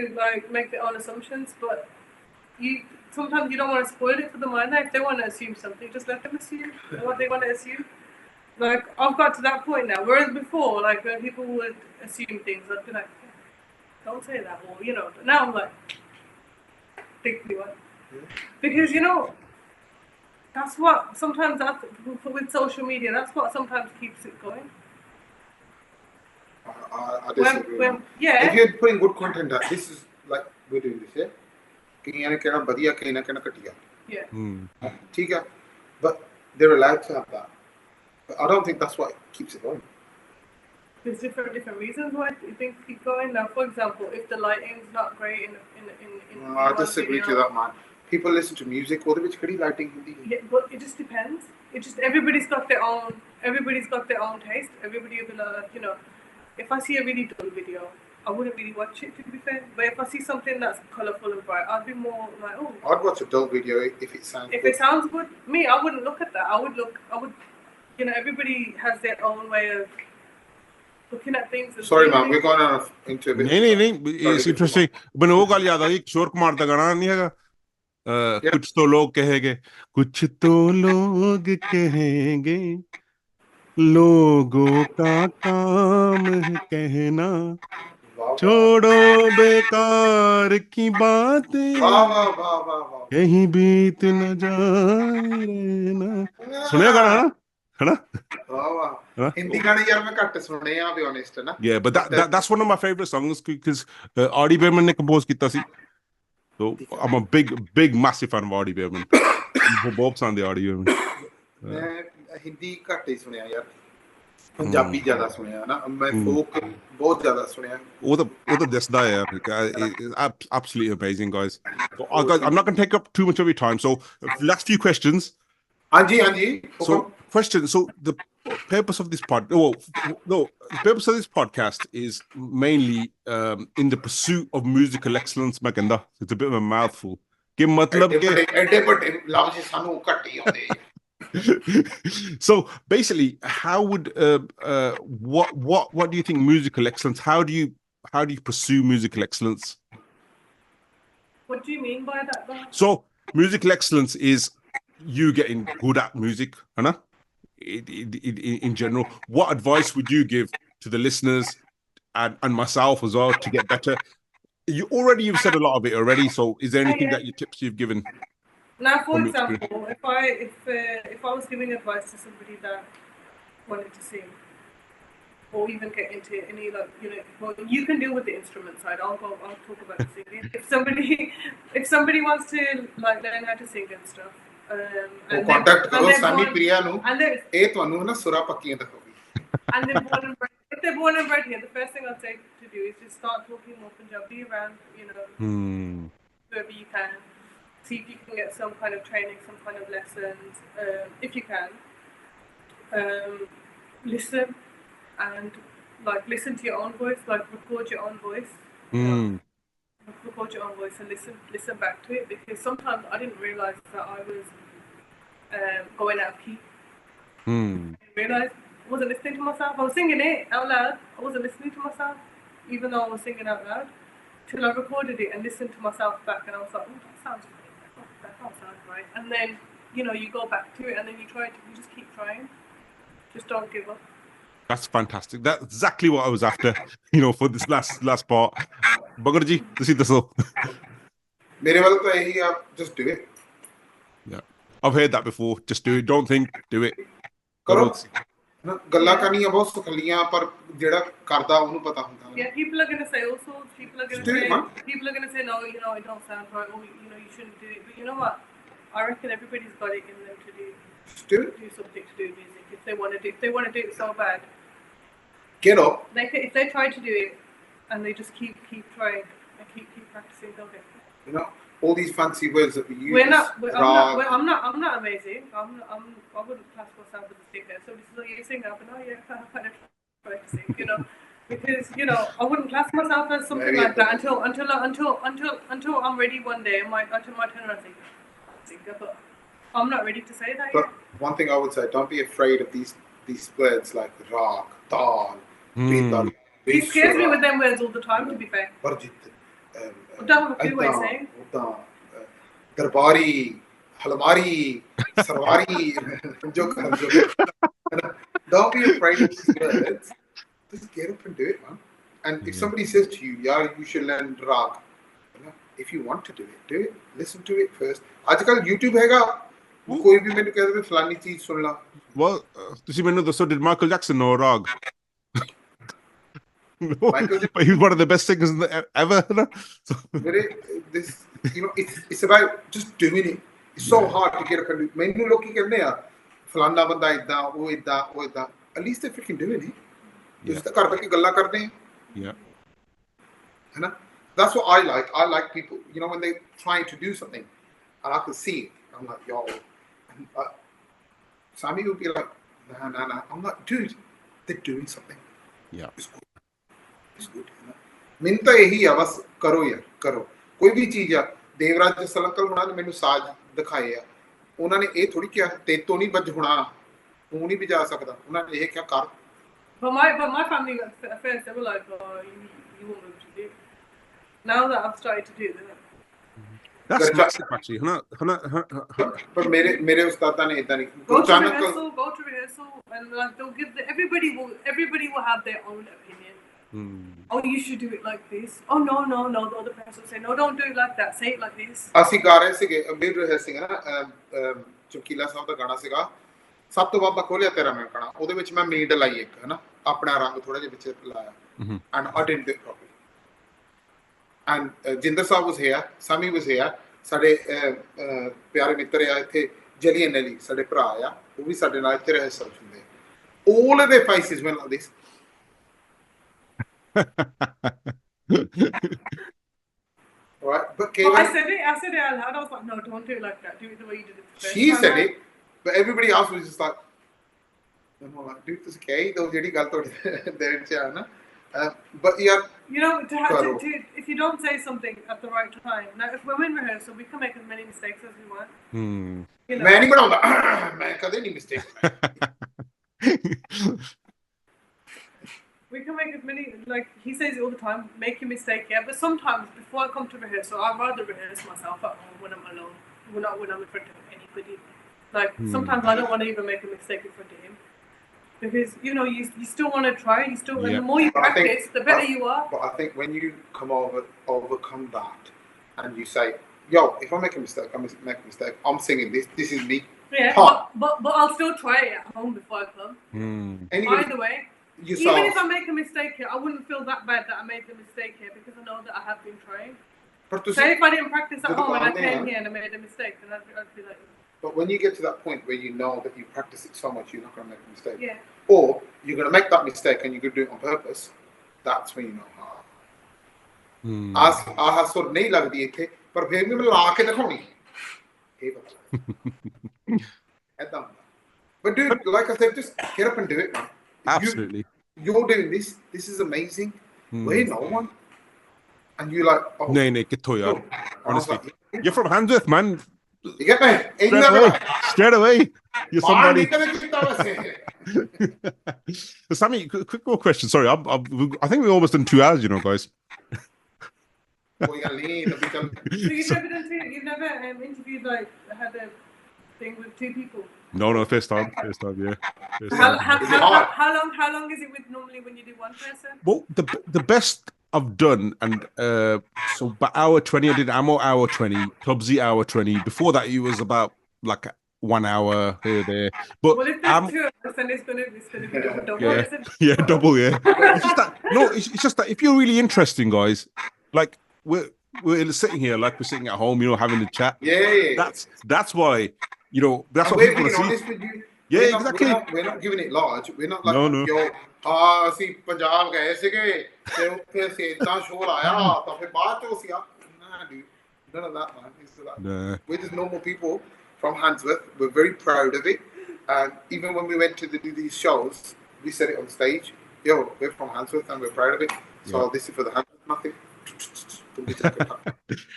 make their own assumptions, but sometimes you don't want to spoil it for them either. If they want to assume something, just let them assume what they want to assume. Like I've got to that point now. Whereas before, like when people would assume things, I'd be like, "Don't say that," or But now I'm like, "Think me what?" Because that's with social media. That's what sometimes keeps it going. I disagree. If you're putting good content out, this is like we're doing this, yeah. Kaiyaan ne kehna badhiya, kaiyaan ne kehna ghatiya. Yeah. ठीक है, but they're allowed to have that. But I don't think that's what keeps it going. There's different reasons why you think keep going. Now, for example, if the lighting's not great in I disagree to that, man. People listen to music. What which kadi lighting hindi? Yeah, but it just depends. Everybody's got their own taste. Everybody will be like, if I see a really dull video, I wouldn't really watch it, to be fair. But if I see something that's colourful and bright, I'd be more like, oh. I'd watch a dull video if it sounds good. If it sounds good, I wouldn't look at that. I would, everybody has their own way of looking at things. Sorry, man, we're going into a bit. नहीं, it's interesting. But वो गाली याद आई, किशोर कुमार का गाना नहीं है कुछ तो लोग कहेंगे लोगों का काम है कहना छोड़ो बेकार की बातें कहीं बीत न जाए रहना सुनिया गाना है ना हिंदी गाने यार मैं घट सुने आ be honest ना yeah but that's one of my favorite songs because Adi Berman ने compose किया था So I'm a big massive fan of Adi Berman. बहुत पसंद है Adi Berman. मैं हिंदी घट ही सुनिया यार पंजाबी ज़्यादा सुनिया ना मैं folk बहुत ज़्यादा सुनिया वो तो दसदा है यार absolutely amazing guys. So, I'm not going to take up too much of your time. So last few questions. हाँ जी. So question. So the purpose of this purpose of this podcast is mainly in the pursuit of musical excellence. मैं कहंदा it's a bit of a mouthful. कि मतलब के एडे बड़े लफ्ज़ सानू घट ही होंदे. So basically, how would what do you think musical excellence? How do you pursue musical excellence? What do you mean by that? So musical excellence is you getting good at music, Anna. In general, what advice would you give to the listeners and myself as well to get better? You've said a lot of it already. So is there anything that tips you've given? Now, for example, if I was giving advice to somebody that wanted to sing, or even get into any well, you can deal with the instrument side. I'll talk about the singing. If somebody wants to like learn how to sing and stuff, and contact karo Sammy Priya nu ਇਹ ਤੁਹਾਨੂੰ ਨਾ ਸੁਰਾ ਪੱਕੀਆਂ ਦਿਖਾਉਗੀ and they're born and bred, if they're born and bred here, the first thing I'd say to do is just start talking more Punjabi around, wherever you can. See if you can get some kind of training, some kind of lessons, if you can. Listen and listen to your own voice, record your own voice. Record your own voice and listen back to it, because sometimes I didn't realise that I was going out of key. I didn't realise. I wasn't listening to myself. I was singing it out loud. I wasn't listening to myself, even though I was singing out loud, till I recorded it and listened to myself back, and I was like, that sounds right. That don't sound right. And then, you go back to it, and then you just keep trying. Just don't give up. That's fantastic. That's exactly what I was after, for this last part. Bagarji, this is Mere wal to yahi aap just do it. Yeah. I've heard that before. Just do it. Don't think, do it. Karo. ਗੱਲਾਂ ਕਰਨੀਆਂ ਬਹੁਤ ਸੁਖਲੀਆਂ ਪਰ ਜਿਹੜਾ ਕਰਦਾ ਉਹਨੂੰ ਪਤਾ ਹੁੰਦਾ Yeah, people are going to say all sorts. People are going to say no, it don't sound right, or you shouldn't do it. But you know what? I reckon everybody's got it in them to do something to do with music if they want to do it so bad. Get up. If they try to do it and they just keep trying and keep practicing, they'll get it. All these fancy words that we use. I'm not amazing. I wouldn't class myself as a singer. So this is like, you sing up, and I kind of try to sing, because I wouldn't class myself as something like that until I'm ready one day. I might turn around and say singer, but I'm not ready to say that yet. One thing I would say: don't be afraid of these words like rag, tal, betal. He scares me with them words all the time. To be fair. I don't have a clue what he's saying. Darbari, Halamari, Sarwari, don't be afraid of these words. Just get up and do it, man. And if somebody says to you, yeah, you should learn rag, if you want to do it. Listen to it first. Ajkal YouTube हैगा, कोई भी मैंने कहता है फलानी चीज सुन ला. Well, तुसी मैंने दोस्तों did Michael Jackson know rag? No, but he's one of the best singers ever. It's about just doing it. It's so hard to get up and do. Many लोग कहते हैं फलाना बंदा इदा वो इदा. At least if you can do it, just घर बैठ के गल्ला करते हैं. Yeah. है ना? That's what I like. I like people, when they're trying to do something, and I can see it. I'm like, yo. And, Sammy would be like, nah. I'm like, dude, they're doing something. Yeah. It's good. मैंने तो यही है बस करो यार करो कोई भी चीज है देवराज सलंकल होना ने मैंने साज दिखाए है उन्होंने ये थोड़ी किया ते तो नहीं बज होना तू नहीं बजा सकता उन्होंने ये क्या कर But my family at first they were like, oh, you won't be able to do it. Now that I've started to do it, that's massive actually. But मेरे उस्ताद ने इतना नहीं go to rehearsal and they'll give everybody will have their own opinion. Oh, you should do it like this. Oh no, the other person will say no, don't do it like that, say it like this. ਅਸੀਂ ਗਾ ਰਹੇ ਸੀਗੇ ਅਮੀਰ ਰਿਹਰਸਿੰਗ ਹੈ ਨਾ ਚਮਕੀਲਾ ਸਾਹਿਬ ਦਾ ਗਾਣਾ ਸੀਗਾ ਸਭ ਤੋਂ ਬਾਬਾ ਖੋਲਿਆ ਤੇਰਾ ਮੈਂ ਕਹਣਾ ਉਹਦੇ ਵਿੱਚ ਮੈਂ ਮੀਡ ਲਾਈ ਇੱਕ ਹੈ ਨਾ ਆਪਣਾ ਰੰਗ ਥੋੜਾ ਜਿਹਾ ਵਿੱਚ ਲਾਇਆ and I didn't do it properly. And Jinder Sahib was here, Sammy was here, ਸਾਡੇ ਪਿਆਰੇ ਮਿੱਤਰ ਆ ਇੱਥੇ ਜਲੀਅਨ ਅਲੀ ਸਾਡੇ ਭਰਾ ਆ ਉਹ ਵੀ ਸਾਡੇ ਨਾਲ ਇੱਥੇ ਰਿਹਰਸਲ ਹੁੰਦੇ all of their faces went like this. Right, but I said it out loud. I was like, no, don't do it like that. Do it the way you did it the first She time. said it, but everybody else was just like, I'm like, dude, this is okay. Those ਜਿਹੜੀ ਗੱਲ ਤੁਹਾਡੇ ਦਿਲ ਚ ਆ ਨਾ but yeah, if you don't say something at the right time. Now, if we're in rehearsal, we can make as many mistakes as we want. ਮੈਂ ਨਹੀਂ ਬਣਾਉਂਦਾ ਮੈਂ ਕਦੇ ਨਹੀਂ mistake. We can make as many, like he says it all the time, make a mistake, yeah. But sometimes before I come to rehearsal, I'd rather rehearse myself at home when I'm alone, when I'm in front of anybody. Like sometimes I don't want to even make a mistake in front of him, because you still want to try. You still, and the more you practice, the better you are. But I think when you overcome that, and you say, "Yo, if I make a mistake, I'm singing this. This is me. Yeah, Huh. but I'll still try it at home before I club. Anybody, Either way, you even saw if I make a mistake here, I wouldn't feel that bad that I made the mistake here because I know that I have been trying. ਪਰ Say ਤੁਸੀਂ if I didn't practice at home and I ਦੁਕਾਨ came ਤੇ here and I made a mistake, then I'd be like, but when you get to that point where you know that you practice it so much you're not going to make a mistake, yeah. or you're going to make that mistake and you're going to do it on purpose, that's when you know ਆਹ ਸੁਰ ਨਹੀਂ ਲੱਗਦੀ ਇੱਥੇ ਪਰ ਫਿਰ ਵੀ ਮੈਂ ਲਾ ਕੇ ਦਿਖਾਉਣੀ ਇਹ ਪਤਾ ਏਦਾਂ ਹੁੰਦਾ but dude like I said just get up and do it man. Absolutely. You're doing this is amazing. Where no one and you like oh Nee, kitho yaar. Honestly, you're from Handsworth, man. you get me Straight away. You're somebody. So, Sammy, quick more question. Sorry, I think we're almost done 2 hours, you know, guys. So you've never interviewed like had a thing with 2 people? No, first time, yeah. First How long is it with normally when you do one person? Well, the best I've done, and so by hour 20, I did Ammo hour 20, Clubsy hour 20. Before that, it was about like 1 hour here there. But well, if there's 2 of us, then it's gonna be double. Yeah, double. Yeah. It's just that. No, it's just that if you're really interesting, guys, like we're sitting here, like we're sitting at home, you know, having a chat. Yeah. That's why, you know, that's what people want to see. Honest with you. Yeah, exactly. We're not giving it large. We're not like No. yo ਅਸੀਂ ਪੰਜਾਬ ਗਏ ਸੀਗੇ ਤੇ ਉੱਥੇ ਸੇ ਇਦਾਂ ਸ਼ੋਰ ਆਇਆ ਤਾਂ ਫਿਰ ਬਾਅਦ ਚ ਅਸੀਂ none of that man. We're just normal people from Handsworth. We're very proud of it, and even when we went to do these shows we said it on stage, yo, we're from Handsworth and we're proud of it, so this is for the Handsworth nothing.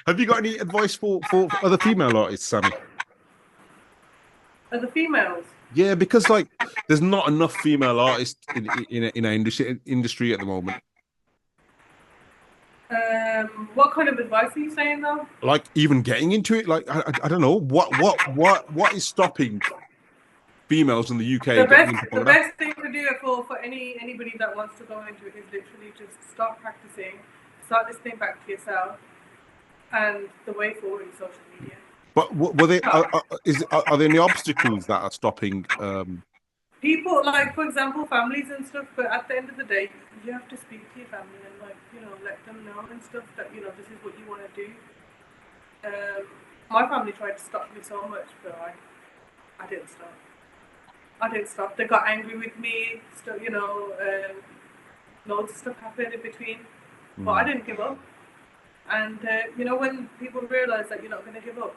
Have you got any advice for other female artists, Sammy? Other females? Yeah, because like there's not enough female artists in our industry at the moment. What kind of advice are you saying though? Like even getting into it, like I don't know what is stopping females in the UK. The best thing to do for anybody that wants to go into it is literally just start practicing, start listening back to yourself, and the way forward is social media. But are there any obstacles that are stopping people, like for example families and stuff? But at the end of the day, you have to speak to your family and like, you know, let them know and stuff that, you know, this is what you want to do. My family tried to stop me so much, but I didn't stop. They got angry with me, you know, loads of stuff happened in between, but I didn't give up. And you know, when people realize that you're not going to give up,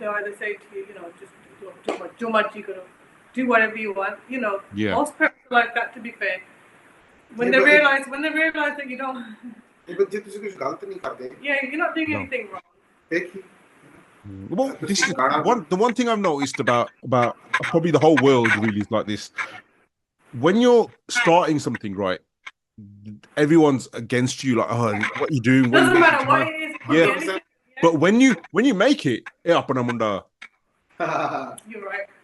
they either say to you, you know, just do much you could do whatever you want, you know. Most parents are like that, to be fair. When they realize that you don't you're not doing anything wrong. Well, this is the one thing I've noticed about probably the whole world really is like this. When you're starting something, right, everyone's against you, like, oh, what are you doing? Doesn't matter what it is. Yeah. But when you make it, you're right.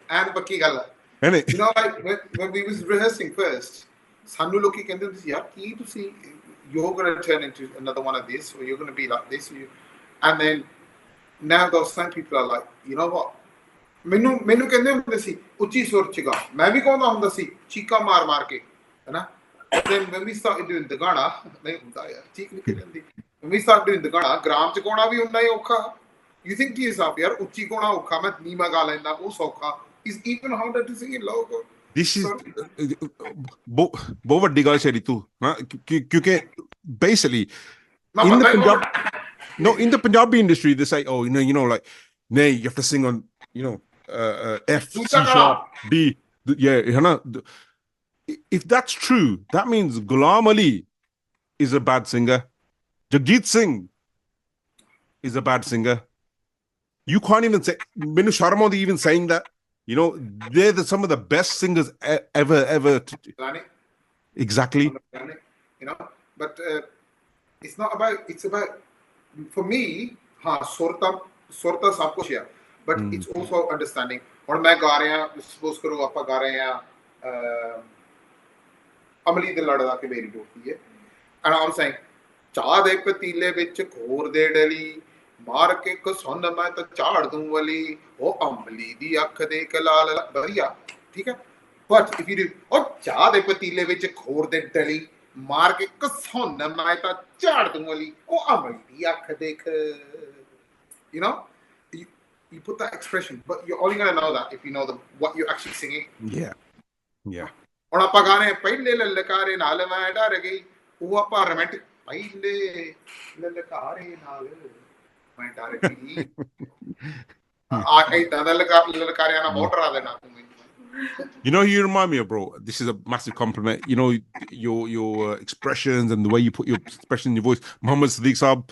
And bakki gal you know, like when we was rehearsing first, sanu loki kende tusi yaar ki tusi you're going to turn into another one of this, or you're going to be like this, and then now those same people are like, you know what, ਮੈਨੂੰ ਕਹਿੰਦੇ ਹੁੰਦੇ ਸੀ ਉੱਚੀ ਸੁਰ ਚ ਗਾ, ਮੈਂ ਵੀ ਕਹਿੰਦਾ ਹੁੰਦਾ ਸੀ ਚੀਕਾ ਮਾਰ ਕੇ, ਹੈਨਾ. Then when we started doing the gana, ਨਹੀਂ ਹੁੰਦਾ ਯਾਰ ਠੀਕ ਨਹੀਂ ਕਹਿੰਦੀ, when we started doing the gana, gram ਚ ਗਾਉਣਾ ਵੀ ਹੁੰਦਾ ਹੀ ਔਖਾ. You think to yourself, ਯਾਰ ਉੱਚੀ ਗਾਉਣਾ ਔਖਾ, ਮੈਂ ਨੀਵਾਂ ਗਾ ਲੈਂਦਾ ਉਹ ਸੌਖਾ. Is even harder to sing it low. This is ਬਹੁਤ ਵੱਡੀ ਗੱਲ ਛੇੜੀ ਤੂੰ, ਹਾਂ, ਕਿਉਂਕਿ basically in the Punjabi industry they say, oh, you know, like, nay, you have to sing on, you know, F, C sharp, D, yeah, you know. If that's true, that means Ghulam Ali is a bad singer. Jagjit Singh is a bad singer. You can't even say, Minu Sharma even saying that. You know, they're some of the best singers ever. Exactly. You know, but it's not about. It's about, for me, sorta sab kuch hai, but it's also understanding. Aur main ga raha hu, suppose karo aapa ga rahe hain Amali de ladda ke meri doti hai, and I'm saying cha de patile vich khor de dali ਮਾਰ ਕੇ ਕਸੁੰਨ ਮੈਂ ਤਾਂ ਝਾੜ ਦੂੰ ਵਲੀ ਉਹ ਅੰਬਲੀ ਦੀ ਅੱਖ ਦੇਖ ਲਾਲ ਵਧੀਆ ਠੀਕ ਹੈ but if you do ਉਹ ਚਾਹ ਦੇ ਪਤੀਲੇ ਵਿੱਚ ਖੋਰ ਦੇ ਡਲੀ ਮਾਰ ਕੇ ਕਸੁੰਨ ਮੈਂ ਤਾਂ ਝਾੜ ਦੂੰ ਵਲੀ ਉਹ ਅੰਬਲੀ ਦੀ ਅੱਖ ਦੇਖ you know you put that expression but you're only going to know that if you know what you're actually singing yeah ਹੁਣ ਆਪਾਂ ਗਾਣੇ ਪਹਿਲੇ ਲਲਕਾਰੇ ਨਾਲ ਮੈਂ ਡਰ ਗਈ ਉਹ ਆਪਾਂ ਰੋਮਾਂਟਿਕ ਪਹਿਲੇ ਲਲਕਾਰੇ ਨਾਲ ਮੈਂ ਡਰ ਗਈ ਏਦਾਂ ਦਾ ਲਲਕਾਰਿਆਂ ਨਾਲ ਬਹੁਤ ਡਰਾ ਦੇਣਾ ਤੂੰ You know, you remind me of, bro. This is a massive compliment. You know, your expressions and the way you put your expression in your voice. Muhammad Sadiq Saab,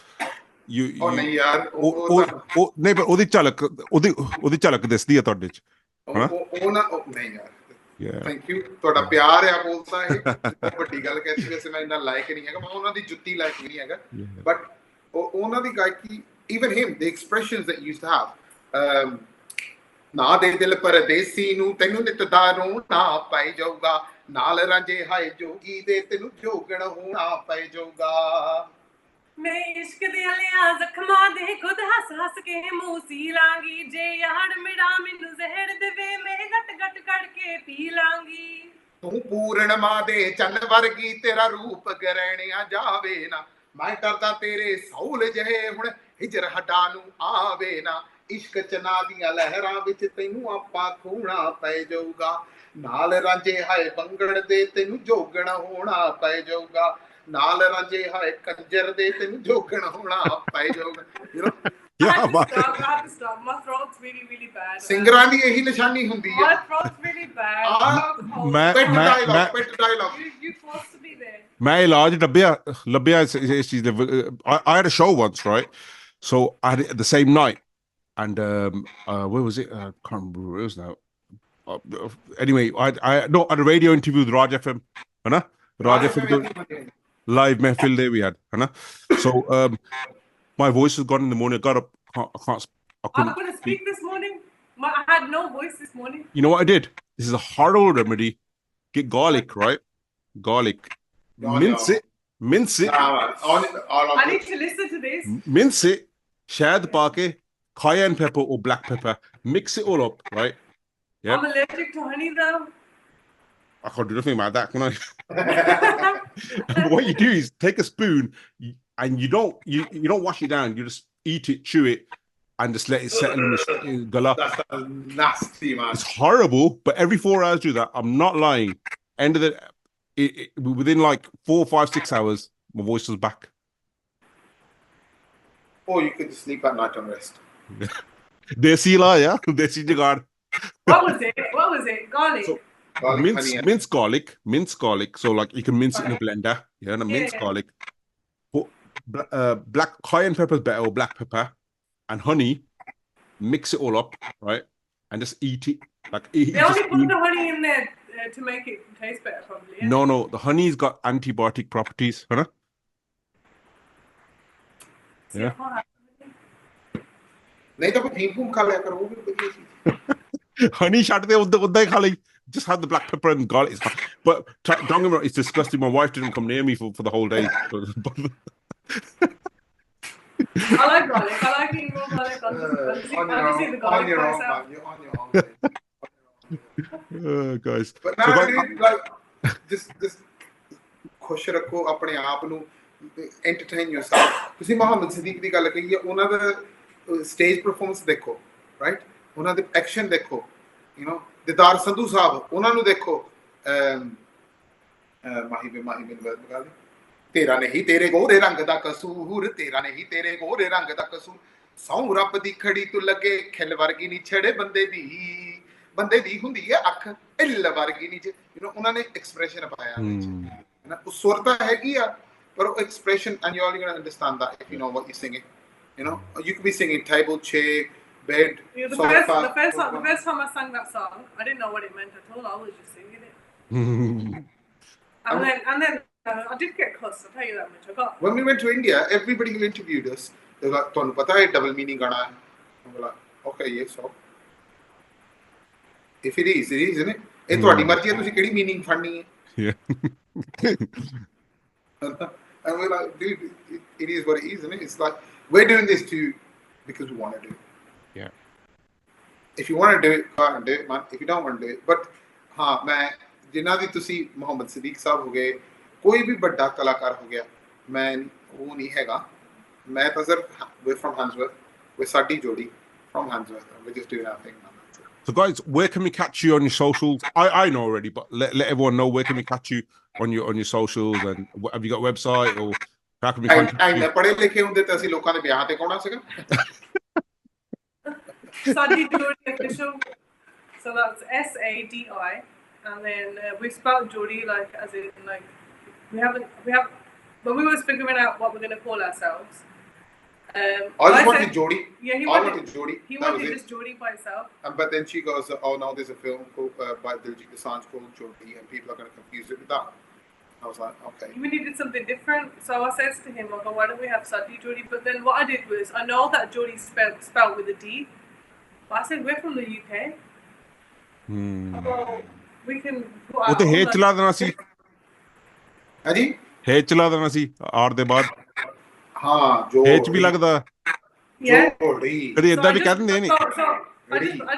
ਉਹ ਨਹੀਂ ਯਾਰ ਉਹ ਨਹੀਂ ਪਰ ਉਹਦੀ ਝਲਕ ਦਿਸਦੀ ਆ ਤੁਹਾਡੇ ਚ ਉਹ ਨਾ ਨਹੀਂ ਯਾਰ ਥੈਂਕ ਯੂ ਤੁਹਾਡਾ ਪਿਆਰ ਆ ਬੋਲਦਾ ਇਹ ਬਹੁਤ ਵੱਡੀ ਗੱਲ ਕਹਿੰਦੀ ਵੈਸੇ ਮੈਂ ਇੰਨਾ ਲਾਇਕ ਨਹੀਂ ਹੈਗਾ ਮੈਂ ਉਹਨਾਂ ਦੀ ਜੁੱਤੀ ਲਾਇਕ ਨਹੀਂ ਹੈਗਾ ਬਟ ਉਹਨਾਂ ਦੀ ਗਾਇਕੀ even him the expressions that he used to have ਨਾ ਦੇ ਦਿਲ ਪਰਦੇਸੀ ਨੂੰ ਤੈਨੂੰ ਨਿਤਦਾਰੋਂ ਨਾ ਪਾਈ ਜਾਊਗਾ ਨਾਲ ਰਾਂਝੇ ਹਾਏ ਜੋਗੀ ਦੇ ਤੈਨੂੰ ਜੋਗਣ ਹੋਣਾ ਪੈ ਜਾਊਗਾ ਮੈਂ ਇਸ਼ਕ ਦੇ ਲਿਆ ਜ਼ਖਮਾਂ ਦੇ ਖੁਦ ਹੱਸ ਹੱਸ ਕੇ ਮੂੰਹ ਸੀ ਲਾਂਗੀ ਜੇ ਯਾਰ ਮੇਰਾ ਮੈਨੂੰ ਜ਼ਹਿਰ ਦੇਵੇ ਮੈਂ ਘਟ ਘਟ ਕੜ ਕੇ ਪੀ ਲਾਂਗੀ ਤੂੰ ਪੂਰਨਮਾ ਦੇ ਚੰਨ ਵਰਗੀ ਤੇਰਾ ਰੂਪ ਗਰਹਿਣਿਆ ਜਾਵੇ ਨਾ ਮੈਂ ਕਰਦਾ ਤੇਰੇ ਸੌਲ ਜਿਹੇ ਹੁਣ ਹਿਜਰ ਹੱਡਾਂ ਨੂੰ ਆਵੇ ਨਾ ਇਸ਼ਕ ਚਨਾ ਦੀਆਂ ਲਹਿਰਾਂ ਵਿੱਚ ਤੈਨੂੰ ਆਪਾਂ ਖੂਣਾ ਪੈ ਜਾਊਗਾ ਨਾਲ ਰਾਂਝੇ ਹਾਏ ਬੰਗੜ ਦੇ ਤੈਨੂੰ ਜੋਗਣ ਹੋਣਾ ਪੈ ਜਾਊਗਾ ਨਾਲ ਰਾਂਝੇ ਹਾਏ ਕੰਜਰ ਦੇ ਤੈਨੂੰ ਜੋਗਣ ਹੋਣਾ ਪੈ ਜਾਊਗਾ Yeah, my throat's really bad. ਸਿੰਗਰਾਂ ਦੀ ਇਹੀ ਨਿਸ਼ਾਨੀ ਹੁੰਦੀ ਹੈ My throat's really bad. Pitt dialogue You forced to be there. ਮੈਂ ਇਲਾਜ ਲੱਭਿਆ ਇਸ ਚੀਜ਼ ਦੇ I had a show once, right? So I had it the same night and where was it? I can't remember where it was now. Anyway, I had a radio interview with Raj FM, है ना? Raj FM live mehfil there we had, है ना? So my voice was gone in the morning. I got up. I couldn't speak this morning. I had no voice this morning. You know what I did? This is a horrible remedy. Get garlic, right? Garlic. Mince it. I need to listen to this. Mince it. Shad pake, cayenne pepper or black pepper. Mix it all up, right? Yeah. I'm allergic to honey though. I can't do nothing about that, can I? What you do is take a spoon and you don't wash it down. You just eat it, chew it, and just let it settle in the gullah. That's nasty, man. It's horrible, but every 4 hours do that. I'm not lying. End of within like 4, 5, 6 hours, my voice was back. Or you could just sleep at night and rest. Desi la, yeah? Desi jugaad. What was it? Garlic? So, minced garlic. So like you can mince it in a blender. Yeah, and minced garlic. Put black cayenne pepper is better, or black pepper, and honey. Mix it all up, right, and just eat it. Like they only put the honey in there to make it taste better, probably. Yeah? No, the honey's got antibiotic properties, huh? Yeah. नहीं तो कुछ भूम खा लिया करो वो भी बढ़िया चीज honey shot there उद्दा ही खा ली. Just had the black pepper and garlic. But don't get me wrong, it's disgusting. My wife didn't come near me for the whole day. I like garlic. I like eating raw garlic. I just eat the garlic You're on your own. Guys. But now, like, just खुश रखो अपने आप ਨੂੰ entertain yourself. ਤੁਸੀਂ ਮੁਹੰਮਦ ਸਦੀਕ ਦੀ ਗੱਲ ਕਹੀ ਹੈ ਉਹਨਾਂ ਦਾ stage performance ਦੇਖੋ, right? ਉਹਨਾਂ ਦੇ action ਦੇਖੋ, you know. ਦਿਦਾਰ ਸੰਧੂ ਸਾਹਿਬ ਉਹਨਾਂ ਨੂੰ ਦੇਖੋ ਮਾਹੀ ਬਿਨ ਬਗਾ ਦੇ ਤੇਰਾ ਨਹੀਂ ਤੇਰੇ ਗੋਰੇ ਰੰਗ ਦਾ ਕਸੂਰ ਤੇਰਾ ਨਹੀਂ ਤੇਰੇ ਗੋਰੇ ਰੰਗ ਦਾ ਕਸੂਰ ਸੌਂ ਰੱਬ ਦੀ ਖੜੀ ਤੂੰ ਲੱਗੇ ਖਿਲ ਵਰਗੀ ਨਹੀਂ ਛੜੇ ਬੰਦੇ ਦੀ ਹੁੰਦੀ ਹੈ ਅੱਖ ਇੱਲ ਵਰਗੀ ਨਹੀਂ ਯੂ نو ਉਹਨਾਂ ਨੇ ਐਕਸਪ੍ਰੈਸ਼ਨ ਪਾਇਆ ਹੈ ਨਾ ਉਹ ਸੁਰ ਤਾਂ ਹੈਗੀ ਆ ਪਰ ਉਹ expression and you all gonna understand that if you know what you singing you نو you can be singing table chair bed. Yeah, the first time I sang that song, I didn't know what it meant at all. I was just singing it. and then I did get cussed. I'll tell you that much. I got. When we went to India, everybody who interviewed us, they got "Tonu pata hai double meaning gana hai." I'm like, okay, yes, so. If it is, isn't it? ਇਹ ਤੁਹਾਡੀ ਮਰਜ਼ੀ ਹੈ ਤੁਸੀਂ ਕਿਹੜੀ meaning ਫੜਨੀ ਹੈ. Yeah. And we're like, dude, it is what it is, isn't it? It's like we're doing this to because we want to do it. Yeah. If you want to do it, go out and do it, man. If you don't want to do it, but हाँ मैं जिन्ना दी तुसी मोहम्मद सदीक साहब हो गए कोई भी बड़ा कलाकार हो गया मैं वो नहीं हैगा मैं तो सिर्फ we're from Handsworth we're Sadi Jori from Handsworth we're just doing our thing man. So guys, where can we catch you on your socials? I know already, but let everyone know where can we catch you on your socials, and have you got a website or how can we contact you? पढ़े लिखे होंगे तो ਅਸੀਂ ਲੋਕਾਂ ਦੇ ਵਿਆਹ ਤੇ ਕੌਣ ਆ ਸਕੇ Sadi Jori official. So that's Sadi, and then we spelled Jori like as in like we have when we was figuring out what we're gonna call ourselves. I just wanted Jori. Yeah, he wanted Jori. He wanted just Jori by itself. But then she goes, "Oh no, there's a film called by Diljit Dosanjh called Jori, and people are going to confuse it with that." I was like, "Okay." We needed something different, so I said to him, "Okay, why don't we have Sadi Jori?" But then what I did was, I know that Jori spelled with a D, but I said we're from the UK. So we can put ਉਹ ਤੇ ਹੇ ਚਲਾ ਦੇਣਾ ਸੀ ਹਾਂਜੀ ਹੇ ਚਲਾ ਦੇਣਾ C R ਦੇ ਬਾਅਦ ਹਾਂ ਜੋ ਹੇ ਚ ਵੀ ਲੱਗਦਾ Yeah. Jori. ਕਦੀ ਇਦਾਂ ਵੀ ਕਹਿ ਦਿੰਦੇ ਨੇ I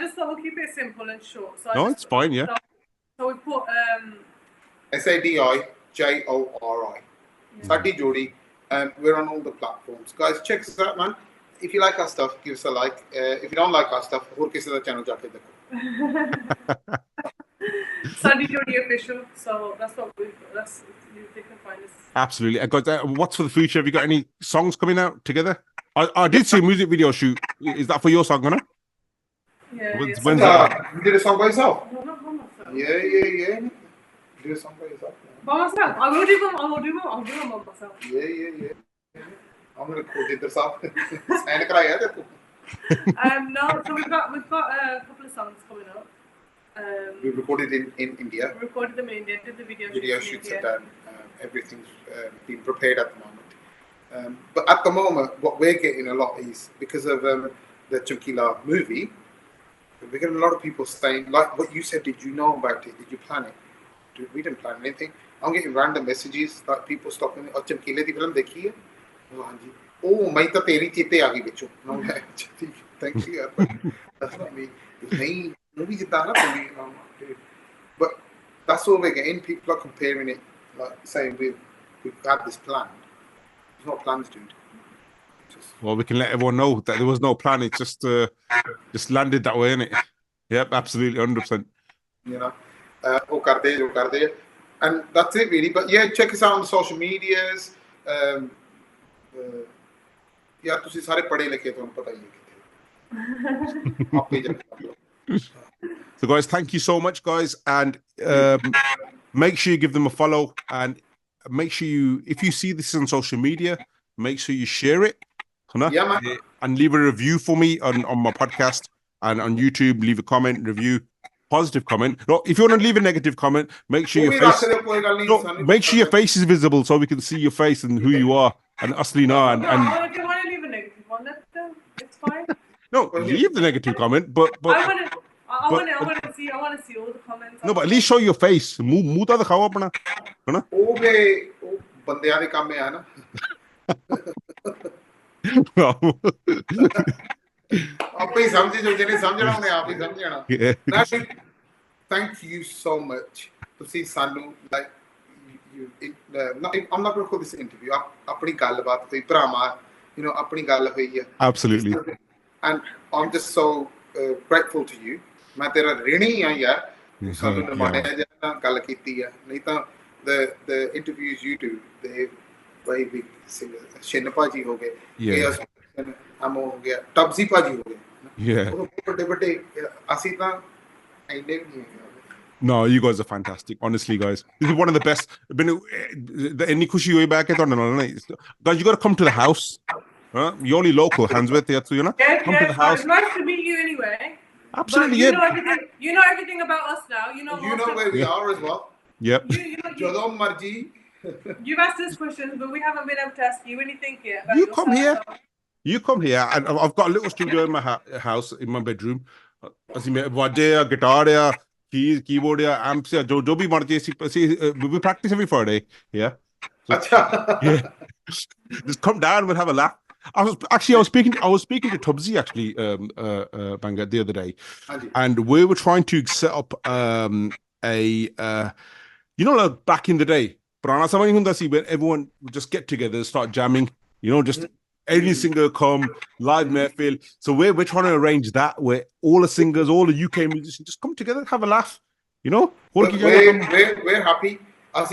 just thought we'll keep it simple and short. So No, it's fine, yeah. So we put SADIJORI. Sadi Jori. We're on all the platforms. Guys, check us out, man. If you like our stuff, give us a like. If you don't like our stuff, ਹੋਰ ਕਿਸੇ ਦਾ channel ਜਾ ਕੇ ਦੇਖੋ. Sadi Jori official. So that's what they can find us. Absolutely. And guys, what's for the future? Have you got any songs coming out together? I did see a music video shoot. Is that for your song, huh? Yeah. When's that? You did a song by yourself? No, not by myself. Yeah. You did a song by yourself. By myself. I will do one by myself. Yeah. I'm gonna quote it yourself. Sign कराया था तू. No, so we've got a couple of songs coming up. We recorded in India. We recorded them in India, did the video Shoots are done. Everything's been prepared at the moment. But at the moment, what we're getting a lot is because of the Chumkila movie, we're getting a lot of people saying, like what you said, did you know about it? Did you plan it? Dude, we didn't plan anything. I'm getting random messages like people stopping me. Oh, Chumkila di film dekhi hai? Oh, मैं तो तेरी चीते आ गई बच्चों. Thank you. That's not me. नहीं movie जितना ना movie. But that's all we're getting. People are comparing it, like saying we've had this planned. There's no plans, dude. Well, we can let everyone know that there was no plan. It just landed that way, innit? Yep, absolutely, 100%. You know, wo karde. And that's it, really. But yeah, check us out on the social medias. यार तुसी सारे पढ़े लिखे तो पता ही है So guys, thank you so much, guys, and make sure you give them a follow, and make sure if you see this on social media, make sure you share it, yeah, man. and leave a review for me on my podcast and on YouTube. Leave a comment, review, positive comment. No, if you want to leave a negative comment, make sure your face is visible so we can see your face and who you are and asli na and if you want to leave a negative one, it's fine. No, leave the negative comment, but I want to see all the comments. No, but at least show your face. Muh ta dikhao apna, है ना? ਉਹ ਬੰਦਿਆਂ ਦੇ ਕੰਮ ਆ ਨਾ ਆਪੇ ਹੀ ਸਮਝ ਜੋ ਜਿਹਨੇ ਸਮਝਣਾ ਉਹਨੇ ਆਪ ਹੀ ਸਮਝ ਜਾਣਾ Thank you so much. ਤੁਸੀਂ ਸਾਨੂੰ like I'm not going to call this an interview. ਆਪਣੀ ਗੱਲਬਾਤ ਹੋਈ ਭਰਾਵਾਂ ਆਪਣੀ ਗੱਲ ਹੋਈ ਹੈ. Absolutely. And I'm just so grateful to you. ਮੈਂ ਤੇਰਾ ऋणी ਆ ਯਾਰ ਸਾਨੂੰ ਨਿਮਾਣਿਆ ਜਾਂ ਗੱਲ ਕੀਤੀ ਆ ਨਹੀਂ ਤਾਂ the interviews you do they very big singers shin ਭਾਜੀ ਹੋ ਗਏ ਅਮੋ ਹੋ ਗਿਆ ਟਬਜ਼ੀ ਭਾਜੀ ਹੋ ਗਏ ਵੱਡੇ ਅਸੀਂ ਤਾਂ ਇੰਨੇ ਵੀ ਨਹੀਂ No, you guys are fantastic. Honestly, guys, this is one of the best. Any kushi way back at on guys, you got to come to the house. You're only local, Handsworth, you know. Come to the house. It's nice to meet you anyway. Absolutely, you know everything about us now. You know where we are as well. Yep. You've asked us questions, but we haven't been able to ask you anything yet. You come here, and I've got a little studio in my house, in my bedroom. Asi mein wajja, guitar, keys, keyboard, amps, jo bhi marje. We practice every Friday. Yeah. So, yeah. Just come down, we'll have a laugh. I was speaking to Tubsy actually, Banga, the other day, and we were trying to set up like back in the day, Purana samay hunda si, where everyone would just get together, start jamming, just any singer come live mehfil. So we're trying to arrange that where all the singers, all the UK musicians just come together, have a laugh, We're happy. Yeah,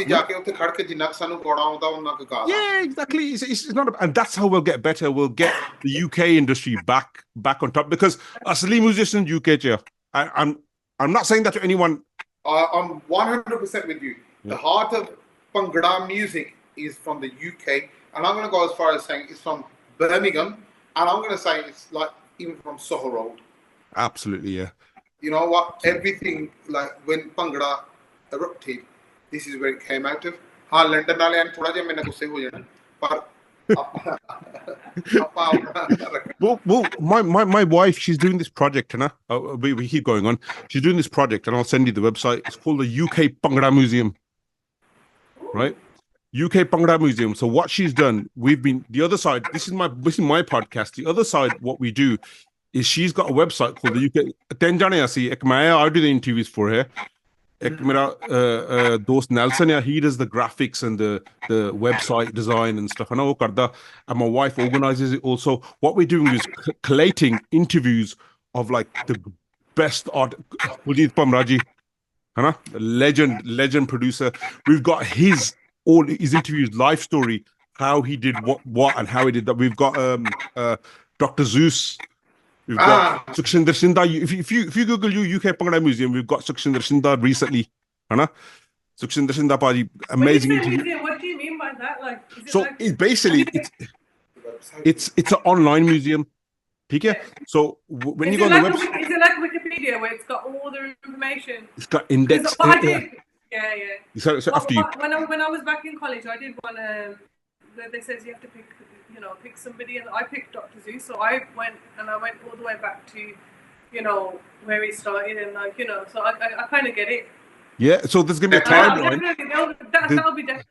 exactly. It's not, and that's how we'll get better. We'll get the UK industry back on top, because asli musicians UK chair. I'm not saying that to anyone. I'm 100% with you. The heart of Bhangra music is from the UK, and I'm going to go as far as saying it's from Birmingham, and I'm going to say it's like even from Soho Road. Absolutely, yeah. You know what? Everything, like when Bhangra erupted, this is where it came out of. London वाले and थोड़ा जिहा मैंने गुस्से हो जाना, पर well, my wife, she's doing this project, we keep going on. She's doing this project, and I'll send you the website. It's called the UK Bhangra Museum, right? UK Bhangra Museum. So what she's done, we've been the other side. This is my podcast. The other side, what we do is she's got a website called the UK. I do the interviews for her. Ek mera dost Nelson, he does the graphics and the website design and stuff. And my wife organizes it also. What we're doing is collating interviews of like the best art. Kuljit Pamraji, legend producer. We've got all his interviews, life story, how he did what and how he did that. We've got Dr. Zeus. We've got Sukshinder Sindha. If you Google UK Bhangra Museum, we've got Sukshinder Sindha recently. Sukshinder Sindha Paji, amazing interview. What do you mean by that? Like, it's basically it's an online museum. Okay? So when you go on the website, is it like Wikipedia where it's got all the information? It's got index. Yeah. So after you. When I was back in college, I did one where they says you have to pick somebody, and I picked Dr. Zeus. So I went all the way back to, where he started, and so I kind of get it. Yeah, so there's going to be a timeline.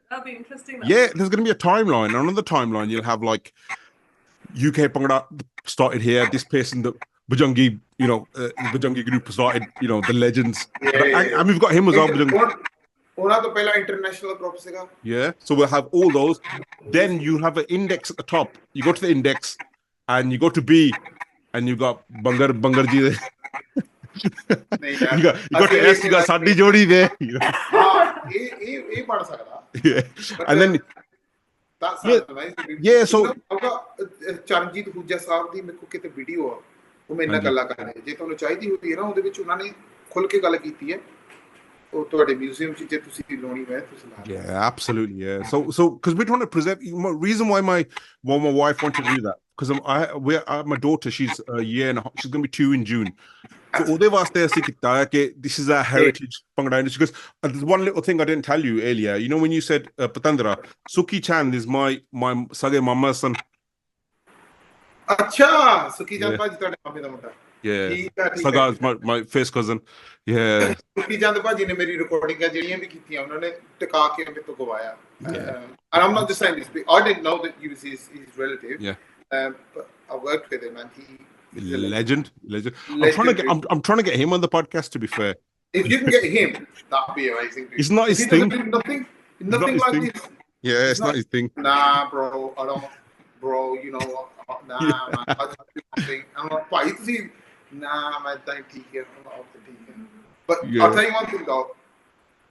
That'll be interesting. Yeah, there's going to be a timeline. And on the timeline, you'll have like UK Bhangra started here. This person, the Bhajangi, Bhajangi group started. The legends. And we've got him as well. International group. Yeah, so we'll have all those. Then you have an index at the top. You go to the index, and you go to B, and you got Bangarji there. you got to S. You got Sadi Jori there. Yeah, and then that's nice. Yeah. So I've got Charanjit Huja Sahab di मेरे को कितने video वो मेरे नाल गल्ला कर रहे हैं जे ਤੁਹਾਨੂੰ ਚਾਹੀਦੀ ਹੁੰਦੀ ਹੈ ਨਾ ਉਹਦੇ ਵਿੱਚ ਉਹਨਾਂ ਨੇ ਖੁੱਲ ਕੇ ਗੱਲ ਕੀਤੀ ਹੈ ਉਹ ਤੁਹਾਡੇ ਮਿਊਜ਼ੀਅਮ ਚ ਜੇ ਤੁਸੀਂ ਲਾਉਣੀ ਹੈ ਤੁਸੀਂ ਲਾ Yeah, absolutely. Yeah. So because we're trying to preserve. Reason why my wife wanted to do that, because my daughter, she's a year and a half, she's going to be 2 in June. So ਉਹਦੇ ਵਾਸਤੇ ਅਸੀਂ ਕੀਤਾ ਹੈ ਕਿ this is our heritage Bhangra industry. Because there's one little thing I didn't tell you earlier. When you said Patandra, Suki Chand is my sage mama's son. अच्छा सुकी चंद भाजी ਤੁਹਾਡੇ ਮਾਮੇ ਦਾ ਮੁੰਡਾ Yeah, Saga is my first cousin. Yeah. ਸੁਕੀ ਚੰਦ ਭਾਜੀ ਨੇ ਮੇਰੀ ਰਿਕਾਰਡਿੰਗਾਂ ਜਿਹੜੀਆਂ ਵੀ ਕੀਤੀਆਂ ਉਹਨਾਂ ਨੇ ਟਿਕਾ ਕੇ ਮੇਰੇ ਤੋਂ ਗਵਾਇਆ. And I'm not just saying this, I didn't know that he was his relative. Yeah. But I worked with him and he legend. I'm trying to get him on the podcast, to be fair. If you can get him, that'd be amazing. It's not his thing. Nothing like thing. this. Yeah, it's not his thing. Nah, bro, I don't. Bro, nah, man. I do nothing. I'm not quite. Nah, man, don't take it. I'm not off the team. But I'll tell you one thing though.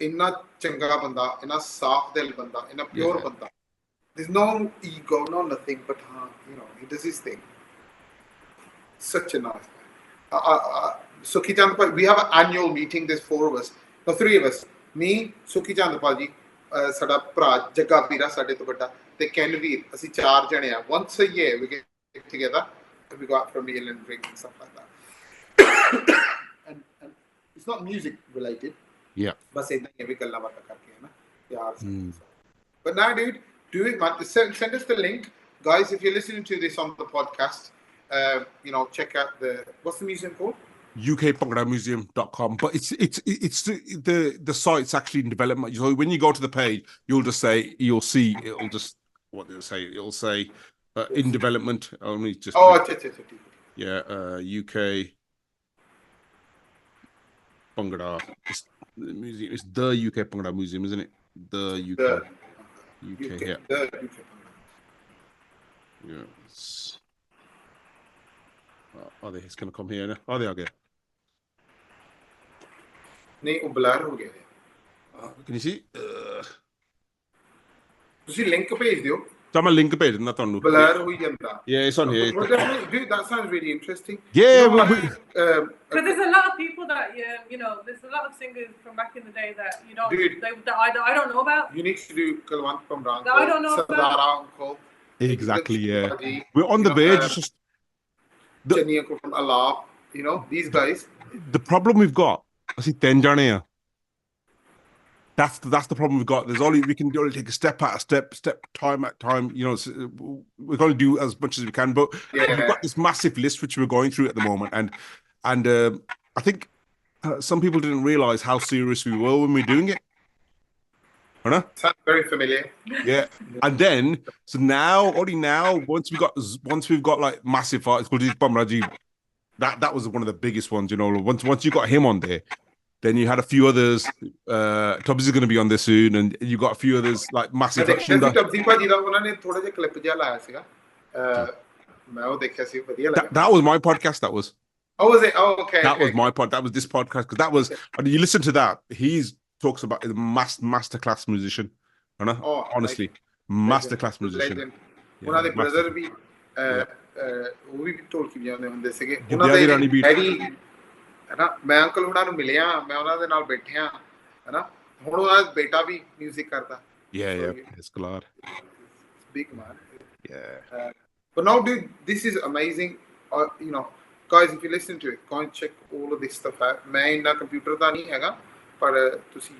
Inna changa banda, inna saaf dil banda, inna pure banda. There's no ego, no nothing. But he does his thing. Such a nice guy. Sukhi Chandpal, we have an annual meeting. There's 4 of us. No, 3 of us. Me, Sukhi Chandpal ji, sada pra Jagga Pira sade to bada, te Kenveer. Asi 4 jane hai. Once a year we get together. We go out for a meal and drink and stuff like that. and it's not music related. Yeah. Bas idna hi we galla baat karke hai na. Yaar. But now, dude, do it, man. Send us the link, guys. If you're listening to this on the podcast, check out what's the museum called? ukbhangramuseum.com. But it's the site's actually in development. So when you go to the page, you'll see it'll just, what do you say? It'll say In development, only just. Oh, अच्छा. Yeah, UK Bhangra. It's the museum. It's the UK Bhangra Museum, isn't it? The UK. UK. Yeah. The UK. Yeah. Are they? It's gonna come here now. Are they? Okay. नहीं वो blur हो गया है. Can you see? ਤੁਸੀਂ link ਭੇਜ ਦਿਓ. So I'm a link page, not on. Blur ਹੋਈ ਜਾਂਦਾ. Yeah, it's on here. Dude, that sounds really interesting. Yeah, you know, but there's a lot of people that there's a lot of singers from back in the day that you don't Dude, that I don't know about. You need to do Kalwant Pamran. That I don't know about. Exactly, yeah. We're on the verge. It's just from Allah, these guys. The problem we've got, I see 10 jane hai. That's the problem we've got. We can only take a step at a step, time at time. We're going to do as much as we can, but we've got this massive list which we're going through at the moment, and I think some people didn't realize how serious we were when we were doing it. Sounds very familiar. Yeah, and then only now, once we've got like massive artists called Bamraji, that was one of the biggest ones. Once you got him on there. Then you had a few others. Tubbs is going to be on there soon, and you got a few others like massive. Tubbs ਭਾਜੀ ਦਾ ਉਹਨਾਂ ਨੇ ਥੋੜਾ ਜਿਹਾ clip ਜਿਹਾ ਲਾਇਆ ਸੀਗਾ. ਮੈਂ ਉਹ ਦੇਖਿਆ ਸੀ ਵਧੀਆ ਲੱਗਾ. That was my podcast. That was. Oh, was it? Oh, okay. That was my pod. That was this podcast because that was. And you listen to that. He talks about the masterclass musician. Honestly, masterclass musician. ਉਹਨਾਂ ਦੇ brother ਵੀ ਉਹ ਵੀ ਢੋਲਕੀ ਵਜਾਉਂਦੇ ਹੁੰਦੇ ਸੀਗੇ. ਉਹਨਾਂ ਦੇ Harry ਹੈਨਾ ਮੈਂ ਅੰਕਲ ਹੁਣਾਂ ਨੂੰ ਮਿਲਿਆ ਮੈਂ ਉਹਨਾਂ ਦੇ ਨਾਲ ਬੈਠਿਆ ਹੈਨਾ ਹੁਣ ਉਹਨਾਂ ਦਾ ਬੇਟਾ ਵੀ ਮਿਊਜ਼ਿਕ ਕਰਦਾ it's Galar big man but now dude this is amazing guys if you listen to it go and check all of this stuff out ਮੈਂ ਇੰਨਾ ਕੰਪਿਊਟਰ ਦਾ ਨਹੀਂ ਹੈਗਾ ਪਰ ਤੁਸੀਂ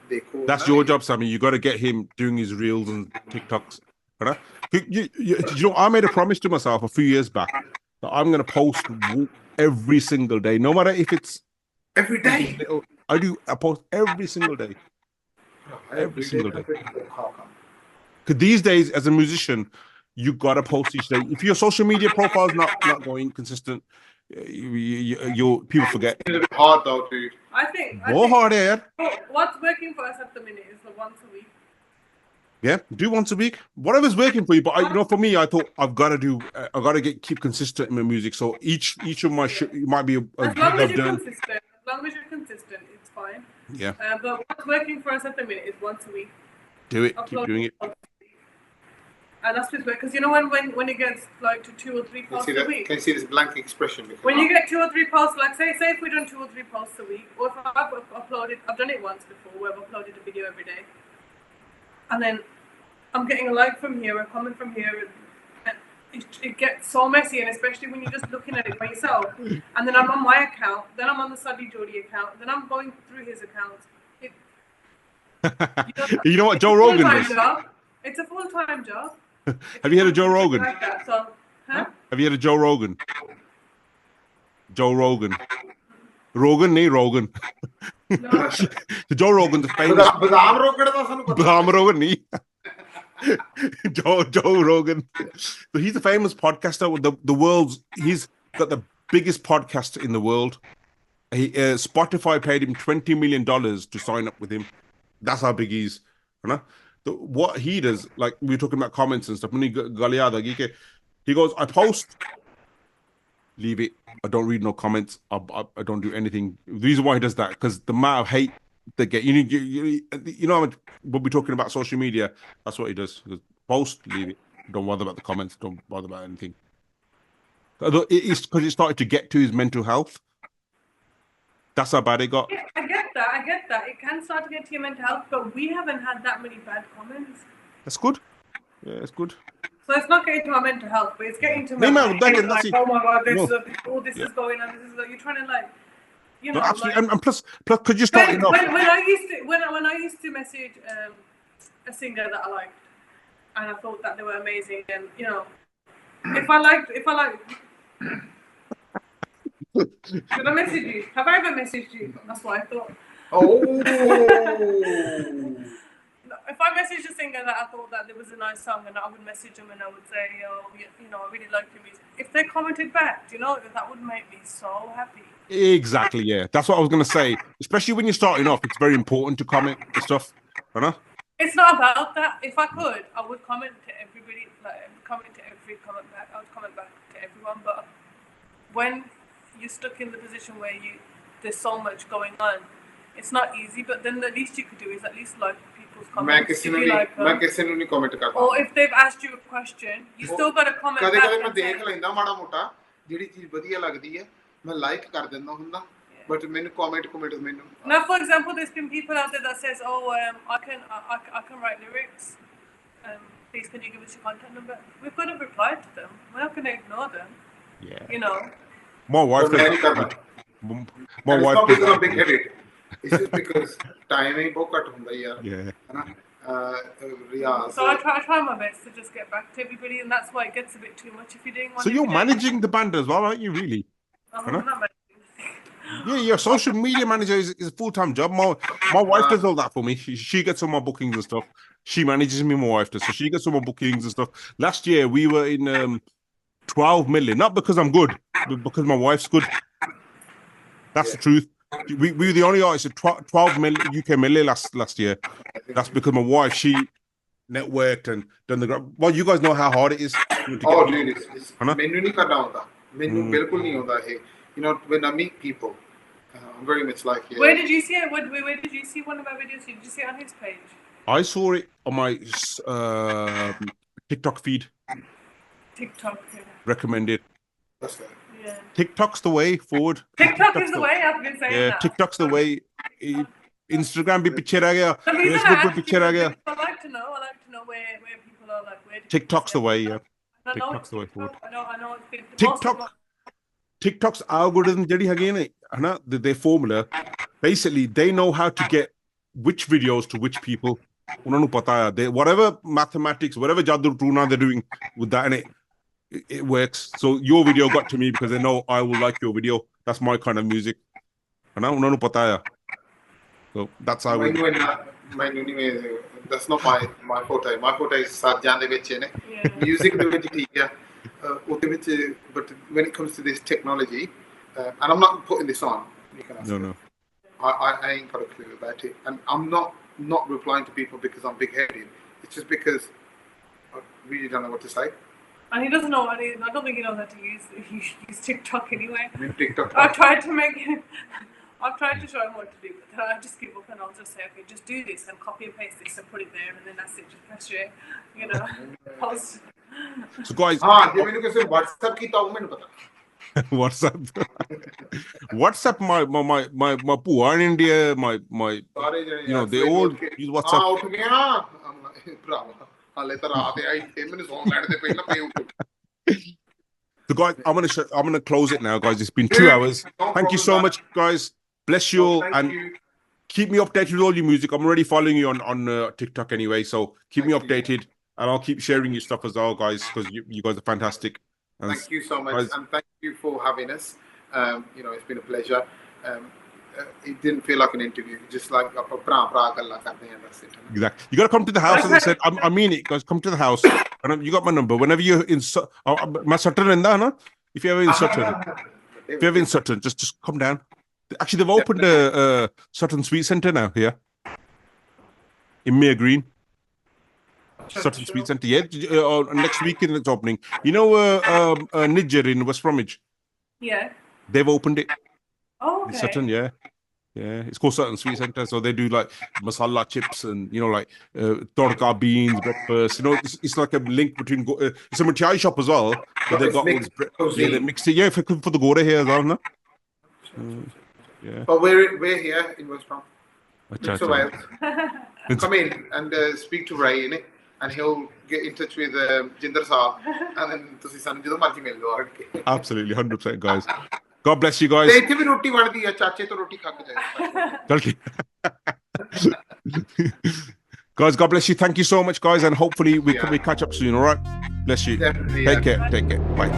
ਦੇਖੋ that's your job Sammy you got to get him doing his reels and TikToks I made a promise to myself a few years back that I'm going to post every single day, no matter if it's every day. I post every single day. Every single day. Because these days, as a musician, you gotta post each day. If your social media profile is not going consistent, you people forget. It's a bit hard though, dude. I think hard, yeah. What's working for us at the minute is the once a week. Yeah, do once a week. Whatever's working for you. But for me, I thought I've got to keep consistent in my music. So each of my might be as long as you're consistent, it's fine. Yeah. But what's working for us at the minute is once a week. Do it. Keep doing it. And that's just because when it gets like to 2 or 3 posts a week. Can you see this blank expression? When you get 2 or 3 posts, like say if we've done 2 or 3 posts a week, or if I've done it once before, where I've uploaded a video every day. And then I'm getting a like from here, a comment from here, and it gets so messy, and especially when you're just looking at it by yourself. And then I'm on my account, then I'm on the Sadi Jori account, then I'm going through his account. You know what Joe Rogan does? It's a full-time job. Have you heard of Joe Rogan? Like that, so, huh? Have you heard of Joe Rogan? Joe Rogan. Rogan, nahi Rogan. No. So Joe Rogan, the famous. Badam Rogan da sanu pata. Badam Rogan, nahi. Joe Rogan. So he's a famous podcaster with he's got the biggest podcast in the world. Spotify paid him $20 million to sign up with him. That's how big he is. What he does, like we were talking about comments and stuff, he goes, I post, leave it. I don't read no comments. I don't do anything. The reason why he does that, because the amount of hate they get, you know what we're talking about social media, that's what he does. He goes, post, leave it. Don't bother about the comments. Don't bother about anything. It's because it started to get to his mental health. That's how bad it got. Yeah, I get that. It can start to get to your mental health, but we haven't had that many bad comments. That's good. Yeah, it's good. So it's not getting to our mental health, but it's getting to my oh my god, this is going on. This is you're trying to No, absolutely. And plus, could you start? When I used to message a singer that I liked, and I thought that they were amazing, and if I liked. Should I message you? Have I ever messaged you? That's what I thought. Oh. If I messaged a singer that I thought that there was a nice song, and I would message them and I would say, oh, you know, I really like your music. If they commented back, you know, that would make me so happy. Exactly, yeah. That's what I was going to say. Especially when you're starting off, it's very important to comment the stuff. You know? It's not about that. If I could, I would comment to everybody, like comment to every comment back. I would comment back to everyone. But when you're stuck in the position where there's so much going on, it's not easy. But then the least you could do is at least like people's comments. मैं किसी ਨੂੰ नहीं comment करता. Or if they've asked you a question, you still got to comment back. कदे-कदे मैं देख लेंदा माड़ा मोटा ਜਿਹੜੀ ਚੀਜ਼ ਵਧੀਆ ਲੱਗਦੀ ਹੈ ਮੈਂ ਲਾਈਕ ਕਰ ਦਿੰਦਾ ਹੁੰਦਾ. But ਮੈਨੂੰ comment ਮੈਨੂੰ. Now, for example, there's been people out there that says, "Oh, I can write lyrics. Please, can you give us your contact number?" We've got to reply to them. We're not going to ignore them. Yeah. You know. My wife. My wife. It's not big headed. It's just because time ain't बहुत cut ਹੁੰਦਾ यार. Yeah. So I try my best to just get back to everybody, and that's why it gets a bit too much if you're doing one. So you're managing the band as well, aren't you? Really? I'm not managing. Yeah, your social media manager is a full-time job. My wife does all that for me. She gets all my bookings and stuff. She manages me, my wife does. So she gets all my bookings and stuff. Last year we were in 12 million, not because I'm good, but because my wife's good. That's the truth. We were the only artist at 12 million UK million last year. That's because my wife, she networked and done the. Well, you guys know how hard it is. Oh, dude, ਮੈਨੂੰ ਨਹੀਂ ਕਰਨਾ ਹੁੰਦਾ. ਮੈਨੂੰ ਬਿਲਕੁਲ ਨਹੀਂ ਹੁੰਦਾ ਇਹ. You know, when I meet people, I'm very much like you. Where did you see it? Where did you see one of my videos? Did you see it on his page? I saw it on my TikTok feed. TikTok. Yeah. Recommended. That's right. Yeah. TikTok's the way forward. TikTok is the way. I've been saying that. TikTok's the way. Instagram bhi piche reh gaya. Facebook bhi piche reh gaya. I like to know where people are like. Where TikTok's the way, yeah. TikTok's the way forward. I know it's been TikTok's algorithm ਜਿਹੜੀ ਹੈਗੀ ਨੇ ਹਨਾ the formula basically they know how to get which videos to which people ਉਹਨਾਂ ਨੂੰ ਪਤਾ ਹੈ they whatever mathematics whatever jadoo toona they're doing with that and it works so your video got to me because they know I will like your video that's my kind of music ਹਨਾ ਉਹਨਾਂ ਨੂੰ ਪਤਾ ਹੈ so that's how ਮੈਨੂੰ ਨਹੀਂ that's not my forte my forte is ਸਾਜ਼ਾਂ ਦੇ ਵਿੱਚ ਨੇ music ਦੇ ਵਿੱਚ ਠੀਕ ਹੈ but when it comes to this technology, and I'm not putting this on. You can ask no. I ain't got a clue about it, and I'm not replying to people because I'm big-headed. It's just because I really don't know what to say. And he doesn't know what it is. I don't think he knows how to use TikTok anyway. TikTok. I've tried to show him what to do, but then I just give up and I'll just say, okay, just do this and copy and paste this and put it there, and then that's it. Just press share, you know. Post. So guys, ਜੇ ਮੈਨੂੰ ਕਿਸੇ WhatsApp ਕੀਤਾ ਉਹ ਮੈਨੂੰ ਪਤਾ. WhatsApp my pua in India my you know they all use WhatsApp. ਉੱਠ ਗਿਆ ਨਾ ਭਰਾਵਾ ਹਾਲੇ ਤਾਂ ਰਾਤ ਆਈ ਤੇ ਮੈਨੂੰ ਸੌਣ ਲੈਣ ਦੇ ਪਹਿਲਾਂ ਮੈਂ ਉੱਠ. So guys, I'm gonna close it now, guys. It's been 2 hours. Thank you so much, guys. Bless you all and keep me updated with all your music. I'm already following you on TikTok anyway, so keep me updated. And I'll keep sharing your stuff as well, guys, because you guys are fantastic. And thank you so much, guys. And thank you for having us. You know, it's been a pleasure. It didn't feel like an interview, just like a that's it. Exactly. You got to come to the house, as I said. I mean it, guys. Come to the house. And you got my number. Whenever you're in my Sutton in there, no? If you're ever in Sutton, just come down. Actually, they've opened a Sutton Sweet Centre now here in Mere Green. Sutton Sweet Centre, yeah. Next weekend it's opening. You know, Niger in West Bromwich. Yeah. They've opened it. Oh, okay. In Sutton, yeah. It's called Sutton Sweet Centre. So they do like masala chips and you know like torka beans, breakfast. You know, it's like a link between. It's a mithai shop as well. But they've got they mixed it. Yeah, for the Gora here as well, no? Yeah. But we're here in West Brom. Come in and speak to Ray, innit? And he'll get in touch with Jinder Saab, and then ਤੁਸੀਂ ਸਾਨੂੰ ਜਦੋਂ ਮਰਜ਼ੀ ਮਿਲ ਲਓ ਆਣ ਕੇ. Absolutely, 100%, guys. God bless you guys. ਤੇ ਇੱਥੇ ਵੀ ਰੋਟੀ ਬਣਦੀ ਆ ਚਾਚੇ ਤੋਂ ਰੋਟੀ ਖਾ ਕੇ ਜਾਓ. Guys, God bless you. Thank you so much, guys, and hopefully we catch up soon. All right, bless you. Definitely. Take care. Bye.